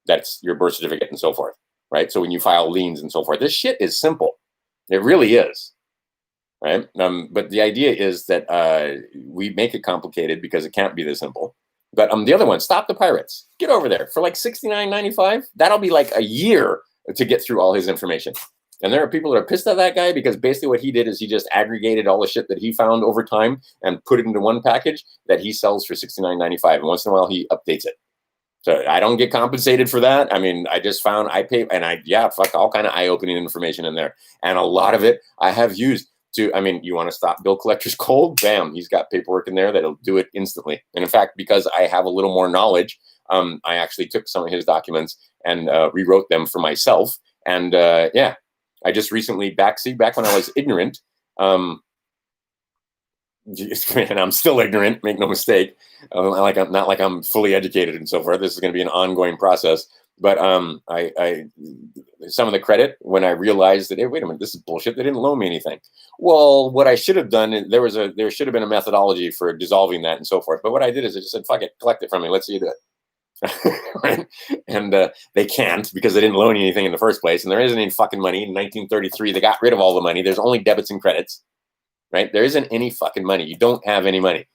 That's your birth certificate and so forth, right? So when you file liens and so forth, this shit is simple. It really is, right? But the idea is that we make it complicated because it can't be this simple. But the other one, Stop the Pirates. Get over there for like $69.95. That'll be like a year to get through all his information. And there are people that are pissed at that guy because basically what he did is he just aggregated all the shit that he found over time and put it into one package that he sells for $69.95. And once in a while he updates it. So I don't get compensated for that. I mean, I just found I pay, and fuck, all kind of eye-opening information in there. And a lot of it I have used. You want to stop bill collectors cold? Bam, he's got paperwork in there that'll do it instantly. And in fact, because I have a little more knowledge, I actually took some of his documents and rewrote them for myself. And I just recently back when I was ignorant, and I'm still ignorant, make no mistake. Not like I'm fully educated and so forth. This is going to be an ongoing process. But I some of the credit when I realized that, hey, wait a minute, this is bullshit. They didn't loan me anything. Well, what I should have done, there should have been a methodology for dissolving that and so forth. But what I did is I just said, fuck it, collect it from me. Let's see you do it. Right? And they can't because they didn't loan you anything in the first place. And there isn't any fucking money. In 1933, they got rid of all the money. There's only debits and credits. Right? There isn't any fucking money. You don't have any money.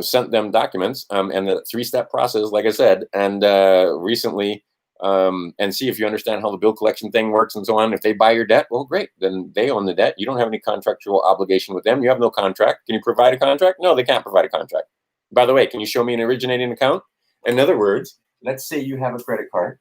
Sent them documents and the 3-step process, like I said, and recently, and see if you understand how the bill collection thing works and so on. If they buy your debt, well, great. Then they own the debt. You don't have any contractual obligation with them. You have no contract. Can you provide a contract? No, they can't provide a contract. By the way, can you show me an originating account? In other words, let's say you have a credit card.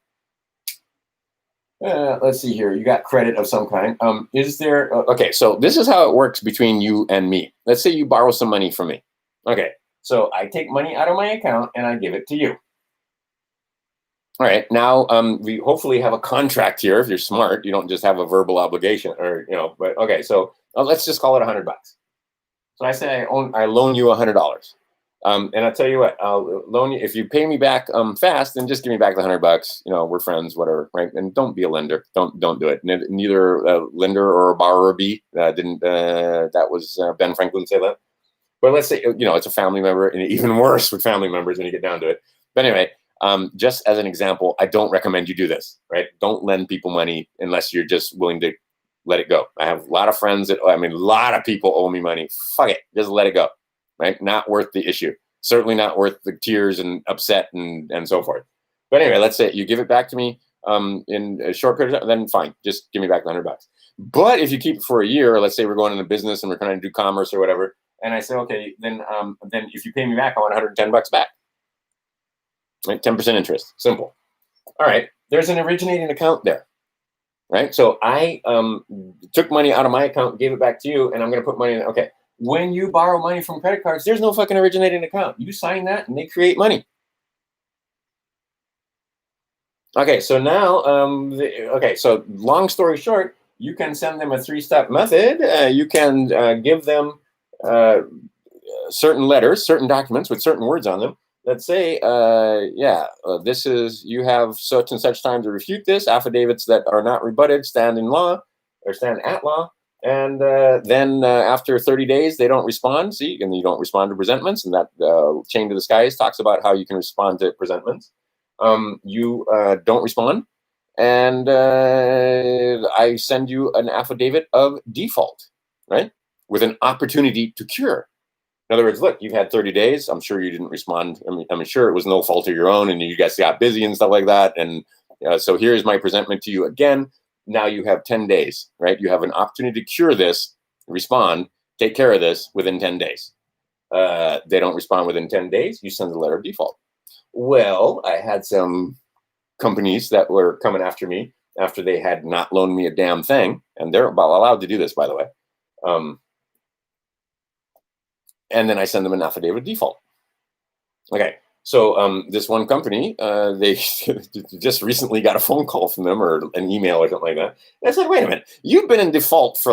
Let's see here. You got credit of some kind. Is there? Okay, so this is how it works between you and me. Let's say you borrow some money from me. Okay, so I take money out of my account and I give it to you. All right, now we hopefully have a contract here. If you're smart, you don't just have a verbal obligation, or But okay, so let's just call it $100. So I say I loan you $100. And I'll tell you what, I'll loan you if you pay me back fast. Then just give me back the $100. We're friends, whatever, right? And don't be a lender. Don't do it. Neither a lender or a borrower be. That was Ben Franklin say that. But let's say it's a family member, and even worse with family members when you get down to it. But anyway, just as an example, I don't recommend you do this. Right? Don't lend people money unless you're just willing to let it go. I have a lot of friends a lot of people owe me money. Fuck it, just let it go. Right? Not worth the issue. Certainly not worth the tears and upset and so forth. But anyway, let's say you give it back to me in a short period of time, then fine. Just give me back the $100. But if you keep it for a year, let's say we're going into business and we're trying to do commerce or whatever, and I say, okay, then if you pay me back, I want $110 back. Right? 10% interest. Simple. All right. There's an originating account there. Right? So I took money out of my account, gave it back to you, and I'm going to put money in. Okay. When you borrow money from credit cards, there's no fucking originating account. You sign that and they create money. Okay, so now, so long story short, you can send them a 3-step method. You can give them certain letters, certain documents with certain words on them that say, this is, you have such and such time to refute this. Affidavits that are not rebutted stand in law or stand at law. And then after 30 days, they don't respond. See, and you don't respond to presentments. And that Chain to the Skies talks about how you can respond to presentments. You don't respond. and I send you an affidavit of default, right, with an opportunity to cure. In other words, look, you've had 30 days. I'm sure you didn't respond. I'm sure it was no fault of your own, and you guys got busy and stuff like that. And so here's my presentment to you again. Now you have 10 days, right? You have an opportunity to cure this, respond, take care of this within 10 days. They don't respond within 10 days. You send a letter of default. Well, I had some companies that were coming after me after they had not loaned me a damn thing. And they're allowed to do this, by the way. And then I send them an affidavit of default. Okay, so this one company, they just recently got a phone call from them or an email or something like that. And I said, wait a minute, you've been in default for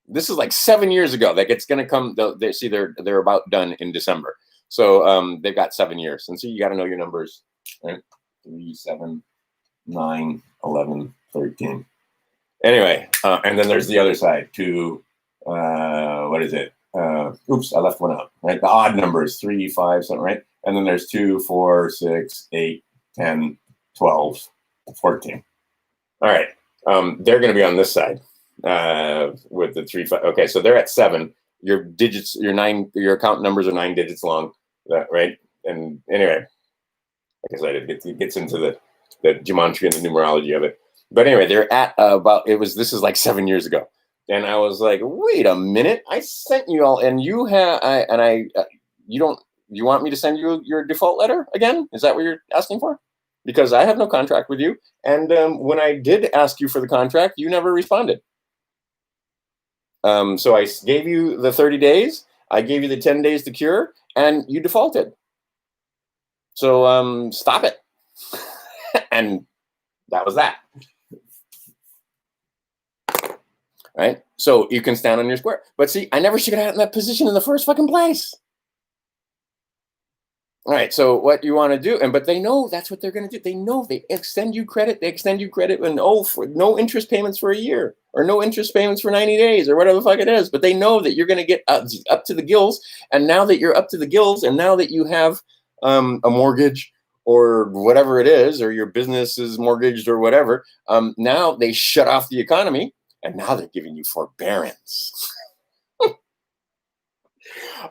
this is like 7 years ago. Like it's going to come, they're about done in December. So they've got 7 years. And so you got to know your numbers, right? 3, 7, 9, 11, 13. Anyway, and then there's the other side to, what is it? Oops, I left one out, right? The odd numbers, 3, 5, something, right? And then there's 2, 4, 6, 8, 10, 12, 14. All right. They're going to be on this side with the 3, 5. Okay, so they're at 7. Your digits, your account numbers are 9 digits long, right? And anyway, like I said, it gets into the gematria and the numerology of it. But anyway, they're at this is like 7 years ago. And I was like, wait a minute, I sent you all, and you want me to send you your default letter again? Is that what you're asking for? Because I have no contract with you. And when I did ask you for the contract, you never responded. So I gave you the 30 days, I gave you the 10 days to cure, and you defaulted. So stop it. And that was that. Right? So you can stand on your square. But see, I never should have gotten in that position in the first fucking place. All right, so what you want to do, but they know that's what they're going to do. They know they extend you credit. They extend you credit and for no interest payments for a year or no interest payments for 90 days or whatever the fuck it is. But they know that you're going to get up to the gills. And now that you're up to the gills and now that you have a mortgage or whatever it is, or your business is mortgaged or whatever, now they shut off the economy. And now they're giving you forbearance. It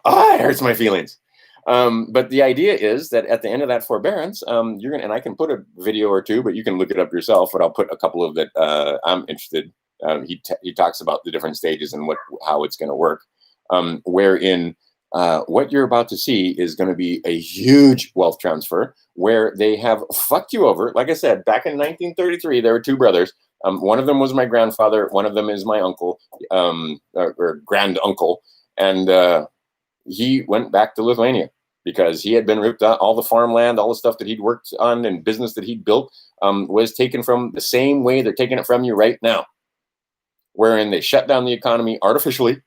hurts my feelings. But the idea is that at the end of that forbearance, you're gonna, and I can put a video or two, but you can look it up yourself. But I'll put a couple of that I'm interested. He talks about the different stages and how it's going to work. Wherein what you're about to see is going to be a huge wealth transfer, where they have fucked you over. Like I said, back in 1933, there were two brothers. One of them was my grandfather. One of them is my uncle, or grand uncle. And he went back to Lithuania because he had been ripped out. All the farmland, all the stuff that he'd worked on and business that he'd built was taken from the same way they're taking it from you right now, wherein they shut down the economy artificially.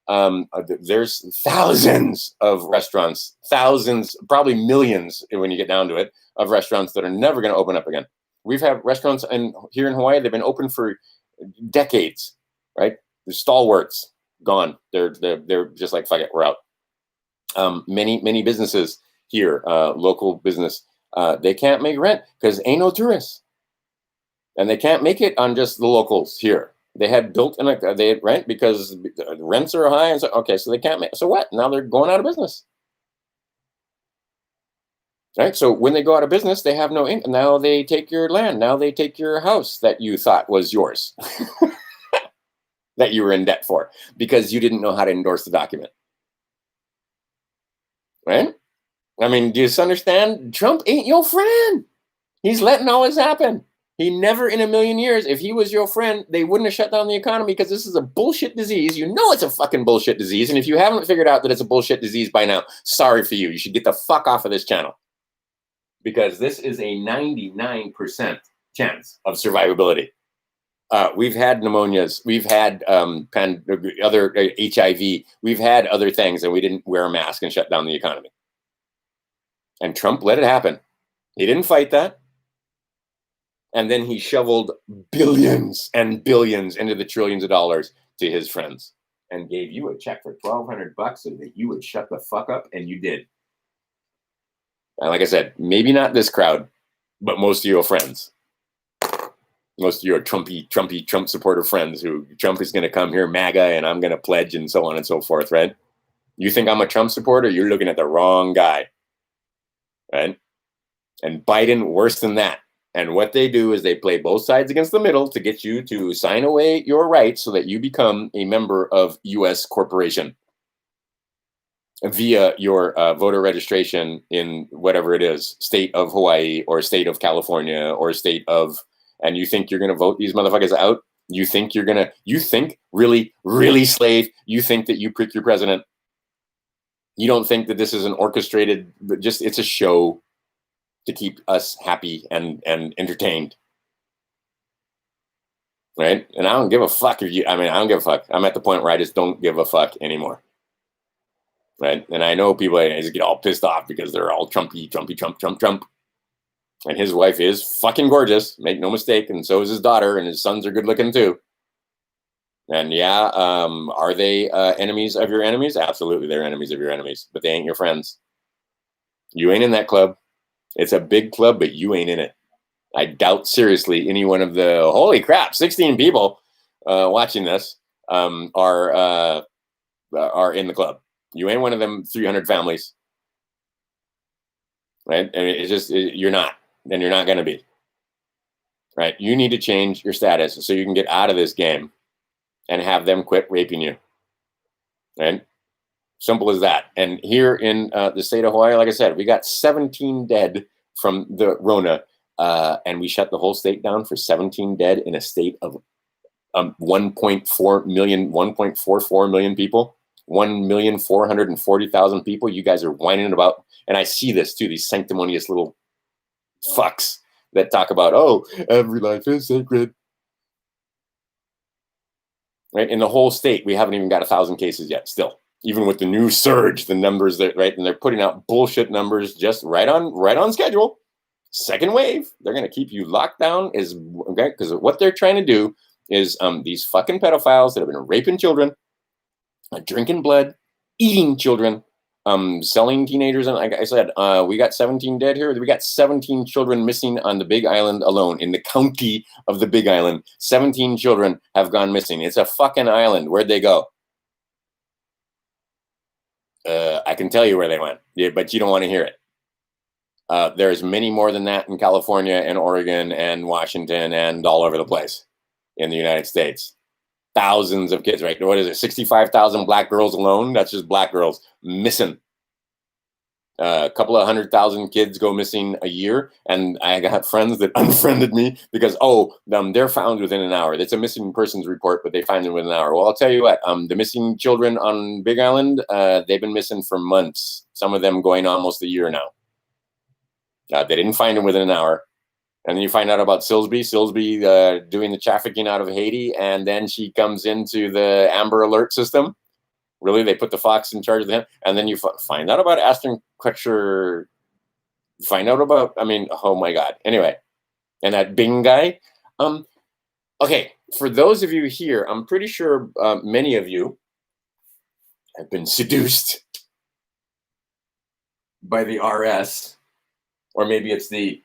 There's thousands of restaurants, thousands, probably millions when you get down to it, of restaurants that are never going to open up again. We've had restaurants here in Hawaii. They've been open for decades, right? The stalwarts gone. They're just like, fuck it, we're out. Many businesses here, local business, they can't make rent because ain't no tourists, and they can't make it on just the locals here. They had built they had rent because the rents are high, and so okay, so they can't make. So what? Now they're going out of business. Right. So when they go out of business, they have no income. Now they take your land. Now they take your house that you thought was yours, that you were in debt for because you didn't know how to endorse the document. Right. I mean, do you understand? Trump ain't your friend. He's letting all this happen. He never in a million years, if he was your friend, they wouldn't have shut down the economy because this is a bullshit disease. You know it's a fucking bullshit disease. And if you haven't figured out that it's a bullshit disease by now, sorry for you. You should get the fuck off of this channel. Because this is a 99% chance of survivability. We've had pneumonias, we've had other HIV, we've had other things, and we didn't wear a mask and shut down the economy. And Trump let it happen. He didn't fight that. And then he shoveled billions and billions into the trillions of dollars to his friends and gave you a check for $1,200 so that you would shut the fuck up, and you did. And like I said, maybe not this crowd, but most of your friends. Most of your Trump supporter friends who Trump is going to come here, MAGA, and I'm going to pledge and so on and so forth, right? You think I'm a Trump supporter? You're looking at the wrong guy, right? And Biden, worse than that. And what they do is they play both sides against the middle to get you to sign away your rights so that you become a member of U.S. corporation via your voter registration in whatever it is, state of Hawaii or state of California or state of, and you think you're going to vote these motherfuckers out? You think really, really, slave, you think that you pick your president? You don't think that this is an orchestrated, it's a show to keep us happy and entertained, right? And I don't give a fuck I don't give a fuck. I'm at the point where I just don't give a fuck anymore, right? And I know people just get all pissed off because they're all Trump. And his wife is fucking gorgeous, make no mistake, and so is his daughter, and his sons are good looking too. And yeah, are they enemies of your enemies? Absolutely, they're enemies of your enemies, but they ain't your friends. You ain't in that club. It's a big club, but you ain't in it. I doubt seriously any one of the, holy crap, 16 people watching this are in the club. You ain't one of them 300 families, right? I mean, you're not, and you're not going to be, right? You need to change your status so you can get out of this game and have them quit raping you, right? Simple as that. And here in the state of Hawaii, like I said, we got 17 dead from the Rona, and we shut the whole state down for 17 dead in a state of 1.4 million, 1.44 million people, 1,440,000 people. You guys are whining about, and I see this too, these sanctimonious little fucks that talk about, oh, every life is sacred. Right? In the whole state, we haven't even got 1,000 cases yet still. Even with the new surge, the numbers that, right, and they're putting out bullshit numbers just right on schedule. Second wave, they're going to keep you locked down because what they're trying to do is these fucking pedophiles that have been raping children, drinking blood, eating children, selling teenagers. And like I said, we got 17 dead here. We got 17 children missing on the Big Island alone. In the county of the Big Island, 17 children have gone missing. It's a fucking island. Where'd they go? I can tell you where they went, but you don't want to hear it. There's many more than that in California and Oregon and Washington and all over the place in the United States. Thousands of kids, right? What is it? 65,000 black girls alone. That's just black girls missing. A couple of 100,000 kids go missing a year, and I got friends that unfriended me because they're found within an hour. It's a missing persons report, but they find them within an hour. Well, I'll tell you what, the missing children on Big Island, they've been missing for months. Some of them going almost a year now. They didn't find them within an hour. And then you find out about Silsby doing the trafficking out of Haiti, and then she comes into the Amber Alert system. Really, they put the fox in charge of them, and then you find out about Ashton Kutcher. Find out about, oh my God. Anyway, and that Bing guy. Okay, for those of you here, I'm pretty sure many of you have been seduced by the RS, or maybe it's the.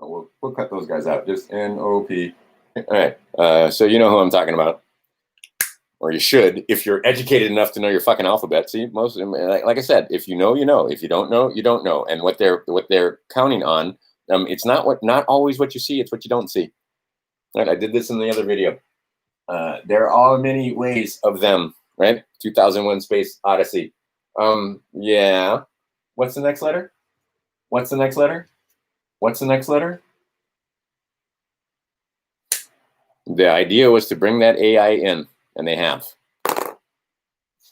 We'll cut those guys out. Just NOP. All right. So you know who I'm talking about, or you should, if you're educated enough to know your fucking alphabet. See, most of them, like I said, if you know, you know. If you don't know, you don't know. And what they're counting on, it's not always what you see. It's what you don't see. Right? I did this in the other video. There are many ways of them. Right? 2001: Space Odyssey. Yeah. What's the next letter? What's the next letter? What's the next letter? The idea was to bring that AI in, and they have.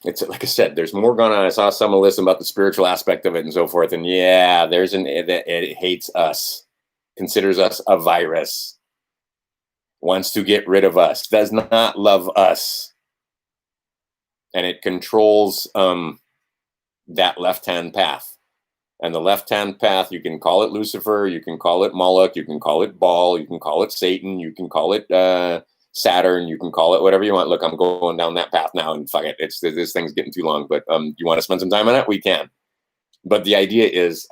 It's like I said, there's more going on. I saw some list about the spiritual aspect of it and so forth. And yeah, it hates us, considers us a virus, wants to get rid of us, does not love us. And it controls that left-hand path. And the left-hand path, you can call it Lucifer, you can call it Moloch, you can call it Baal, you can call it Satan, you can call it Saturn, you can call it whatever you want. Look, I'm going down that path now, and fuck it, this thing's getting too long. But you want to spend some time on it? We can. But the idea is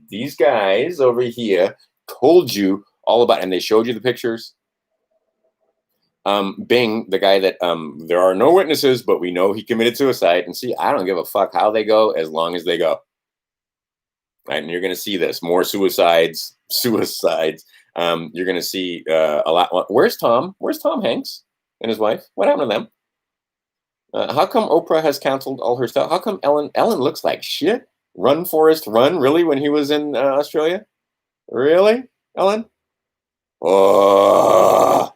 these guys over here told you all about, and they showed you the pictures. Bing, the guy that there are no witnesses, but we know he committed suicide. And see, I don't give a fuck how they go as long as they go. Right, and you're going to see this more suicides. You're going to see a lot. Where's Tom? Where's Tom Hanks and his wife? What happened to them? How come Oprah has canceled all her stuff? How come Ellen looks like shit? Run, Forrest, run! Really? When he was in Australia? Really, Ellen? Oh,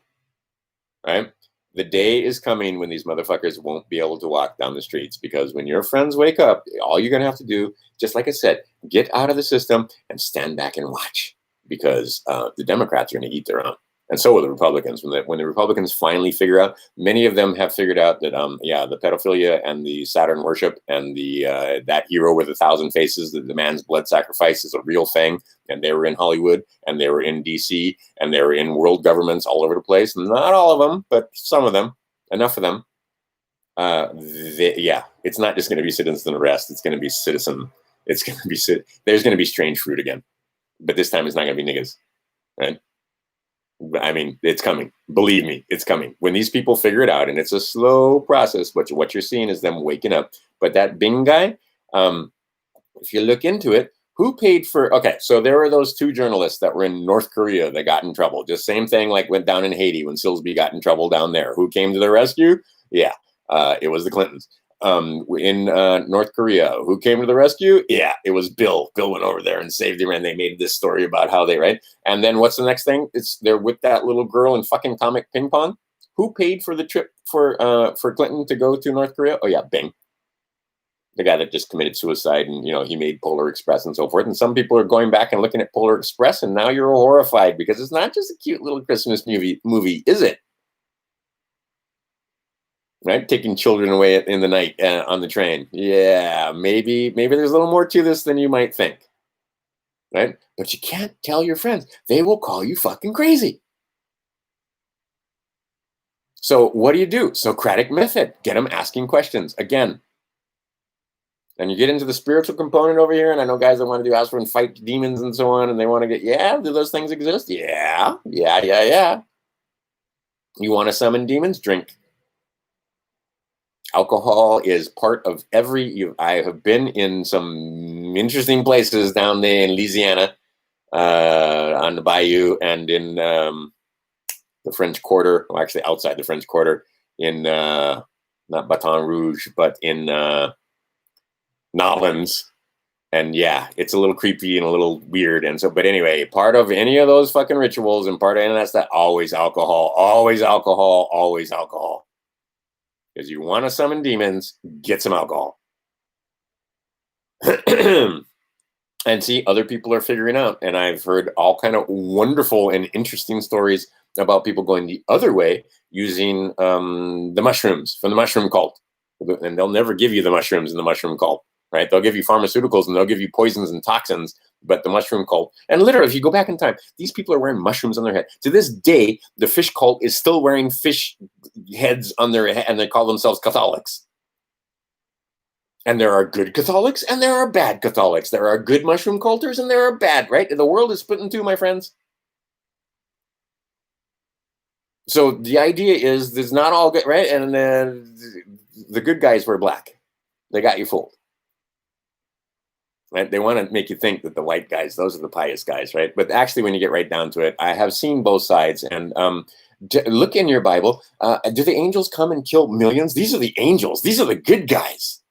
right. The day is coming when these motherfuckers won't be able to walk down the streets, because when your friends wake up, all you're going to have to do, just like I said, get out of the system and stand back and watch, because the Democrats are going to eat their own. And so will the Republicans. When the Republicans finally figure out, many of them have figured out that, the pedophilia and the Saturn worship and the that hero with 1,000 faces that demands blood sacrifice is a real thing. And they were in Hollywood, and they were in DC, and they were in world governments all over the place. Not all of them, but some of them, enough of them. It's not just going to be citizen arrest. It's going to be citizen. It's going to be there's going to be strange fruit again, but this time it's not going to be niggas, right? I mean, it's coming. Believe me, it's coming. When these people figure it out, and it's a slow process, but what you're seeing is them waking up. But that Bing guy, if you look into it, who paid for? Okay, so there were those two journalists that were in North Korea that got in trouble. Just same thing like went down in Haiti when Silsby got in trouble down there. Who came to the rescue? Yeah, it was the Clintons. In North Korea, who came to the rescue? Yeah, it was Bill. Bill went over there and saved him, and they made this story about how they, right? And then what's the next thing? They're with that little girl in fucking comic ping pong. Who paid for the trip for Clinton to go to North Korea? Oh yeah, Bing, the guy that just committed suicide, and he made Polar Express and so forth. And some people are going back and looking at Polar Express, and now you're horrified because it's not just a cute little Christmas movie, is it? Right, taking children away in the night on the train. Yeah, maybe there's a little more to this than you might think, right? But you can't tell your friends; they will call you fucking crazy. So what do? Socratic method. Get them asking questions again. And you get into the spiritual component over here, and I know guys that want to do astral and fight demons and so on, and they want to get, do those things exist? Yeah. You want to summon demons? Drink. Alcohol is part of I have been in some interesting places down there in Louisiana, on the bayou, and in the French Quarter, well, actually outside the French Quarter, in not Baton Rouge, but in Nolens. And yeah, it's a little creepy and a little weird. And so, but anyway, part of any of those fucking rituals and part of any of that stuff, always alcohol, always alcohol, always alcohol. Because you want to summon demons, get some alcohol. And see, other people are figuring out, and I've heard all kind of wonderful and interesting stories about people going the other way using the mushrooms from the mushroom cult. And they'll never give you the mushrooms in the mushroom cult, right? They'll give you pharmaceuticals and they'll give you poisons and toxins, but the mushroom cult, and literally, if you go back in time, these people are wearing mushrooms on their head. To this day, the fish cult is still wearing fish heads on their head, and they call themselves Catholics. And there are good Catholics and there are bad Catholics. There are good mushroom culters and there are bad, right? The world is split in two, my friends. So the idea is there's not all good, right? And the good guys wear black. They got you fooled. Right? They want to make you think that the white guys, those are the pious guys, right? But actually, when you get right down to it, I have seen both sides. And look in your Bible. Do the angels come and kill millions? These are the angels. These are the good guys.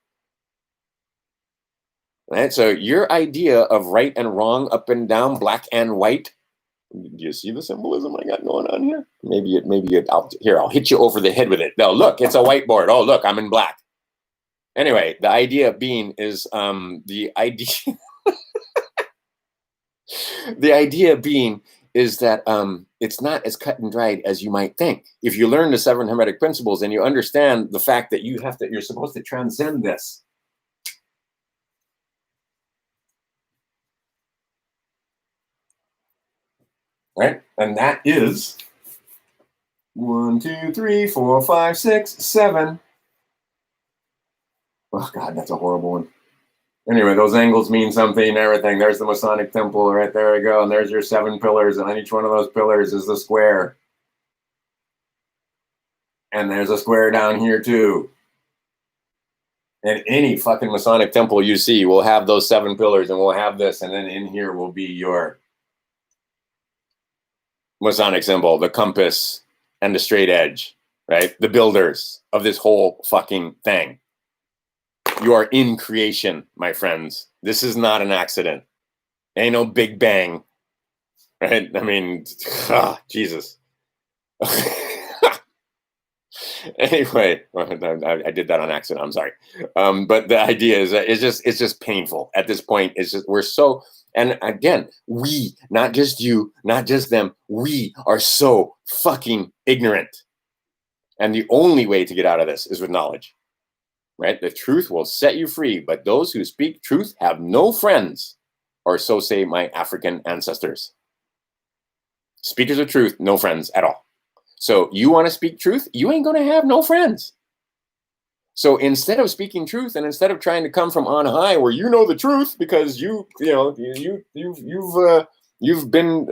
Right? So your idea of right and wrong, up and down, black and white. Do you see the symbolism I got going on here? I'll hit you over the head with it. No, look, it's a whiteboard. Oh, look, I'm in black. Anyway, the idea being is the idea. The idea being is that it's not as cut and dried as you might think. If you learn the 7 Hermetic principles and you understand the fact that you're supposed to transcend this. Right? And that is 1, 2, 3, 4, 5, 6, 7. Oh God, that's a horrible one. Anyway, those angles mean something and everything. There's the Masonic temple right there we go. And there's your 7 pillars. And on each one of those pillars is the square. And there's a square down here too. And any fucking Masonic temple you see will have those 7 pillars and will have this. And then in here will be your Masonic symbol, the compass and the straight edge, right? The builders of this whole fucking thing. You are in creation, my friends. This is not an accident. Ain't no Big Bang, right? I mean, Jesus. Anyway, I did that on accident. I'm sorry, but the idea is that it's just painful at this point. It's just we're so, and again, we, not just you, not just them, we are so fucking ignorant, and the only way to get out of this is with knowledge, right? The truth will set you free, but those who speak truth have no friends, or so say my African ancestors. Speakers of truth, no friends at all. So you want to speak truth, you ain't going to have no friends. So instead of speaking truth and instead of trying to come from on high where you know the truth because you've been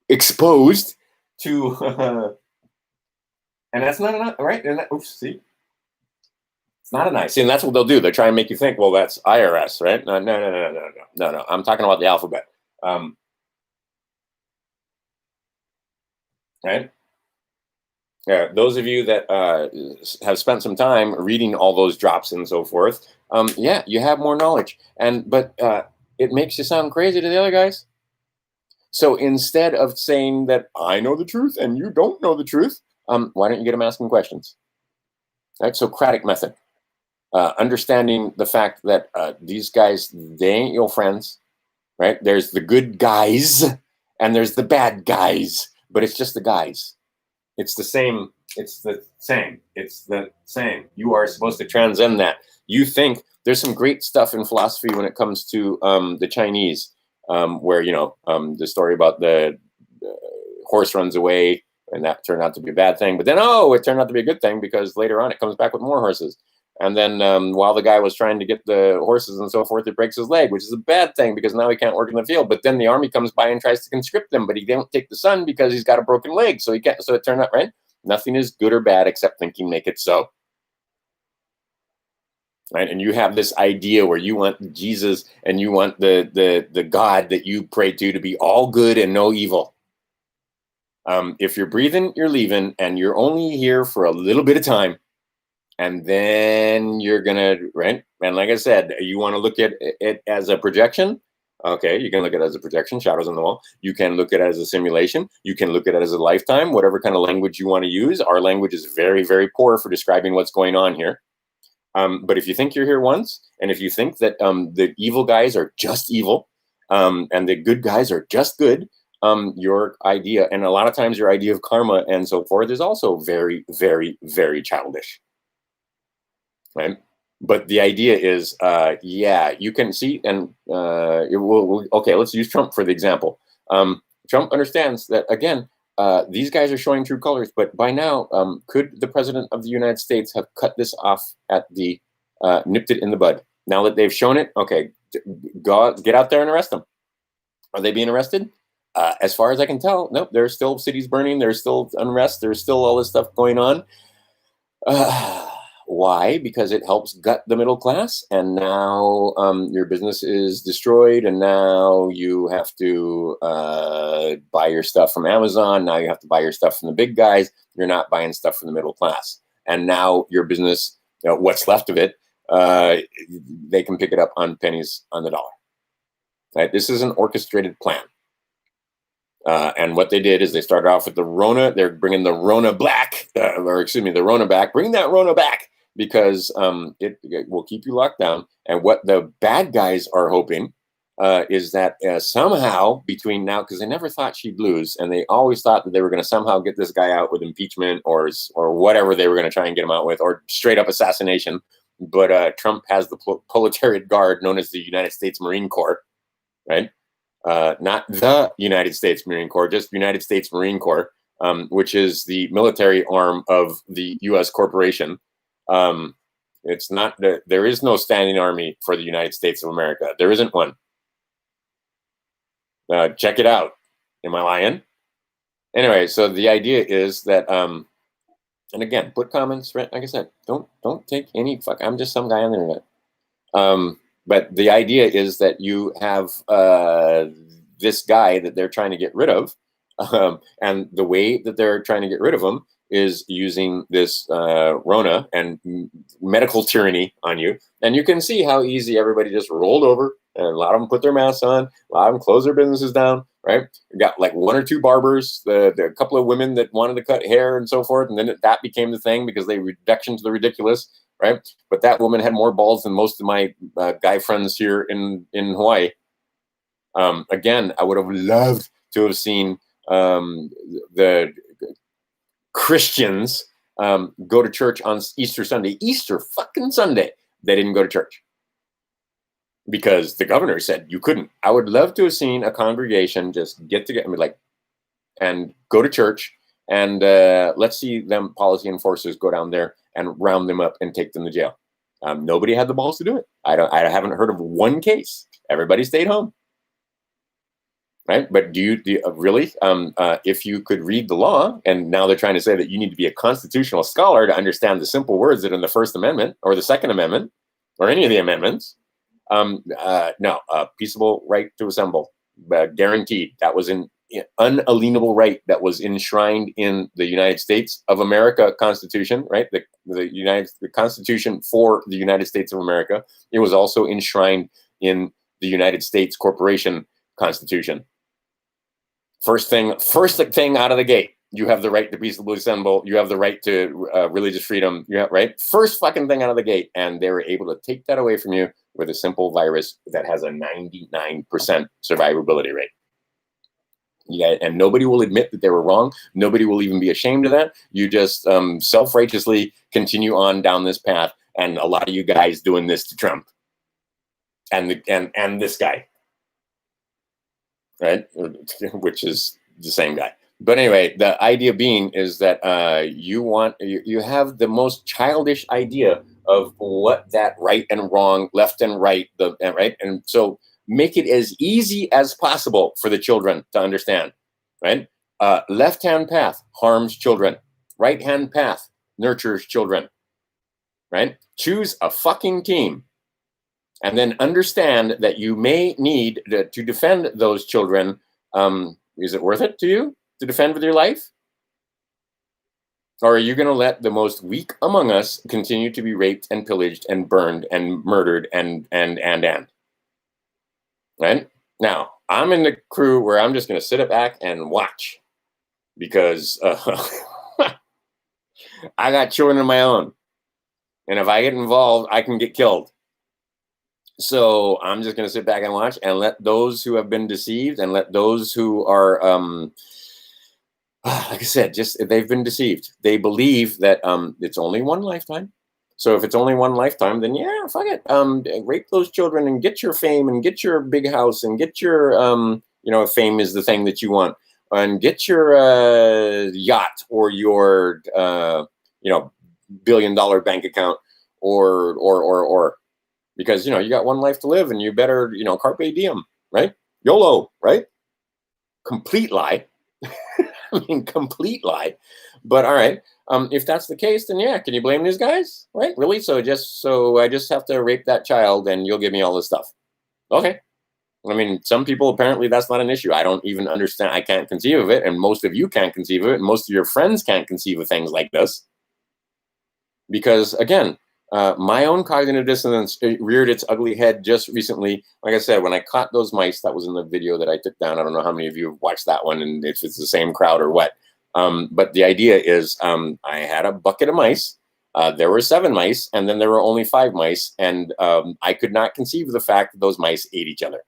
exposed to and that's not enough, right? And that, oops, see, it's not a nice. See, and that's what they'll do. They try and make you think, well, that's IRS, right? No. I'm talking about the alphabet. Right? Yeah, those of you that have spent some time reading all those drops and so forth, yeah, you have more knowledge, but it makes you sound crazy to the other guys. So instead of saying that I know the truth and you don't know the truth, why don't you get them asking questions? Right, Socratic method, understanding the fact that these guys, they ain't your friends, right? There's the good guys and there's the bad guys. But it's just the guys. It's the same. It's the same. It's the same. You are supposed to transcend that. You think there's some great stuff in philosophy when it comes to the Chinese, where, the story about the horse runs away and that turned out to be a bad thing. But then, it turned out to be a good thing because later on it comes back with more horses. And then while the guy was trying to get the horses and so forth, it breaks his leg, which is a bad thing because now he can't work in the field. But then the army comes by and tries to conscript him, but he don't take the son because he's got a broken leg. So he can't. So it turned out, right? Nothing is good or bad except thinking make it so. Right? And you have this idea where you want Jesus and you want the God that you pray to be all good and no evil. If you're breathing, you're leaving, and you're only here for a little bit of time. And then you're going to, right? And like I said, you want to look at it as a projection. Okay, you can look at it as a projection, shadows on the wall. You can look at it as a simulation. You can look at it as a lifetime, whatever kind of language you want to use. Our language is very, very poor for describing what's going on here. But if you think you're here once, and if you think that the evil guys are just evil, and the good guys are just good, your idea, and a lot of times your idea of karma and so forth is also very, very, very childish. Right? But the idea is, you can see, and okay, let's use Trump for the example. Trump understands that, again, these guys are showing true colors, but by now, could the president of the United States have cut this off at the, nipped it in the bud? Now that they've shown it, okay, get out there and arrest them. Are they being arrested? As far as I can tell, nope, there's still cities burning, there's still unrest, there's still all this stuff going on. Why? Because it helps gut the middle class, and now your business is destroyed, and now you have to buy your stuff from Amazon. Now you have to buy your stuff from the big guys. You're not buying stuff from the middle class, and now your business, what's left of it, they can pick it up on pennies on the dollar. Right? This is an orchestrated plan. And what they did is they started off with the Rona. They're bringing the Rona back, the Rona back. Bring that Rona back because it will keep you locked down. And what the bad guys are hoping is that somehow between now, because they never thought she'd lose, and they always thought that they were going to somehow get this guy out with impeachment or whatever they were going to try and get him out with, or straight up assassination. But Trump has the proletariat guard known as the United States Marine Corps, right? Not the United States Marine Corps, just United States Marine Corps, which is the military arm of the U.S. corporation. It's not that there is no standing army for the United States of America. There isn't one. Check it out. Am I lying? Anyway, so the idea is that, and again, put comments. Right, like I said, don't take any fuck. I'm just some guy on the internet. But the idea is that you have this guy that they're trying to get rid of, and the way that they're trying to get rid of him is using this Rona and medical tyranny on you. And you can see how easy everybody just rolled over and a lot of them put their masks on, a lot of them closed their businesses down, right? You got like one or two barbers, the couple of women that wanted to cut hair and so forth. And then that became the thing because they reduction to the ridiculous, right? But that woman had more balls than most of my guy friends here in Hawaii. Again, I would have loved to have seen the Christians go to church on Easter Sunday. Easter fucking Sunday, they didn't go to church because the governor said you couldn't. I would love to have seen a congregation just get together, and go to church, and let's see them policy enforcers go down there and round them up and take them to jail. Nobody had the balls to do it. I haven't heard of one case. Everybody stayed home. Right, but do you really? If you could read the law, and now they're trying to say that you need to be a constitutional scholar to understand the simple words that are in the First Amendment or the Second Amendment or any of the amendments. No, peaceable right to assemble, guaranteed. That was an unalienable right that was enshrined in the United States of America Constitution. Right, the Constitution for the United States of America. It was also enshrined in the United States Corporation Constitution. First thing out of the gate, you have the right to peaceably assemble. You have the right to religious freedom. You have, right? First fucking thing out of the gate. And they were able to take that away from you with a simple virus that has a 99% survivability rate. Yeah, and nobody will admit that they were wrong. Nobody will even be ashamed of that. You just self-righteously continue on down this path. And a lot of you guys doing this to Trump and this guy. Right, which is the same guy. But anyway, the idea being is that you have the most childish idea of what that right and wrong, left and right, right, and so make it as easy as possible for the children to understand. Right, left-hand path harms children. Right-hand path nurtures children. Right, choose a fucking team. And then understand that you may need to defend those children. Is it worth it to you to defend with your life? Or are you going to let the most weak among us continue to be raped and pillaged and burned and murdered and? Right? Now, I'm in the crew where I'm just going to sit back and watch because I got children of my own. And if I get involved, I can get killed. So I'm just going to sit back and watch and let those who have been deceived and let those who are, like I said, just they've been deceived. They believe that it's only one lifetime. So if it's only one lifetime, then yeah, fuck it. Rape those children and get your fame and get your big house and get your, fame is the thing that you want, and get your yacht or your, $1 billion bank account or. Because, you got one life to live and you better, carpe diem, right? YOLO, right? Complete lie. I mean, complete lie. But all right, if that's the case, then yeah, can you blame these guys? Right? Really? So I just have to rape that child and you'll give me all this stuff. Okay. I mean, some people, apparently that's not an issue. I don't even understand. I can't conceive of it. And most of you can't conceive of it. And most of your friends can't conceive of things like this. Because again, my own cognitive dissonance reared its ugly head just recently. Like I said, when I caught those mice, that was in the video that I took down. I don't know how many of you have watched that one and if it's the same crowd or what. But the idea is I had a bucket of mice. There were 7 mice, and then there were only 5 mice. And I could not conceive of the fact that those mice ate each other.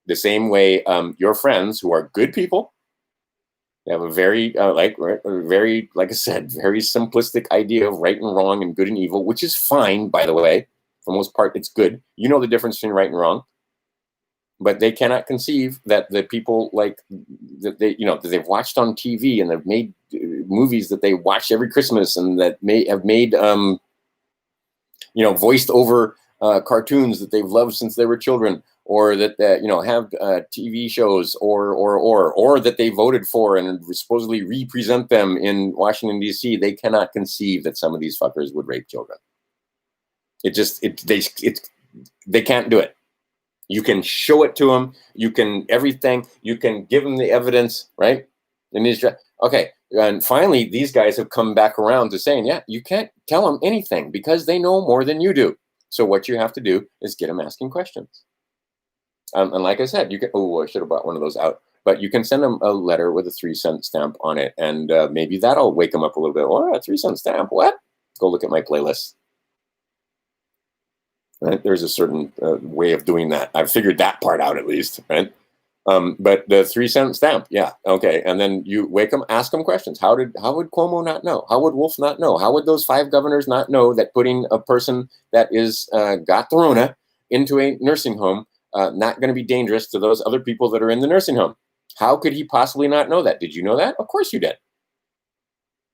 The same way your friends who are good people, they have a very, like I said, very simplistic idea of right and wrong and good and evil, which is fine, by the way. For the most part, it's good. You know the difference between right and wrong. But they cannot conceive that the people that they've watched on TV and they've made movies that they watch every Christmas and that may have made voiced over cartoons that they've loved since they were children, or that have TV shows, or that they voted for and supposedly represent them in Washington D.C. They cannot conceive that some of these fuckers would rape children. They can't do it. You can show it to them. You can everything. You can give them the evidence, right? Okay. And finally, these guys have come back around to saying, yeah, you can't tell them anything because they know more than you do. So what you have to do is get them asking questions. And like I said, you can. Oh, I should have brought one of those out. But you can send them a letter with a 3-cent stamp on it, and maybe that'll wake them up a little bit. Oh, a 3-cent stamp? What? Go look at my playlist. Right? There's a certain way of doing that. I've figured that part out at least, right? But the 3-cent stamp, yeah, okay. And then you wake them, ask them questions. How would Cuomo not know? How would Wolf not know? How would those 5 governors not know that putting a person that is got the Rona into a nursing home not going to be dangerous to those other people that are in the nursing home? How could he possibly not know that? Did you know that? Of course you did.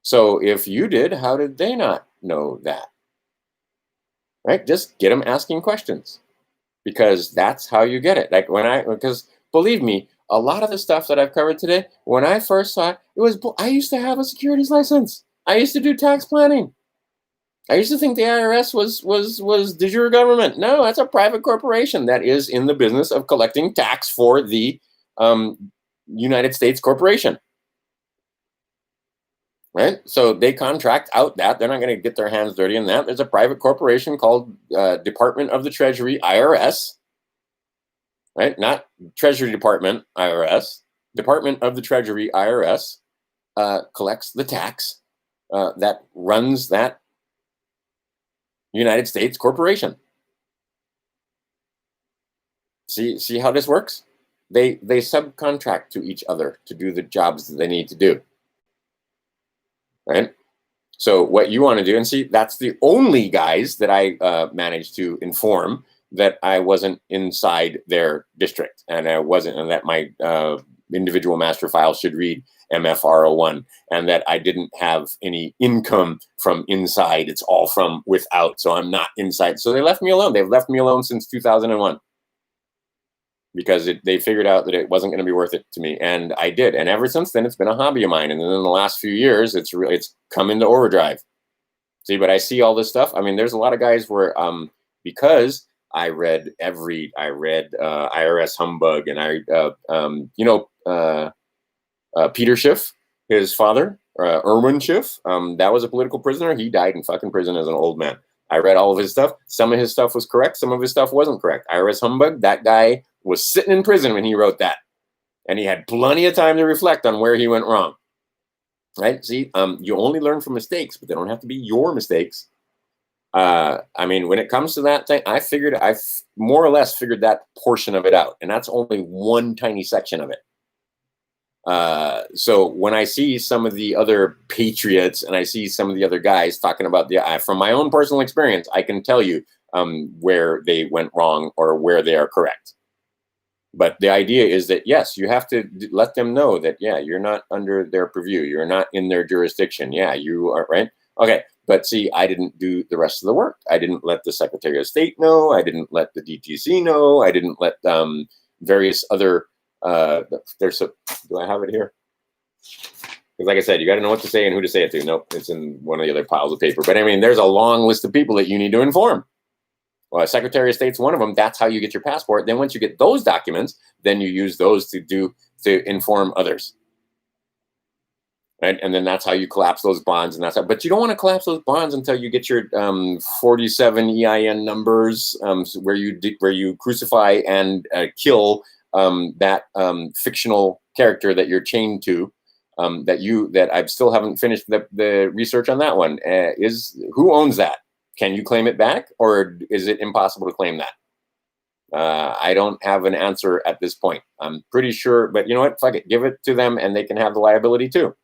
So if you did, how did they not know that? Right? Just get them asking questions, because that's how you get it. Because believe me, a lot of the stuff that I've covered today, when I first saw it, I used to have a securities license. I used to do tax planning. I used to think the IRS was de jure government. No, that's a private corporation that is in the business of collecting tax for the United States corporation. Right? So they contract out that. They're not going to get their hands dirty in that. There's a private corporation called Department of the Treasury, IRS. Right? Not Treasury Department, IRS. Department of the Treasury, IRS, collects the tax that runs that United States corporation. See how this works? They subcontract to each other to do the jobs that they need to do. Right? So what you want to do, and see, that's the only guys that I managed to inform that I wasn't inside their district, and I wasn't, and that my individual master file should read MFR01, and that I didn't have any income from inside. It's all from without, so I'm not inside. So they left me alone. They've left me alone since 2001. Because they figured out that it wasn't going to be worth it to me, and I did. And ever since then, it's been a hobby of mine. And then in the last few years, it's come into overdrive. See, but I see all this stuff. I mean, there's a lot of guys where because I read IRS Humbug, and Peter Schiff, his father, Erwin Schiff, that was a political prisoner. He died in fucking prison as an old man. I read all of his stuff. Some of his stuff was correct. Some of his stuff wasn't correct. IRS Humbug, that guy was sitting in prison when he wrote that. And he had plenty of time to reflect on where he went wrong. Right? See, you only learn from mistakes, but they don't have to be your mistakes. I mean, when it comes to that thing, I more or less figured that portion of it out. And that's only one tiny section of it. So when I see some of the other patriots and I see some of the other guys talking about from my own personal experience, I can tell you where they went wrong or where they are correct. But the idea is that, yes, you have to let them know that, yeah, you're not under their purview. You're not in their jurisdiction. Yeah, you are, right? Okay. But see, I didn't do the rest of the work. I didn't let the Secretary of State know. I didn't let the DTC know. I didn't let various other do I have it here? Because like I said, you got to know what to say and who to say it to. Nope, it's in one of the other piles of paper. But I mean, there's a long list of people that you need to inform. Well, Secretary of State's one of them. That's how you get your passport. Then once you get those documents, then you use those to inform others. Right? And then that's how you collapse those bonds. But you don't want to collapse those bonds until you get your 47 EIN numbers, where you crucify and kill that fictional character that you're chained to, that I still haven't finished the research on that one. Who owns that? Can you claim it back, or is it impossible to claim that? I don't have an answer at this point. I'm pretty sure, but you know what? Fuck it. Give it to them and they can have the liability too.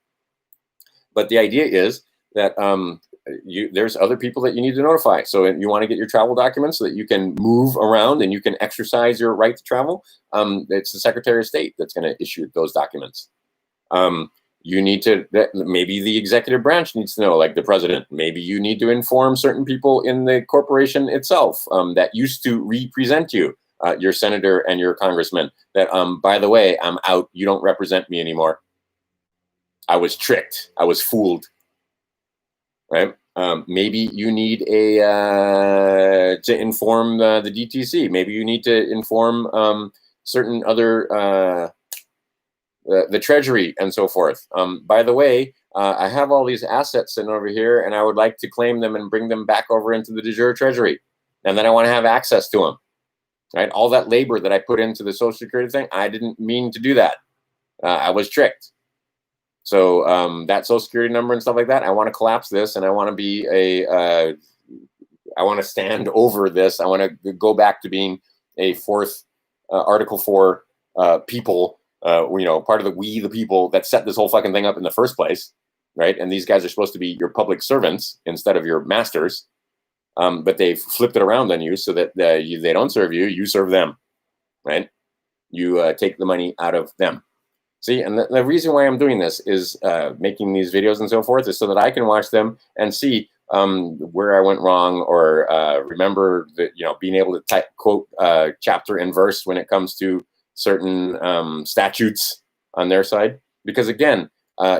But the idea is that there's other people that you need to notify. So you want to get your travel documents so that you can move around and you can exercise your right to travel. It's the Secretary of State that's going to issue those documents. you need to, maybe the executive branch needs to know, like the president. Maybe you need to inform certain people in the corporation itself that used to represent you, your senator and your congressman, that, by the way, I'm out. You don't represent me anymore. I was tricked. I was fooled. Right? Maybe you need to inform the DTC. Maybe you need to inform certain other the Treasury and so forth. By the way, I have all these assets sitting over here, and I would like to claim them and bring them back over into the de jure Treasury, and then I want to have access to them. Right? All that labor that I put into the Social Security thing, I didn't mean to do that. I was tricked. So that Social Security number and stuff like that, I want to collapse this, and I want to be I want to stand over this. I want to go back to being a fourth Article 4 people, part of the we the people that set this whole fucking thing up in the first place, right? And these guys are supposed to be your public servants instead of your masters, but they've flipped it around on you so that they don't serve you, you serve them, right? You take the money out of them. See, and the reason why I'm doing this is making these videos and so forth is so that I can watch them and see where I went wrong, or remember that, being able to quote chapter and verse when it comes to certain statutes on their side. Because again,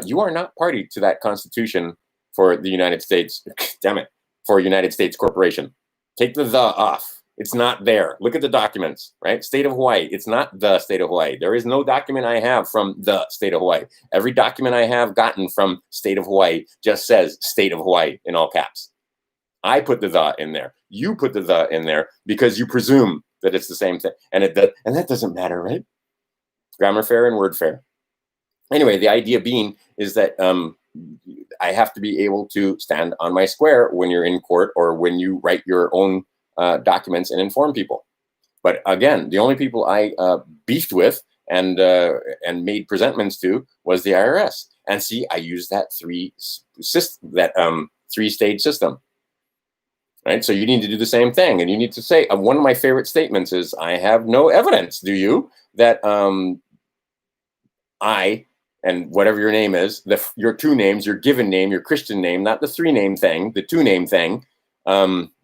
you are not party to that Constitution for the United States. Damn it, for United States Corporation. Take the off. It's not there. Look at the documents, right? State of Hawaii. It's not the state of Hawaii. There is no document I have from the state of Hawaii. Every document I have gotten from state of Hawaii just says state of Hawaii in all caps. I put the in there. You put the in there because you presume that it's the same thing. And that doesn't matter, right? Grammar fair and word fair. Anyway, the idea being is that I have to be able to stand on my square when you're in court, or when you write your own documents and inform people. But again, the only people I beefed with and made presentments to was the IRS. And see, I used that three-stage system. Right? So you need to do the same thing, and you need to say, one of my favorite statements is, I have no evidence, do you, that I, and whatever your name is, your two names, your given name, your Christian name, not the three-name thing, the two-name thing,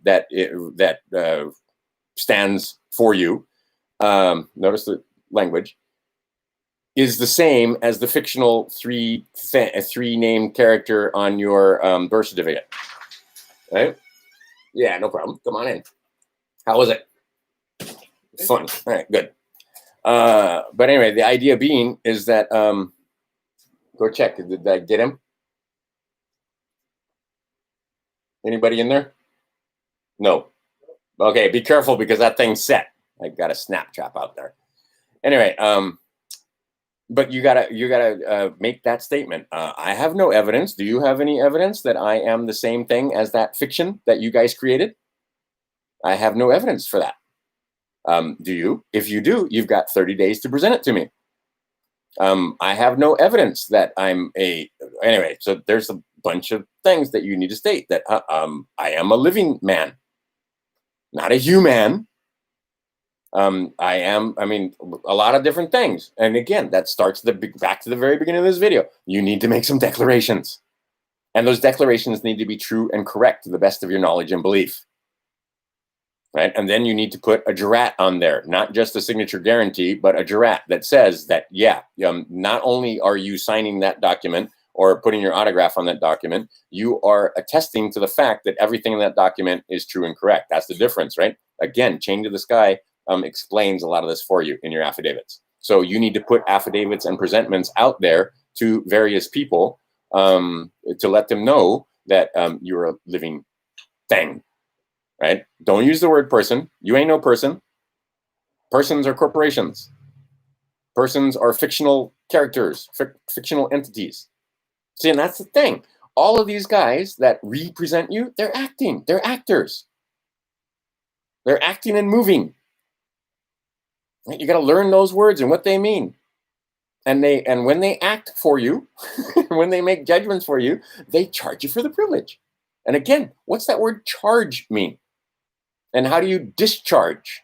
that stands for you, notice the language, is the same as the fictional three-name character on your birth certificate. Right? Yeah, no problem. Come on in. How was it? Fun. All right, good. But anyway, the idea being is that, go check. Did I get him? Anybody in there? No. Okay, be careful because that thing's set. I got a snap trap out there. Anyway, but you gotta make that statement. I have no evidence. Do you have any evidence that I am the same thing as that fiction that you guys created? I have no evidence for that. Do you? If you do, you've got 30 days to present it to me. I have no evidence that I'm anyway, so there's a bunch of things that you need to state that I am a living man, not a human. I mean, a lot of different things. And again, that starts back to the very beginning of this video. You need to make some declarations. And those declarations need to be true and correct to the best of your knowledge and belief. Right? And then you need to put a jurat on there, not just a signature guarantee, but a jurat that says that, yeah, not only are you signing that document or putting your autograph on that document, you are attesting to the fact that everything in that document is true and correct. That's the difference, right? Again, Chain to the Sky explains a lot of this for you in your affidavits. So you need to put affidavits and presentments out there to various people to let them know that you're a living thing. Right? Don't use the word person. You ain't no person. Persons are corporations. Persons are fictional characters, fictional entities. See, and that's the thing. All of these guys that represent you, they're acting. They're actors. They're acting and moving. Right? You got to learn those words and what they mean. And when they act for you, when they make judgments for you, they charge you for the privilege. And again, what's that word charge mean? And how do you discharge,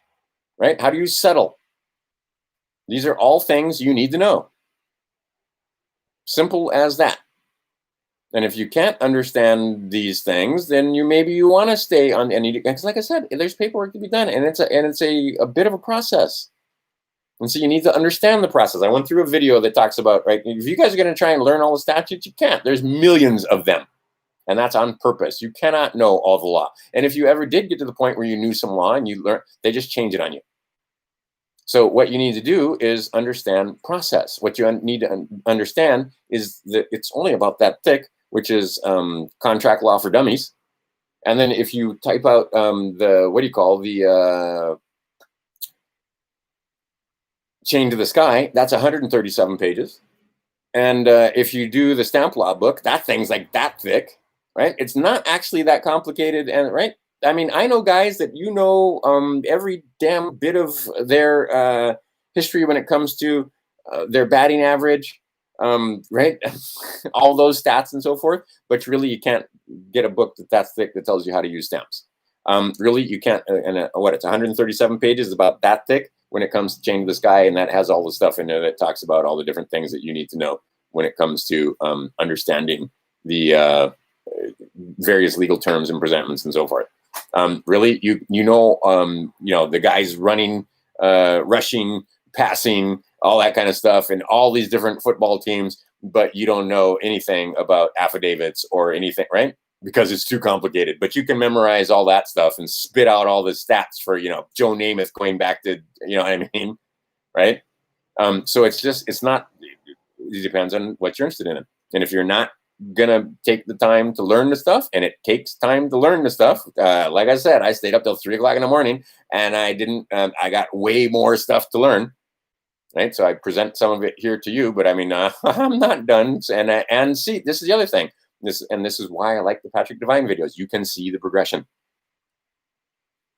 right? How do you settle? These are all things you need to know. Simple as that. And if you can't understand these things, then maybe you want to stay on. And because, like I said, there's paperwork to be done, and it's a bit of a process. And so you need to understand the process. I went through a video that talks about, right, if you guys are going to try and learn all the statutes, you can't. There's millions of them. And that's on purpose. You cannot know all the law. And if you ever did get to the point where you knew some law and you learned, they just change it on you. So what you need to do is understand process. What you need to understand is that it's only about that thick, which is contract law for dummies. And then if you type out the Chain to the Sky, that's 137 pages. And if you do the stamp law book, that thing's like that thick, right? It's not actually that complicated, and right? I mean, I know guys that every damn bit of their history when it comes to their batting average, right? All those stats and so forth. But really, you can't get a book that's thick that tells you how to use stamps. Really, you can't. It's 137 pages, about that thick when it comes to Chain to the Sky, and that has all the stuff in there that talks about all the different things that you need to know when it comes to understanding the various legal terms and presentments and so forth. Really, the guys running, rushing, passing, all that kind of stuff, and all these different football teams, but you don't know anything about affidavits or anything, right? Because it's too complicated. But you can memorize all that stuff and spit out all the stats for, Joe Namath going back to, what I mean, right? So it depends on what you're interested in. And if you're not gonna take the time to learn the stuff, and it takes time to learn the stuff, like I said, I stayed up till 3 o'clock in the morning, and I got way more stuff to learn, right? So I present some of it here to you, but I mean, I'm not done. And see, this is the other thing. This is why I like the Patrick Devine videos. You can see the progression,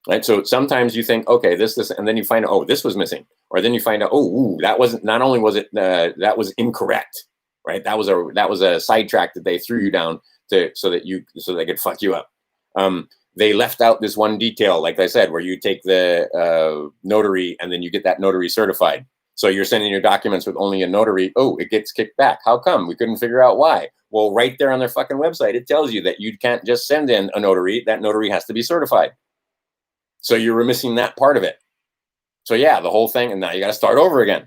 right? So sometimes you think, okay, this, and then you find out, oh, this was missing, or then you find out, that wasn't. Not only was it that was incorrect, right? That was a sidetrack that they threw you down so they could fuck you up. They left out this one detail, like I said, where you take the notary and then you get that notary certified. So you're sending your documents with only a notary. Oh, it gets kicked back. How come? We couldn't figure out why. Well, right there on their fucking website, it tells you that you can't just send in a notary. That notary has to be certified. So you're missing that part of it. So yeah, the whole thing, and now you got to start over again,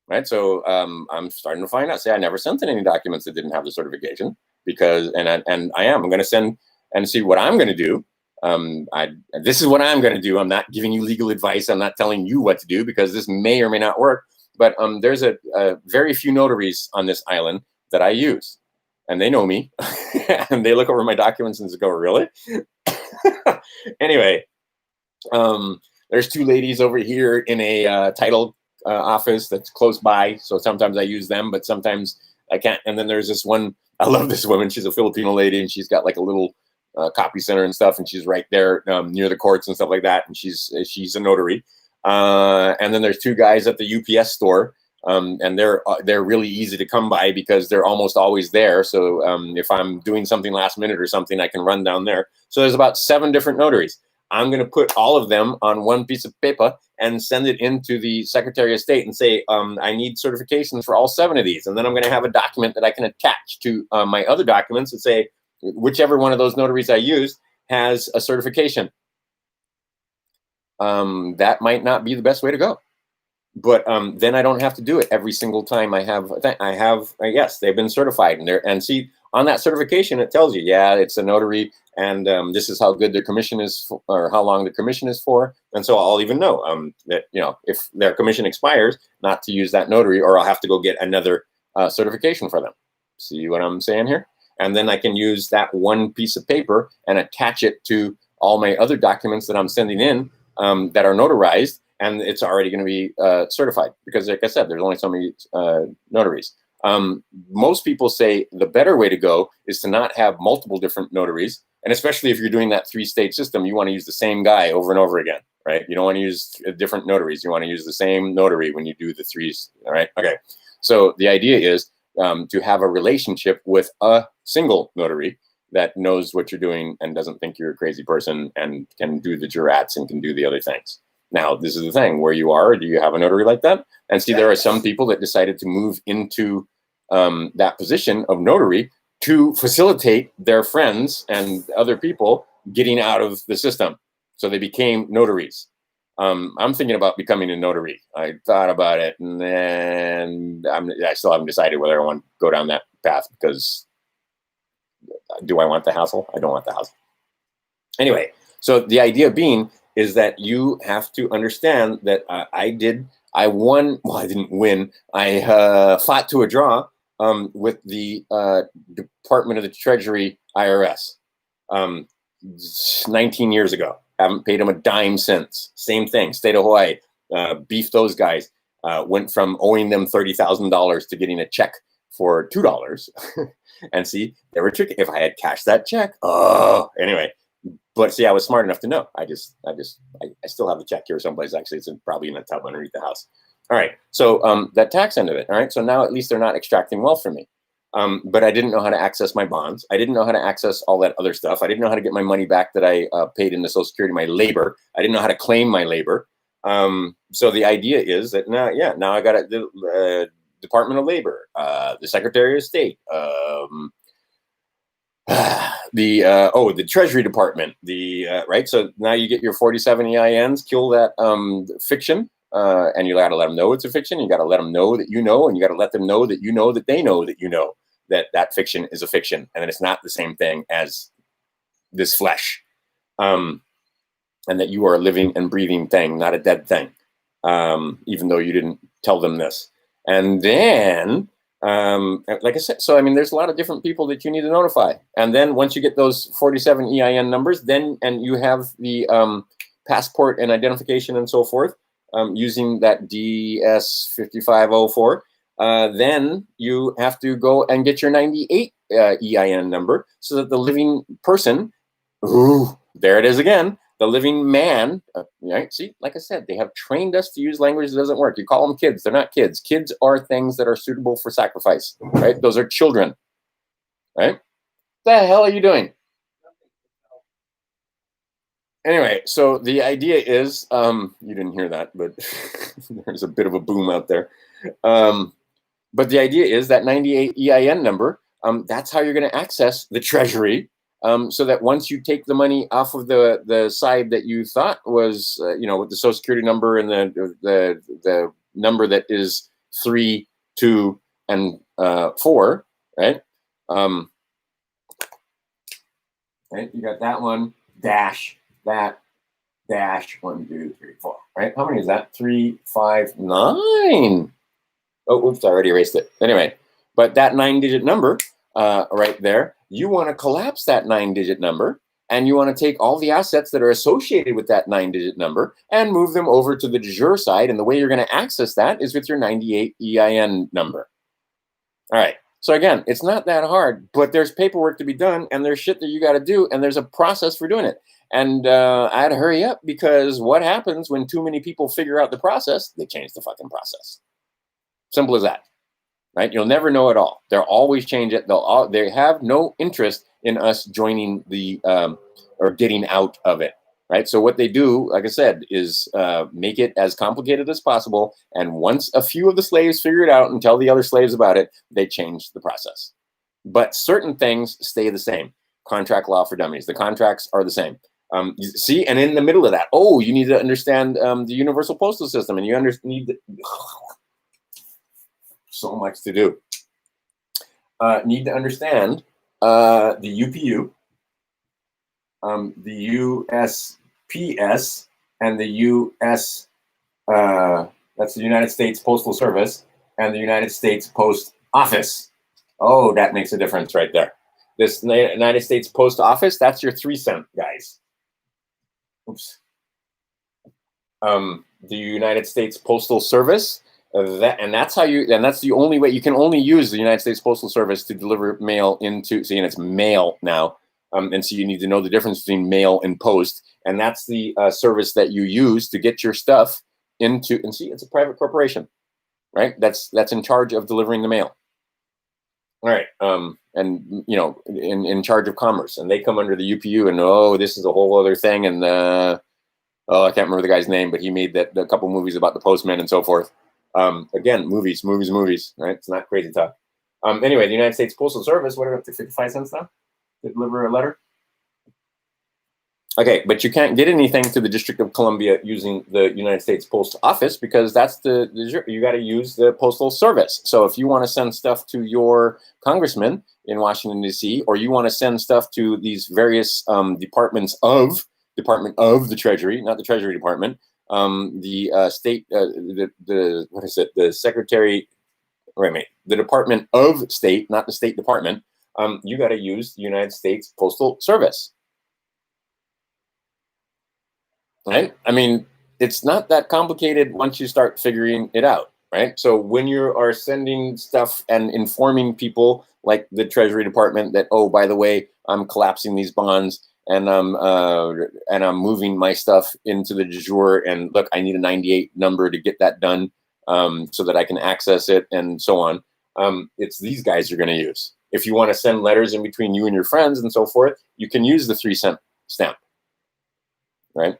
right? So I'm starting to find out. Say, I never sent in any documents that didn't have the certification because, I'm going to send and see what I'm going to do. This is what I'm going to do. I'm not giving you legal advice. I'm not telling you what to do because this may or may not work. But there's a very few notaries on this island that I use, and they know me, and they look over my documents and just go, "Really?" Anyway, there's 2 ladies over here in a title office that's close by, so sometimes I use them, but sometimes I can't. And then there's this one. I love this woman. She's a Filipino lady, and she's got like a little copy center and stuff, and she's right there near the courts and stuff like that, and she's a notary. And then there's 2 guys at the UPS store, and they're really easy to come by because they're almost always there. So if I'm doing something last minute or something, I can run down there. So there's about 7 different notaries. I'm going to put all of them on one piece of paper and send it into the Secretary of State and say, I need certifications for all 7 of these. And then I'm going to have a document that I can attach to my other documents and say, whichever one of those notaries I used has a certification. That might not be the best way to go, but then I don't have to do it every single time I have. Yes, they've been certified, and see on that certification it tells you, yeah, it's a notary, and this is how good their commission is, or how long the commission is for, and so I'll even know that if their commission expires, not to use that notary, or I'll have to go get another certification for them. See what I'm saying here? And then I can use that one piece of paper and attach it to all my other documents that I'm sending in that are notarized, and it's already going to be certified because, like I said, there's only so many notaries. Most people say the better way to go is to not have multiple different notaries, and especially if you're doing that 3-stage system, you want to use the same guy over and over again, right? You don't want to use different notaries. You want to use the same notary when you do the 3s, all right? Okay, so the idea is to have a relationship with a single notary that knows what you're doing and doesn't think you're a crazy person and can do the jurats and can do the other things. Now, this is the thing, where you are, do you have a notary like that? And see, there are some people that decided to move into that position of notary to facilitate their friends and other people getting out of the system. So they became notaries. I'm thinking about becoming a notary. I thought about it, and then I still haven't decided whether I want to go down that path, because do I want the hassle? I don't want the hassle. Anyway, so the idea being is that you have to understand that I won. Well, I didn't win. I fought to a draw with the Department of the Treasury, IRS, 19 years ago. Haven't paid them a dime since. Same thing. State of Hawaii, beefed those guys. Went from owing them $30,000 to getting a check for $2. And see, they were tricky. If I had cashed that check, anyway. But see, I was smart enough to know. I still have the check here someplace. Actually, it's probably in a tub underneath the house. All right. So that tax end of it. All right. So now at least they're not extracting wealth from me. But I didn't know how to access my bonds. I didn't know how to access all that other stuff. I didn't know how to get my money back that I paid into Social Security, my labor. I didn't know how to claim my labor. So the idea is that now I got the Department of Labor, the Secretary of State, the Treasury Department, right. So now you get your 47 EINs, kill that fiction, and you got to let them know it's a fiction. You got to let them know that you know, and you got to let them know that you know that they know that you know that fiction is a fiction, and that it's not the same thing as this flesh, and that you are a living and breathing thing, not a dead thing, even though you didn't tell them this. And then, like I said, so I mean, there's a lot of different people that you need to notify. And then once you get those 47 EIN numbers, then and you have the passport and identification and so forth, using that DS 5504. Then you have to go and get your 98 EIN number, so that the living person, there it is again, the living man, right? See, like I said, they have trained us to use language that doesn't work. You call them kids. They're not kids. Kids are things that are suitable for sacrifice, right? Those are children, right? What the hell are you doing? Anyway, so the idea is, you didn't hear that, but there's a bit of a boom out there. But the idea is that 98 EIN number, that's how you're going to access the Treasury, so that once you take the money off of the side that you thought was, with the Social Security number and the number that is 3, 2, and 4, right? Right, you got that one, dash, that, dash, 1, 2, 3, 4, right? How many is that? 3, 5, 9. Oh, oops, I already erased it. Anyway, but that 9-digit number right there, you want to collapse that 9-digit number, and you want to take all the assets that are associated with that 9-digit number and move them over to the de jure side. And the way you're going to access that is with your 98 EIN number. All right. So again, it's not that hard, but there's paperwork to be done, and there's shit that you got to do, and there's a process for doing it. And I had to hurry up, because what happens when too many people figure out the process? They change the fucking process. Simple as that, right? You'll never know it all. They'll always change it. They have no interest in us joining the or getting out of it, right? So what they do, like I said, is make it as complicated as possible. And once a few of the slaves figure it out and tell the other slaves about it, they change the process. But certain things stay the same. Contract law for dummies. The contracts are the same. See, and in the middle of that, you need to understand the universal postal system, and you need so much to do. Need to understand the UPU, the USPS, and the US, that's the United States Postal Service, and the United States Post Office. Oh, that makes a difference right there. This United States Post Office, that's your 3-cent, guys. Oops. The United States Postal Service, that's the only way you can only use the United States Postal Service to deliver mail into. See, and it's mail now, and so you need to know the difference between mail and post, and that's the service that you use to get your stuff into. And see, it's a private corporation, right? That's in charge of delivering the mail. All right, and in charge of commerce, and they come under the UPU, and this is a whole other thing, and I can't remember the guy's name, but he made a couple movies about the postman and so forth. Again, movies, right? It's not crazy talk. Anyway, the United States Postal Service, what are we up to, 55 cents now to deliver a letter? Okay, but you can't get anything to the District of Columbia using the United States Post Office because that's you got to use the Postal Service. So if you want to send stuff to your congressman in Washington, D.C., or you want to send stuff to these various Department of the Treasury, not the Treasury Department, the state, what is it, the Secretary, the Department of State, not the State Department, you got to use the United States Postal Service. Right? I mean, it's not that complicated once you start figuring it out, right? So when you are sending stuff and informing people like the Treasury Department that, oh, by the way, I'm collapsing these bonds and I'm moving my stuff into the du jour, and look, I need a 98 number to get that done so that I can access it and so on. It's these guys you're going to use. If you want to send letters in between you and your friends and so forth, you can use the 3-cent stamp, right?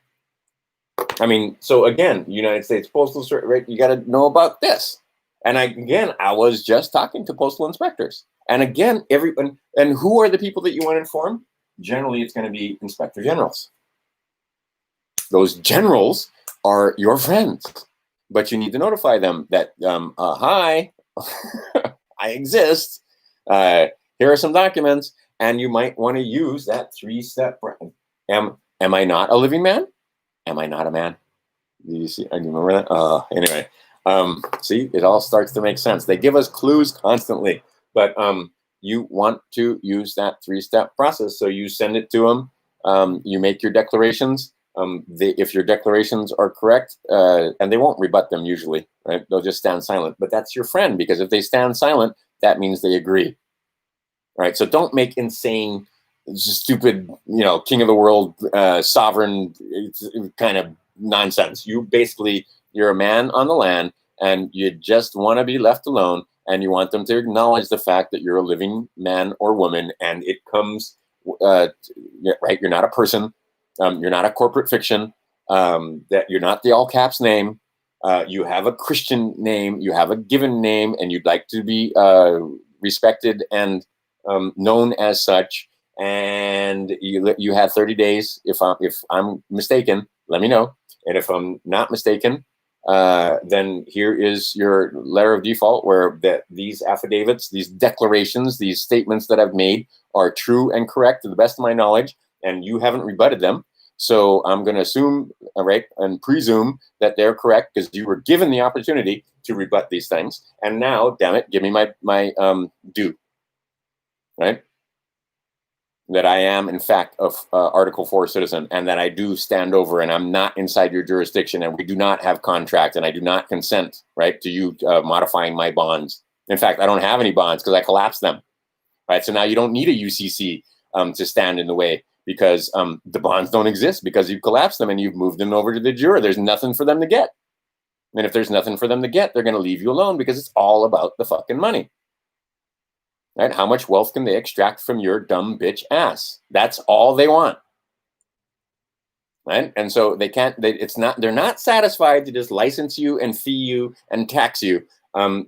I mean, so again, United States Postal Service, right? You got to know about this. And I was just talking to postal inspectors. And again, everyone, and who are the people that you want to inform? Generally, it's going to be inspector generals. Those generals are your friends, but you need to notify them that, hi, I exist. Here are some documents, and you might want to use that 3-step. Am I not a living man? Am I not a man? Do you see? I remember that. Anyway, see, it all starts to make sense. They give us clues constantly, but you want to use that 3-step process. So you send it to them. You make your declarations. If your declarations are correct, and they won't rebut them usually, right? They'll just stand silent. But that's your friend, because if they stand silent, that means they agree, right? So don't make insane, stupid, king of the world, sovereign kind of nonsense. You're a man on the land, and you just want to be left alone, and you want them to acknowledge the fact that you're a living man or woman, and it comes, right? You're not a person. You're not a corporate fiction. That you're not the all caps name. You have a Christian name. You have a given name, and you'd like to be respected and known as such. And you have 30 days. If I'm mistaken, let me know. And if I'm not mistaken, then here is your letter of default, where these affidavits, these declarations, these statements that I've made are true and correct to the best of my knowledge, and you haven't rebutted them. So I'm going to assume, right, and presume that they're correct because you were given the opportunity to rebut these things. And now, damn it, give me my due, right? That I am, in fact, a Article 4 citizen, and that I do stand over, and I'm not inside your jurisdiction, and we do not have contract, and I do not consent, right, to you modifying my bonds. In fact, I don't have any bonds because I collapsed them, right? So now you don't need a UCC to stand in the way, because the bonds don't exist because you've collapsed them and you've moved them over to the juror. There's nothing for them to get. And if there's nothing for them to get, they're going to leave you alone because it's all about the fucking money. Right? How much wealth can they extract from your dumb bitch ass? That's all they want. Right? And so they're not satisfied to just license you and fee you and tax you.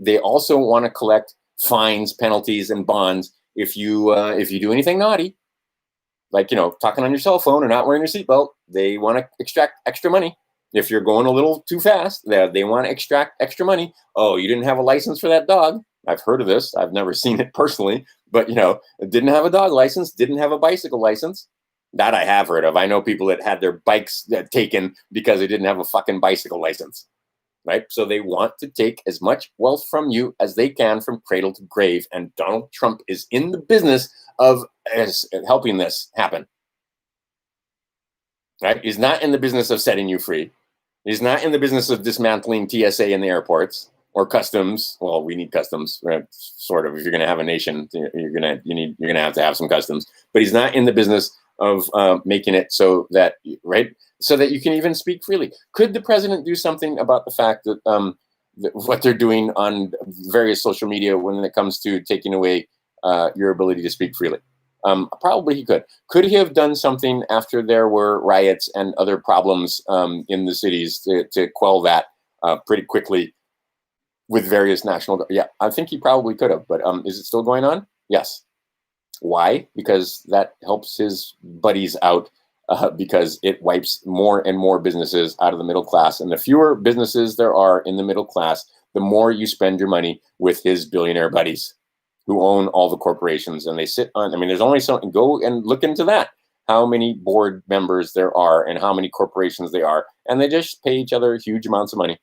They also want to collect fines, penalties, and bonds if you do anything naughty, like, talking on your cell phone or not wearing your seatbelt. They want to extract extra money. If you're going a little too fast, they want to extract extra money. Oh, you didn't have a license for that dog. I've heard of this. I've never seen it personally, but didn't have a dog license, didn't have a bicycle license. That I have heard of. I know people that had their bikes taken because they didn't have a fucking bicycle license, right? So they want to take as much wealth from you as they can from cradle to grave. And Donald Trump is in the business of helping this happen, right? He's not in the business of setting you free. He's not in the business of dismantling TSA in the airports or customs. Well, we need customs, right? Sort of. If you're going to have a nation, you're going to have to have some customs. But he's not in the business of making it so that, right, so that you can even speak freely. Could the president do something about the fact that what they're doing on various social media when it comes to taking away your ability to speak freely? Probably he could. Could he have done something after there were riots and other problems in the cities to quell that pretty quickly? with various national. Yeah, I think he probably could have, but is it still going on? Yes. Why? Because that helps his buddies out. Because it wipes more and more businesses out of the middle class, and the fewer businesses there are in the middle class, the more you spend your money with his billionaire buddies who own all the corporations, and they sit on. I mean, there's only so. Go and look into that. How many board members there are, and how many corporations they are, and they just pay each other huge amounts of money.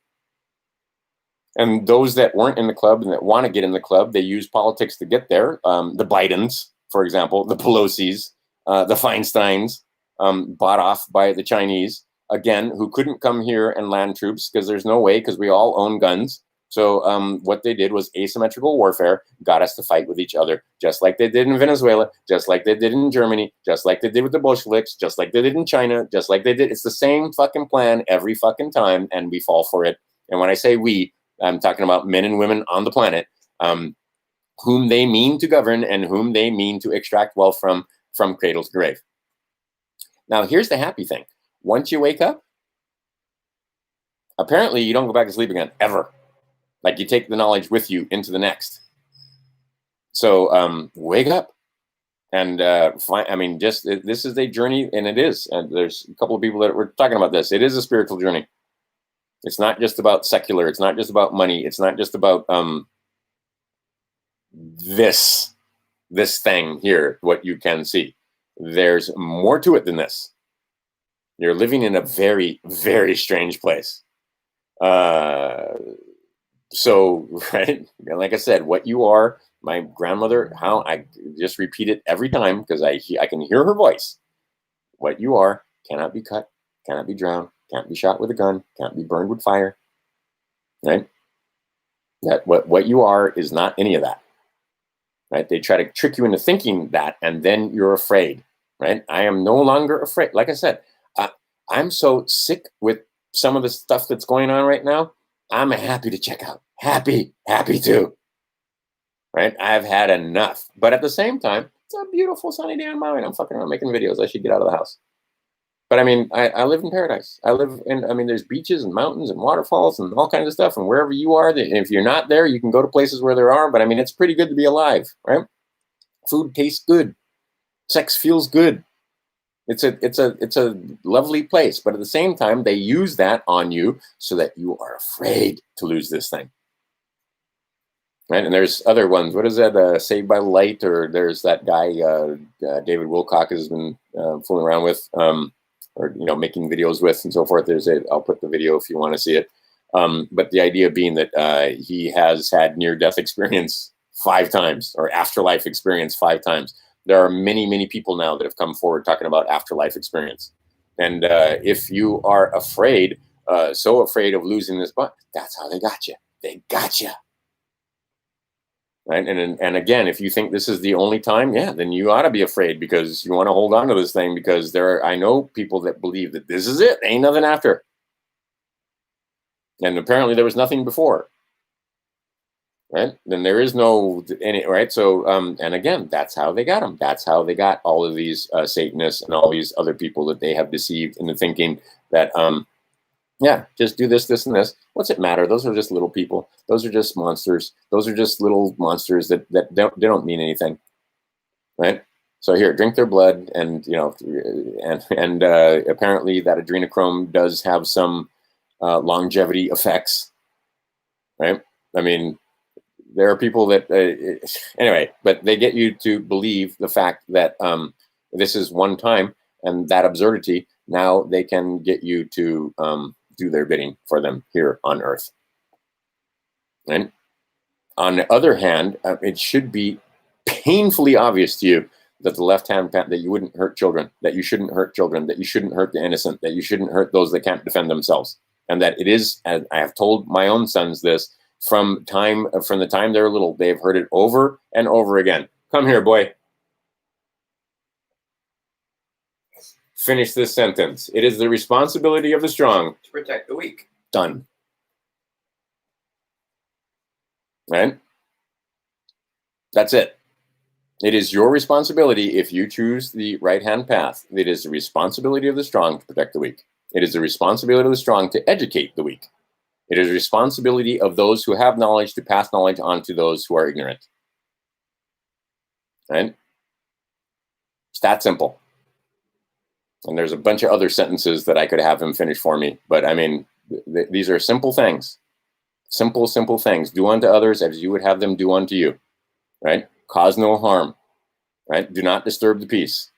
And those that weren't in the club and that want to get in the club, they use politics to get there. The Bidens, for example, the Pelosi's, the Feinsteins, bought off by the Chinese, again, who couldn't come here and land troops because there's no way, because we all own guns. So what they did was asymmetrical warfare, got us to fight with each other, just like they did in Venezuela, just like they did in Germany, just like they did with the Bolsheviks, just like they did in China, just like they did. It's the same fucking plan every fucking time, and we fall for it. And when I say we, I'm talking about men and women on the planet, whom they mean to govern and whom they mean to extract wealth from cradle to grave. Now, here's the happy thing. Once you wake up, apparently you don't go back to sleep again, ever. Like, you take the knowledge with you into the next. So wake up. And I mean, just this is a journey, and it is. And there's a couple of people that were talking about this. It is a spiritual journey. It's not just about secular. It's not just about money. It's not just about this thing here, what you can see. There's more to it than this. You're living in a very, very strange place. So, right, like I said, what you are, my grandmother, how I just repeat it every time because I can hear her voice. What you are cannot be cut, cannot be drowned, can't be shot with a gun, can't be burned with fire. Right? That what you are is not any of that. Right? They try to trick you into thinking that, and then you're afraid. Right? I am no longer afraid. Like I said, I'm so sick with some of the stuff that's going on right now. I'm happy to check out. Happy to. Right? I've had enough. But at the same time, it's a beautiful sunny day on Maui. I'm fucking around making videos. I should get out of the house. But I mean, I live in paradise. There's beaches and mountains and waterfalls and all kinds of stuff. And wherever you are, if you're not there, you can go to places where there are. But I mean, it's pretty good to be alive, right? Food tastes good. Sex feels good. It's a lovely place, but at the same time, they use that on you so that you are afraid to lose this thing. Right? And there's other ones. What is that? Saved by the Light, or there's that guy David Wilcock has been fooling around with, or making videos with, and so forth. I'll put the video if you want to see it. But the idea being that he has had near-death experience 5 times, or afterlife experience 5 times. There are many, many people now that have come forward talking about afterlife experience. And if you are afraid, so afraid of losing this body, that's how they got you. They got you. Right? And again, if you think this is the only time, yeah, then you ought to be afraid, because you want to hold on to this thing, because I know people that believe that this is it. Ain't nothing after. And apparently there was nothing before. Right? Then there is no any, right? So, and again, that's how they got them. That's how they got all of these Satanists and all these other people that they have deceived into thinking that, yeah, just do this, this, and this. What's it matter? Those are just little people. Those are just monsters. Those are just little monsters that they don't mean anything, right? So here, drink their blood, and and apparently that adrenochrome does have some longevity effects, right? I mean, there are people that, anyway, but they get you to believe the fact that this is one time, and that absurdity, now they can get you to do their bidding for them here on Earth. And on the other hand, it should be painfully obvious to you that the left-hand that you wouldn't hurt children, that you shouldn't hurt children, that you shouldn't hurt the innocent, that you shouldn't hurt those that can't defend themselves. And that it is, and I have told my own sons this, from the time they're little, they've heard it over and over again. Come here, boy. Finish this sentence. It is the responsibility of the strong to protect the weak. Done. Right? That's it. It is your responsibility if you choose the right-hand path. It is the responsibility of the strong to protect the weak. It is the responsibility of the strong to educate the weak. It is the responsibility of those who have knowledge to pass knowledge on to those who are ignorant. Right? It's that simple. And there's a bunch of other sentences that I could have him finish for me. But I mean, these are simple things. Simple, simple things. Do unto others as you would have them do unto you. Right? Cause no harm. Right? Do not disturb the peace.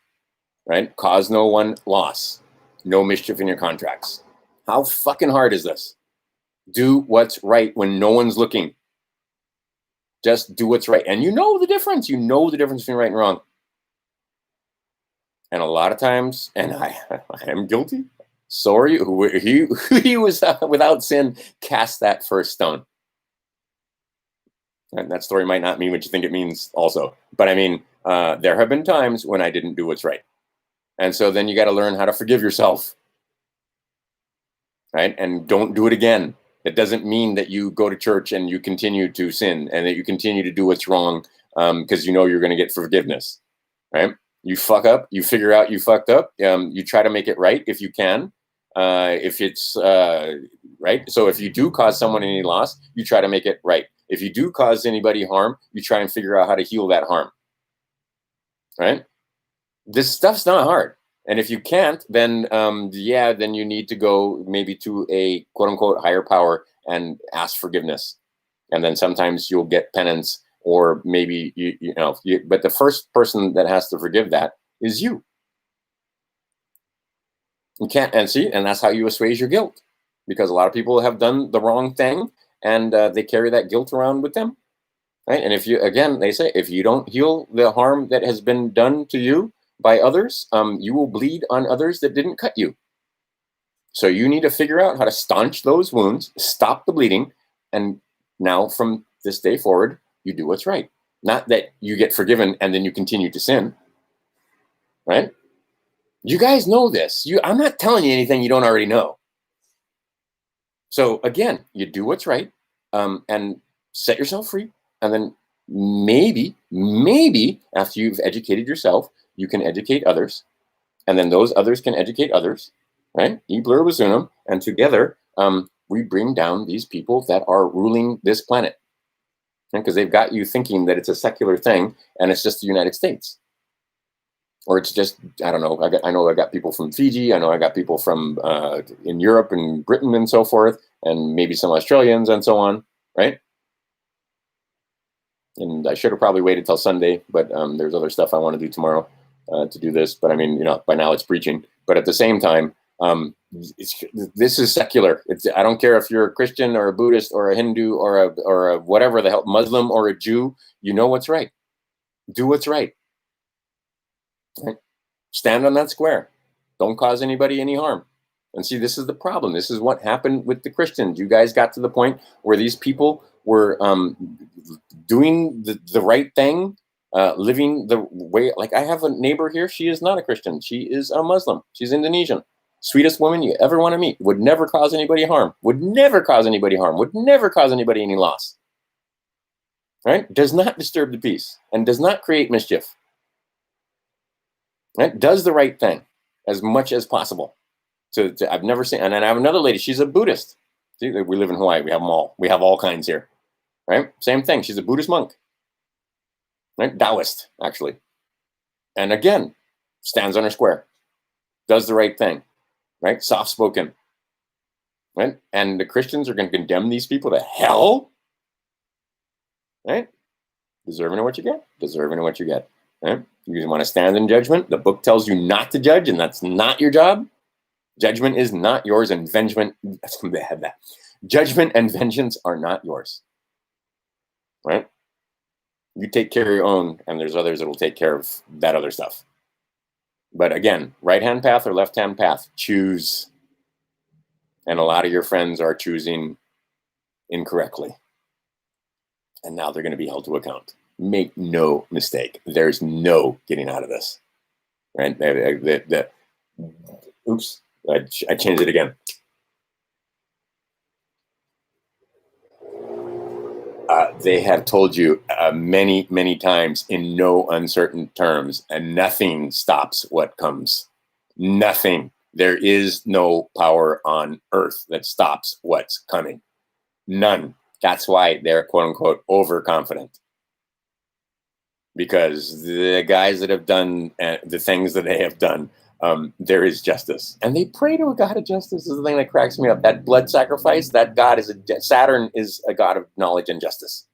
Right? Cause no one loss. No mischief in your contracts. How fucking hard is this? Do what's right when no one's looking. Just do what's right. And you know the difference. You know the difference between right and wrong. And a lot of times, and I am guilty, so are you. He was without sin, cast that first stone. And that story might not mean what you think it means also. But I mean, there have been times when I didn't do what's right. And so then you got to learn how to forgive yourself. Right? And don't do it again. It doesn't mean that you go to church and you continue to sin and that you continue to do what's wrong because you know you're going to get forgiveness. Right? You fuck up, you figure out you fucked up, you try to make it right if you can. If it's right. So if you do cause someone any loss, you try to make it right. If you do cause anybody harm, you try and figure out how to heal that harm. Right? This stuff's not hard. And if you can't, then then you need to go maybe to a quote unquote higher power and ask forgiveness. And then sometimes you'll get penance. Or maybe, but the first person that has to forgive that is you. You can't, and that's how you assuage your guilt. Because a lot of people have done the wrong thing and they carry that guilt around with them. Right? And if you, again, they say, if you don't heal the harm that has been done to you by others, you will bleed on others that didn't cut you. So you need to figure out how to staunch those wounds, stop the bleeding, and now from this day forward, you do what's right. Not that you get forgiven and then you continue to sin. Right? You guys know this. I'm not telling you anything you don't already know. So again, you do what's right and set yourself free. And then maybe after you've educated yourself, you can educate others. And then those others can educate others. Right? E pluribus unum. And together, we bring down these people that are ruling this planet. Because they've got you thinking that it's a secular thing and it's just the United States. Or it's just, I don't know, I know I got people from Fiji, I know I got people from in Europe and Britain and so forth, and maybe some Australians and so on, right? And I should have probably waited till Sunday, but there's other stuff I want to do tomorrow to do this. But I mean, by now it's preaching. But at the same time, this is secular. I don't care if you're a Christian or a Buddhist or a Hindu or a whatever the hell, Muslim or a Jew. You know what's right. Do what's right. Right? Stand on that square. Don't cause anybody any harm. And see, this is the problem. This is what happened with the Christians. You guys got to the point where these people were doing the right thing, living the way. Like I have a neighbor here. She is not a Christian. She is a Muslim. She's Indonesian. Sweetest woman you ever want to meet. Would never cause anybody harm. Would never cause anybody harm. Would never cause anybody any loss. Right? Does not disturb the peace and does not create mischief. Right? Does the right thing as much as possible. So I've never seen, and then I have another lady. She's a Buddhist. See, we live in Hawaii. We have them all. We have all kinds here. Right? Same thing. She's a Buddhist monk. Right? Taoist, actually. And again, stands on her square. Does the right thing. Right? Soft-spoken. Right? And the Christians are going to condemn these people to hell. Right? Deserving of what you get. Deserving of what you get. Right? You want to stand in judgment. The book tells you not to judge, and that's not your job. Judgment is not yours, and vengeance. They had that. Judgment and vengeance are not yours. Right? You take care of your own, and there's others that will take care of that other stuff. But again, right-hand path or left-hand path, choose. And a lot of your friends are choosing incorrectly. And now they're going to be held to account. Make no mistake. There's no getting out of this. Right? Oops. I changed it again. They have told you many, many times in no uncertain terms, and nothing stops what comes. Nothing. There is no power on earth that stops what's coming. None. That's why they're quote unquote overconfident. Because the guys that have done the things that they have done, there is justice, and they pray to a god of justice. This is the thing that cracks me up. That blood sacrifice, that god is Saturn is a god of knowledge and justice.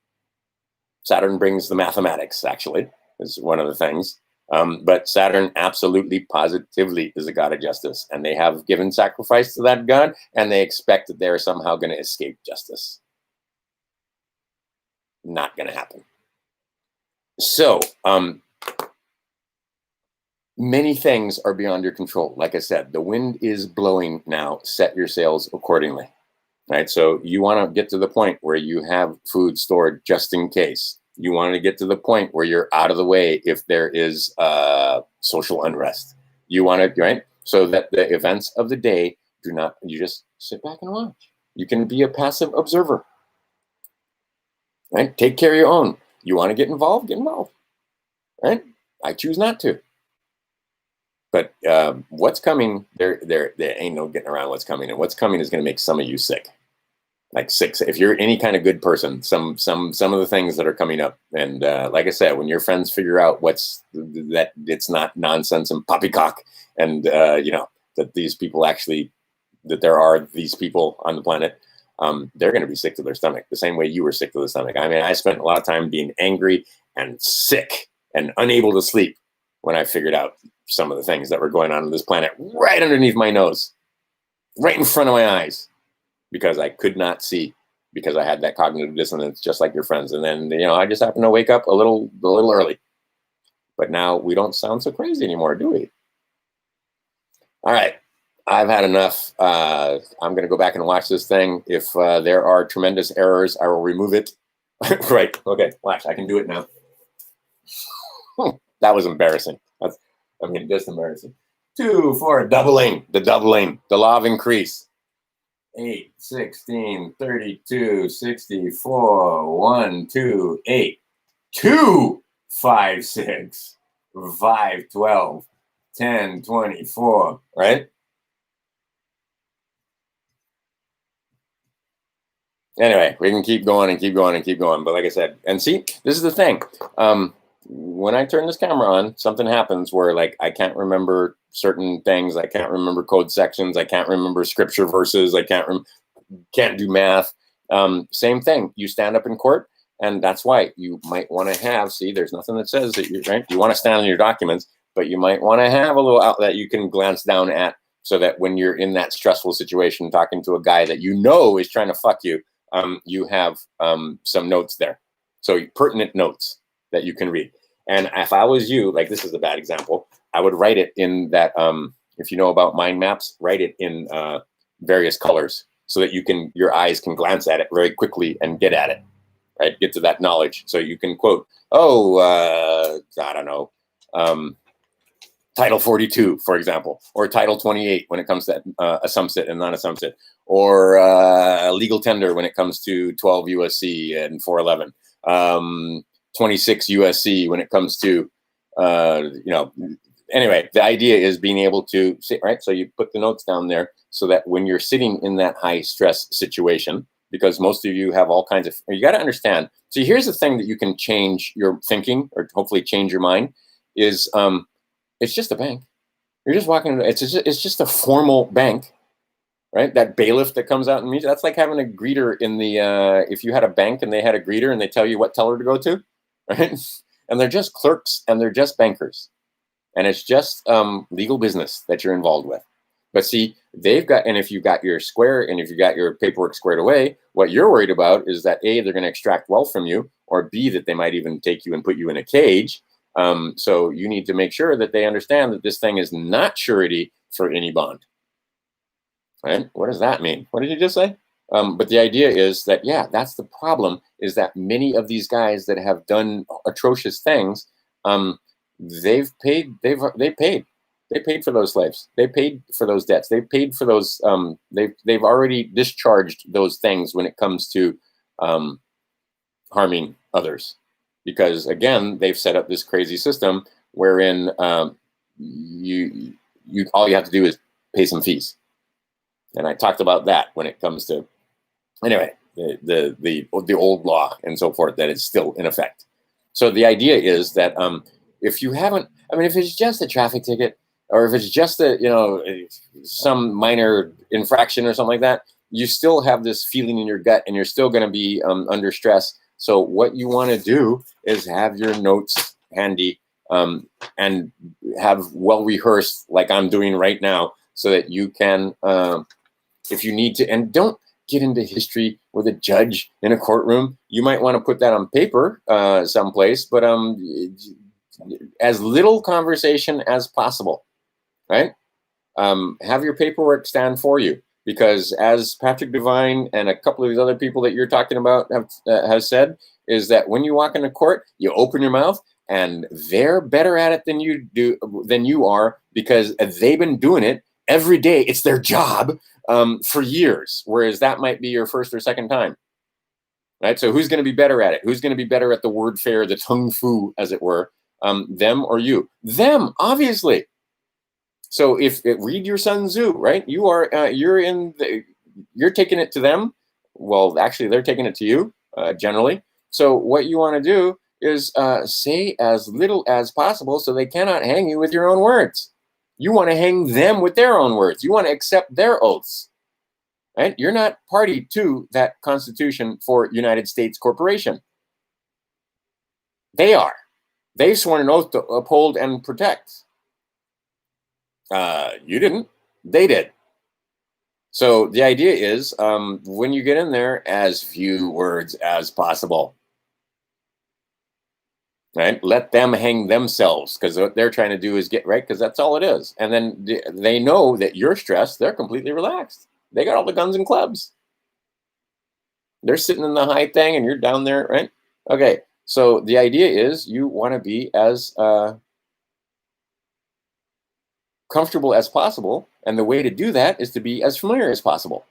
Saturn brings the mathematics. Actually, is one of the things. But Saturn absolutely, positively is a god of justice, and they have given sacrifice to that god, and they expect that they're somehow going to escape justice. Not going to happen. So, many things are beyond your control. Like I said, the wind is blowing now. Set your sails accordingly. Right? So you want to get to the point where you have food stored just in case. You want to get to the point where you're out of the way if there is social unrest. You want to, right? So that the events of the day do not, you just sit back and watch. You can be a passive observer. Right? Take care of your own. You want to get involved? Get involved. Right? I choose not to. But what's coming, there ain't no getting around what's coming. And what's coming is going to make some of you sick. Like sick. If you're any kind of good person, some of the things that are coming up. And like I said, when your friends figure out that it's not nonsense and poppycock, and that these people actually, that there are these people on the planet, they're going to be sick to their stomach, the same way you were sick to the stomach. I mean, I spent a lot of time being angry and sick and unable to sleep when I figured out some of the things that were going on this planet right underneath my nose, right in front of my eyes, because I could not see, because I had that cognitive dissonance, just like your friends. And then, I just happened to wake up a little early. But now we don't sound so crazy anymore, do we? All right. I've had enough. I'm going to go back and watch this thing. If there are tremendous errors, I will remove it. Right. Okay. Watch. I can do it now. That was embarrassing. Just embarrassing. 2, 4, doubling, the law of increase. 8, 16, 32, 64, 1, 2, 8, 2, 5, 6, 5, 12, 10, 24, right? Anyway, we can keep going and keep going and keep going. But like I said, and see, this is the thing. When I turn this camera on, something happens where, like, I can't remember certain things. I can't remember code sections. I can't remember scripture verses. I can't do math. Same thing. You stand up in court, and that's why you might want to have, see, there's nothing that says that you want to stand on your documents, but you might want to have a little outlet you can glance down at, so that when you're in that stressful situation talking to a guy that is trying to fuck you, you have some notes there. So pertinent notes that you can read. And if I was you, like, this is a bad example, I would write it in that, if you know about mind maps, write it in various colors, so that your eyes can glance at it very quickly and get at it, right? Get to that knowledge. So you can quote, I don't know, Title 42, for example, or Title 28 when it comes to assumpsit and non-assumpsit, or legal tender when it comes to 12 USC and 411, 26 USC when it comes to, anyway, the idea is being able to sit, right? So you put the notes down there so that when you're sitting in that high stress situation, because most of you have all kinds of, you got to understand. So here's the thing that you can change your thinking, or hopefully change your mind, is, it's just a bank. You're just walking. It's just a formal bank, right? That bailiff that comes out and meets. That's like having a greeter in the. If you had a bank and they had a greeter and they tell you what teller to go to, right? And they're just clerks and they're just bankers, and it's just legal business that you're involved with. But see, they've got, and if you got your square and if you got your paperwork squared away, what you're worried about is that A, they're going to extract wealth from you, or B, that they might even take you and put you in a cage. So you need to make sure that they understand that this thing is not surety for any bond. Right? What does that mean? What did you just say? But the idea is that, yeah, that's the problem, is that many of these guys that have done atrocious things, they've paid for those slaves. They paid for those debts. They paid for those. They've already discharged those things when it comes to harming others. Because again, they've set up this crazy system wherein you all you have to do is pay some fees, and I talked about that when it comes to. Anyway, the old law and so forth that is still in effect. So the idea is that if you haven't, I mean, if it's just a traffic ticket, or if it's just some minor infraction or something like that, you still have this feeling in your gut, and you're still going to be under stress. So what you want to do is have your notes handy and have well rehearsed, like I'm doing right now, so that you can, if you need to, and don't get into history with a judge in a courtroom. You might want to put that on paper someplace, but as little conversation as possible, right? Have your paperwork stand for you, because as Patrick Devine and a couple of these other people that you're talking about have said, is that when you walk into court, you open your mouth, and they're better at it than you are, because they've been doing it every day. It's their job for years, whereas that might be your first or second time, right? So who's going to be better at it? Who's going to be better at the word fair, the tung fu, as it were? Them or you? Them, obviously. So if read your Sun Tzu, right? You're taking it to them. Well, actually, they're taking it to you generally. So what you want to do is say as little as possible, so they cannot hang you with your own words. You want to hang them with their own words. You want to accept their oaths, right? You're not party to that Constitution for United States Corporation. They are. They've sworn an oath to uphold and protect. You didn't. They did. So the idea is, when you get in there, as few words as possible. Right? Let them hang themselves, because what they're trying to do is get right, because that's all it is. And then they know that you're stressed. They're completely relaxed. They got all the guns and clubs. They're sitting in the high thing, and you're down there, right? Okay. So the idea is you want to be as comfortable as possible, and the way to do that is to be as familiar as possible.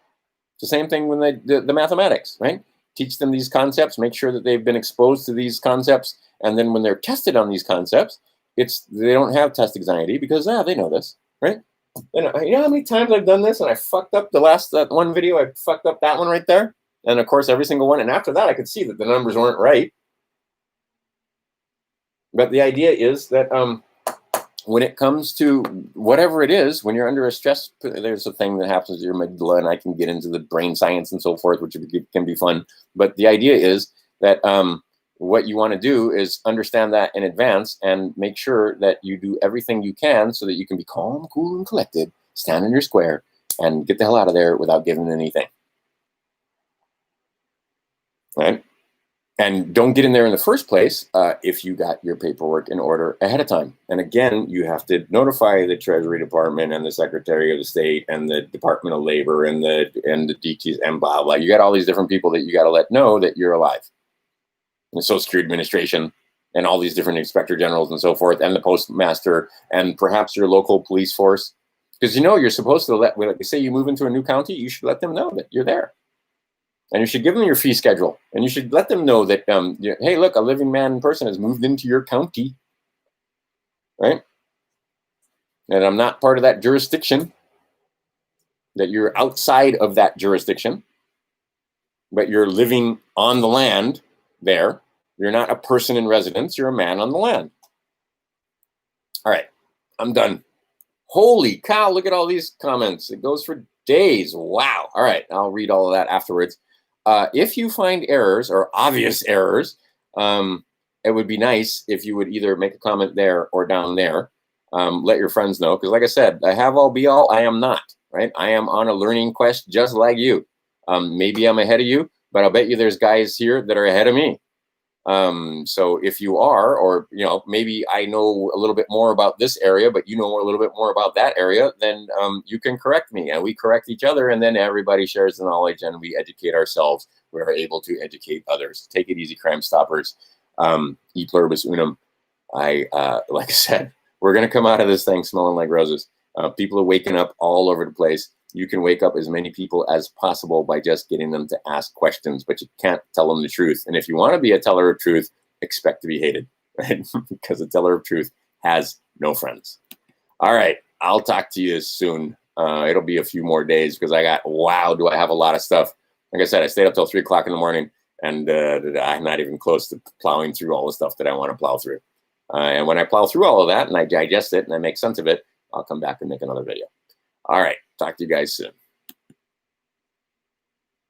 It's the same thing when the mathematics, right? Teach them these concepts, make sure that they've been exposed to these concepts, and then when they're tested on these concepts, they don't have test anxiety, because they know this, right? And you know how many times I've done this and I fucked up that one video, I fucked up that one right there, and of course every single one, and after that I could see that the numbers weren't right. But the idea is that when it comes to whatever it is, when you're under a stress, there's a thing that happens to your amygdala, and I can get into the brain science and so forth, which can be fun. But the idea is that what you want to do is understand that in advance and make sure that you do everything you can so that you can be calm, cool, and collected, stand in your square, and get the hell out of there without giving anything. Right? And don't get in there in the first place if you got your paperwork in order ahead of time. And again, you have to notify the Treasury Department and the Secretary of the State and the Department of Labor and the DTs and blah, blah. You got all these different people that you got to let know that you're alive. And the Social Security Administration and all these different inspector generals and so forth, and the postmaster, and perhaps your local police force. Because you're supposed to like, say you move into a new county, you should let them know that you're there. And you should give them your fee schedule, and you should let them know that, hey, look, a living man person has moved into your county, right? And I'm not part of that jurisdiction, that you're outside of that jurisdiction, but you're living on the land there. You're not a person in residence. You're a man on the land. All right, I'm done. Holy cow, look at all these comments. It goes for days. Wow. All right, I'll read all of that afterwards. If you find errors or obvious errors, it would be nice if you would either make a comment there or down there. Let your friends know, because like I said, I have all be all. I am not, right? I am on a learning quest just like you. Maybe I'm ahead of you, but I'll bet you there's guys here that are ahead of me. So if you are, or maybe I know a little bit more about this area, but you know a little bit more about that area, then you can correct me, and we correct each other, and then everybody shares the knowledge, and we educate ourselves. We are able to educate others. Take it easy, Crime Stoppers. E pluribus unum. Like I said, we're gonna come out of this thing smelling like roses. People are waking up all over the place. You can wake up as many people as possible by just getting them to ask questions, but you can't tell them the truth. And if you want to be a teller of truth, expect to be hated, right? Because a teller of truth has no friends. All right, I'll talk to you soon. It'll be a few more days because do I have a lot of stuff. like I said, I stayed up till 3 o'clock in the morning, and I'm not even close to plowing through all the stuff that I want to plow through. And when I plow through all of that and I digest it and I make sense of it, I'll come back and make another video. All right. Talk to you guys soon.